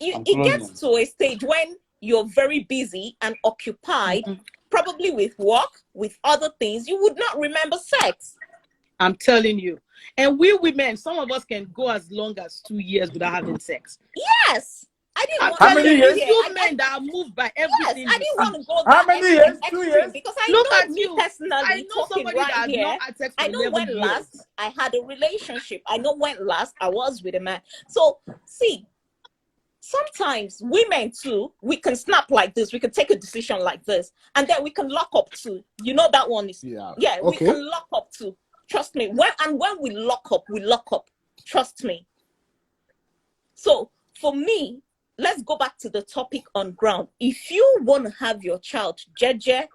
It gets to a stage when you're very busy and occupied, probably with work, with other things, you would not remember sex. I'm telling you. And we women, some of us can go as long as 2 years without having sex. Yes. I didn't want how many years? Men that are moved by everything. Yes, I didn't want to go how many years? 2 years? Because I know me personally. I know somebody that has not had sex for I know when years. last I had a relationship. I know when last I was with a man. So, see, sometimes women too, we can snap like this. We can take a decision like this, and then we can lock up too. You know that one is we can lock up too. Trust me. When we lock up. Trust me. So for me, let's go back to the topic on ground. If you want to have your child, jeje,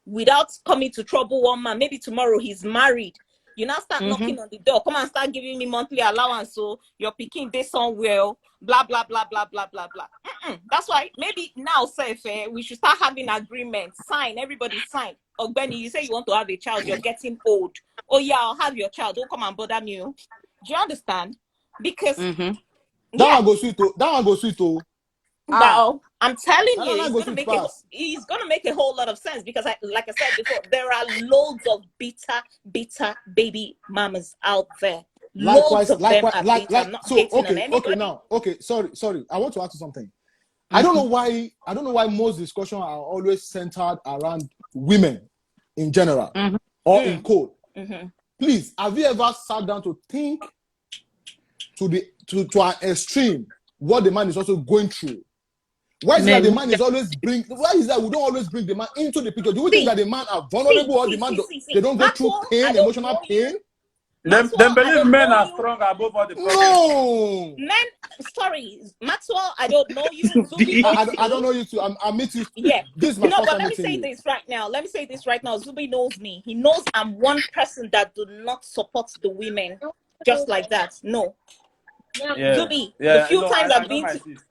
without coming to trouble one man, maybe tomorrow he's married. You now start knocking on the door. Come and start giving me monthly allowance. So you're picking this somewhere. Blah, blah, blah, blah, blah, blah, blah. That's why maybe now, we should start having agreements. Sign. Everybody sign. Or Benny, you say you want to have a child. You're getting old. Oh, yeah, I'll have your child. Don't come and bother me. Do you understand? Because that one goes sweet. That one goes sweet. Well, I'm telling you, he's gonna make a whole lot of sense because, like I said before, there are loads of bitter baby mamas out there. Sorry. I want to ask you something. I don't know why most discussions are always centered around women in general or in code. Please, have you ever sat down to think to an extreme what the man is also going through? Why is it that the man is always why is that we don't always bring the man into the picture? Do we think that the man are vulnerable or the man they don't go through pain, emotional pain? Them believe men are strong above all the problems. No. Men, sorry, Maxwell, I don't know you. Zubby, I don't know you too. I meet you. Yeah. This is my first time let me say this right now. Zubby knows me. He knows I'm one person that do not support the women. just like that. No. Yeah. Zubby, Yeah. the few No, times I I've know been my to, sis.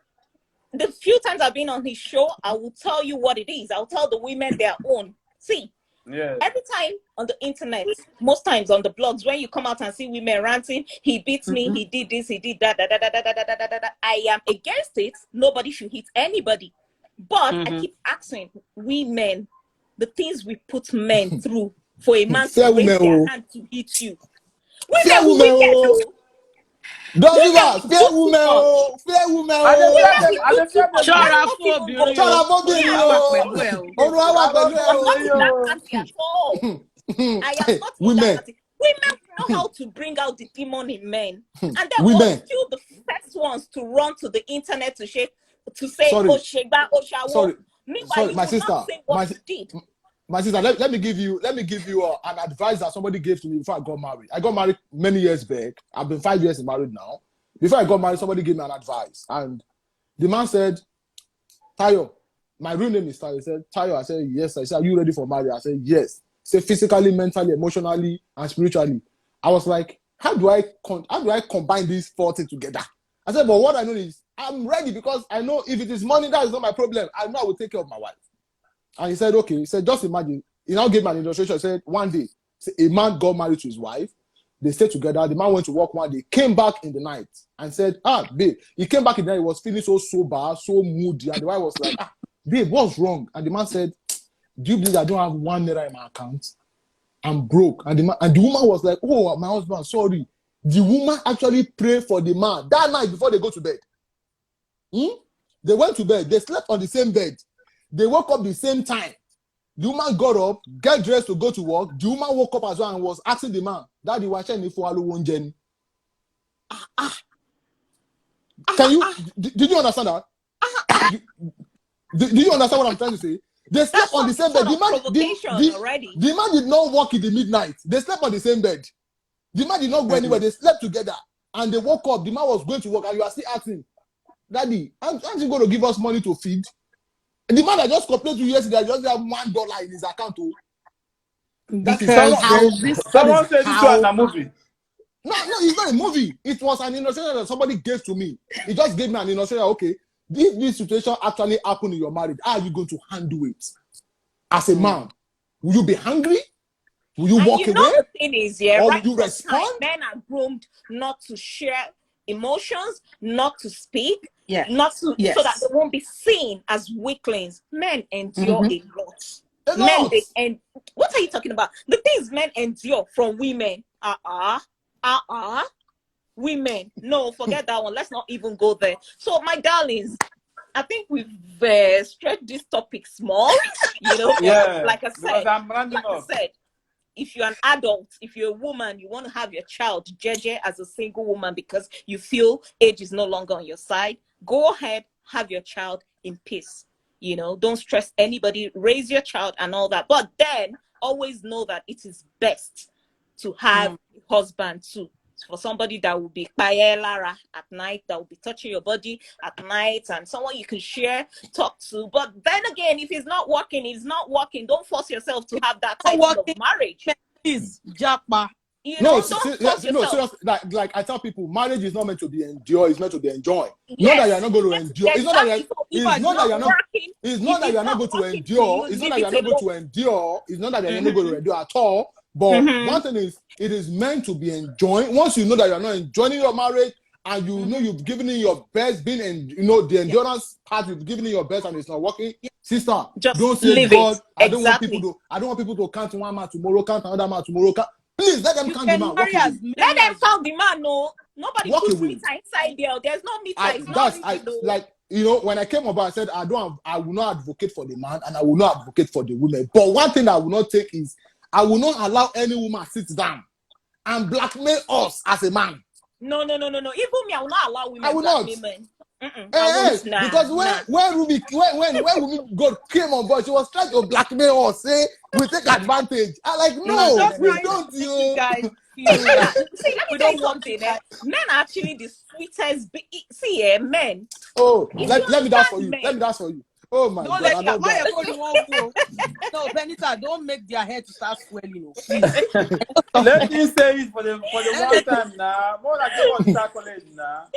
the few times I've been on his show, I will tell you what it is. I'll tell the women their own. See, Yeah. every time on the internet, most times on the blogs, when you come out and see women ranting, he beats me, he did this, he did that, I am against it. Nobody should hit anybody. But I keep asking women the things we put men through for a man to raise their hand to hit you. Women will wicked though. Fair woman, fair woman. Shara at all. I am not women. Women know how to bring out the demon in men, and they're women. still the first ones to run to the internet to say, sorry. Osheba, Oshawo. Sorry. Meanwhile, Sorry, you my will sister, not say what you did. My sister, let me give you an advice that somebody gave to me before I got married. I got married many years back. I've been 5 years married now. Before I got married, somebody gave me an advice, and the man said, Tayo, my real name is Tayo. He said, Tayo. I said, yes. I said, are you ready for marriage? I said, yes. Say physically, mentally, emotionally, and spiritually. I was like, how do I combine these 4 things together? I said, but what I know is I'm ready, because I know if it is money, that is not my problem. I know I will take care of my wife. And he said, okay. He said, just imagine. He now gave me an illustration. He said, one day, a man got married to his wife. They stayed together. The man went to work one day, came back in the night and said, babe. He came back in the night. He was feeling so sober, so moody. And the wife was like, babe, what's wrong? And the man said, do you believe I don't have 1 naira in my account? I'm broke. And the woman was like, oh, my husband, sorry. The woman actually prayed for the man that night before they go to bed. They went to bed. They slept on the same bed. They woke up the same time. The woman got up, got dressed to go to work. The woman woke up as well and was asking the man, Daddy, why can't you follow one Jenny? Can you? Did you understand that? Did you understand what I'm trying to say? They slept on the same bed. The man did not work in the midnight. They slept on the same bed. The man did not go anywhere. They slept together. And they woke up. The man was going to work. And you are still asking, Daddy, aren't you going to give us money to feed? The man that just complained to you yesterday just have $1 in his account. That is someone said this was a movie. No, it's not a movie. It was an illustration that somebody gave to me. He just gave me an illustration. Okay, this situation actually happened in your marriage. How are you going to handle it? As a man, will you be hungry? Will you walk away? The thing is, or right? will you respond? Men are groomed not to share emotions, not to speak, so that they won't be seen as weaklings. Men endure a lot. Men, what are you talking about? The things men endure from women. Women. No, forget that one. Let's not even go there. So, my darlings, I think we've stretched this topic small. Like I said, if you're an adult, if you're a woman, you want to have your child jeje as a single woman because you feel age is no longer on your side, go ahead, have your child in peace. Don't stress anybody, raise your child and all that. But then always know that it is best to have a husband too. For somebody that will be Lara at night, that will be touching your body at night, and someone you can talk to. But then again, if it's not working, it's not working. Don't force yourself to have that type of marriage. Please, Jackpa. Seriously, like I tell people, marriage is not meant to be endured, it's meant to be enjoyed. Not that you're not going to endure. It's not that you're not going to endure. It's not that you're not going to endure. It's not that you're not going to endure at all. But one thing is, it is meant to be enjoyed. Once you know that you're not enjoying your marriage, and you know you've given in your best, the endurance part, you've given in your best, and it's not working. Sister, just don't say, God, I don't want people to count one man tomorrow, count another man tomorrow. Please let them count the man. Let them count the man. No, nobody puts meter inside there. There's no meter. When I came about, I said I will not advocate for the man, and I will not advocate for the women. But one thing I will not take is I will not allow any woman sit down and blackmail us as a man. No. Even me, I will not allow women to blackmail men. Because when Ruby God came on board, she was trying to blackmail us, say we take advantage. I'm like, no, we don't. You guys, see, let me tell you something. Men are actually the sweetest. Men. Oh, let me dance for you. Let me dance for you. Oh my Don't God, let I love that. No, Benita, don't make their head to start swelling. Please. Let me say it for the one time now. More like give us chocolate now.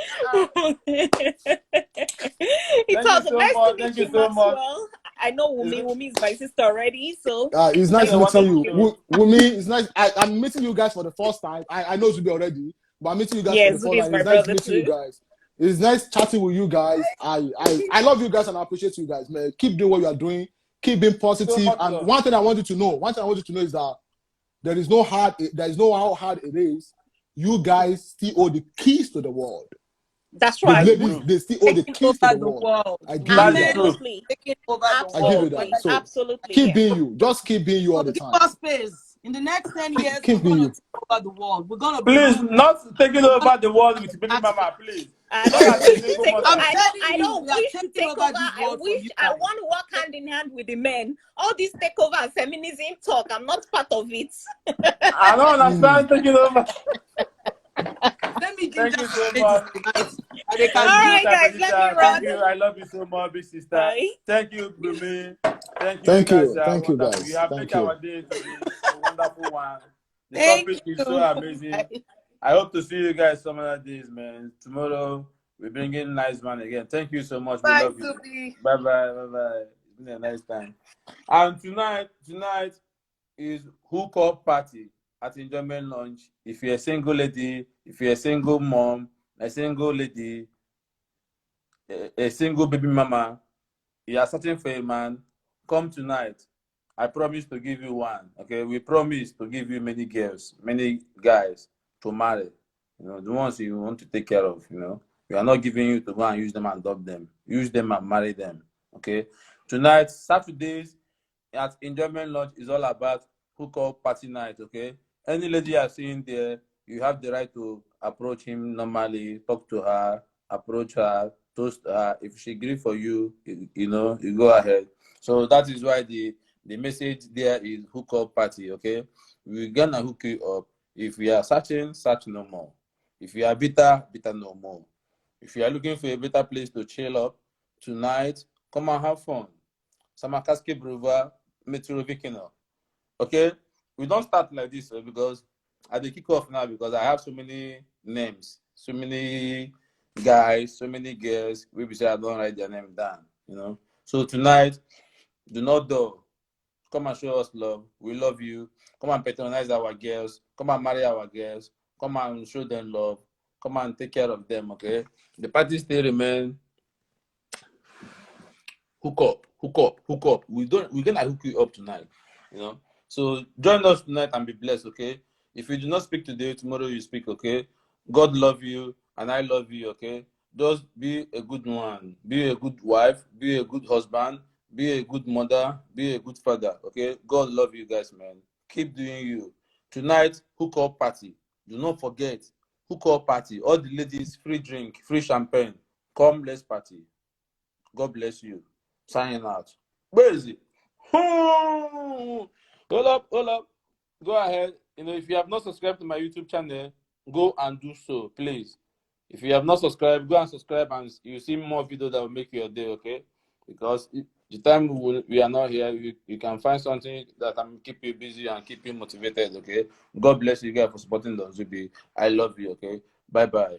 It's Thank you all so nice to much. meet Thank you you, so much. Maxwell. I know Wumi is my sister already, so It's nice nice to meeting meet you. you. Wumi, it's nice. I'm meeting you guys for the first time. I know Zubby already, but I'm meeting you guys Yeah, for the first Zubby is time. my It's nice brother meeting you too. guys. It's nice chatting with you guys. I love you guys and I appreciate you guys, man. Keep doing what you are doing. Keep being positive. So much And love. one thing I want you to know is that there is no how hard it is. You guys still hold the keys to the world. That's The right. ladies, they still hold the keys to the world. I give you that. Absolutely. Taking over the I give you world. that. So Absolutely. keep being you. Just keep being you all the Give time. us space. In the next 10 years, we're Keep being gonna you. take over the world. We're gonna Please, not taking over the world with baby mama, please. I Not as a single mother. I don't we are wish to taking take over over. this I world for wish you I guys. want to work hand in hand with the men. All this takeover and feminism talk, I'm not part of it. I don't understand taking over. Let me Thank you so ginger much. tonight. All right, guys, let me run. Thank you. I love you so much, big sister. Bye. Thank you, Brumi. Thank you. Thank You guys you. are Thank you, wonderful. guys. You have Thank made you. our day to be a wonderful one. The Thank topic is you. so amazing. I hope to see you guys some other days, man. Tomorrow we bring in nice man again. Thank you so much. Bye, We love you. Zubby. Bye bye. Bye bye. It's been a nice time. And tonight is hook up party at enjoyment lunch. If you're a single lady, if you're a single mom, a single lady, a single baby mama, you are searching for a man, come tonight. I promise to give you one. Okay, we promise to give you many girls, many guys to marry. You know, the ones you want to take care of. You know, we are not giving you to go and use them and adopt them. Use them and marry them. Okay. Tonight, Saturdays at enjoyment lunch is all about hook up party night. Okay. Any lady you are seeing there, you have the right to approach him normally, talk to her, approach her, toast her. If she agree for you, you know, you go ahead. So that is why the message there is hook up party. Okay, we're gonna hook you up. If you are searching, search no more. If you are bitter, bitter no more. If you are looking for a better place to chill up tonight, come and have fun. Samakaski Brewer, Metro Vikino. Okay, we don't start like this because I dey kick off now because I have so many names, so many guys, so many girls. We be say I don't write their name down, you know. So tonight, do not dull. Come and show us love. We love you. Come and patronize our girls. Come and marry our girls. Come and show them love. Come and take care of them. Okay. The party still remain. Hook up, hook up, hook up. We're gonna hook you up tonight. You know. So join us tonight and be blessed. Okay. If you do not speak today, tomorrow you speak. Okay. God love you and I love you. Okay. Just be a good one. Be a good wife. Be a good husband. Be a good mother. Be a good father. Okay. God love you guys, man. Keep doing you. Tonight, hook up party. Do not forget. Hook up party. All the ladies, free drink, free champagne. Come, let's party. God bless you. Signing out. Where is it? Hold up, hold up. Go ahead. You know, if you have not subscribed to my YouTube channel, go and do so, please. If you have not subscribed, go and subscribe and you see more videos that will make your day, okay? Because the time we are not here, you can find something that can keep you busy and keep you motivated, okay? God bless you guys for supporting the Zubby. I love you, okay? Bye-bye.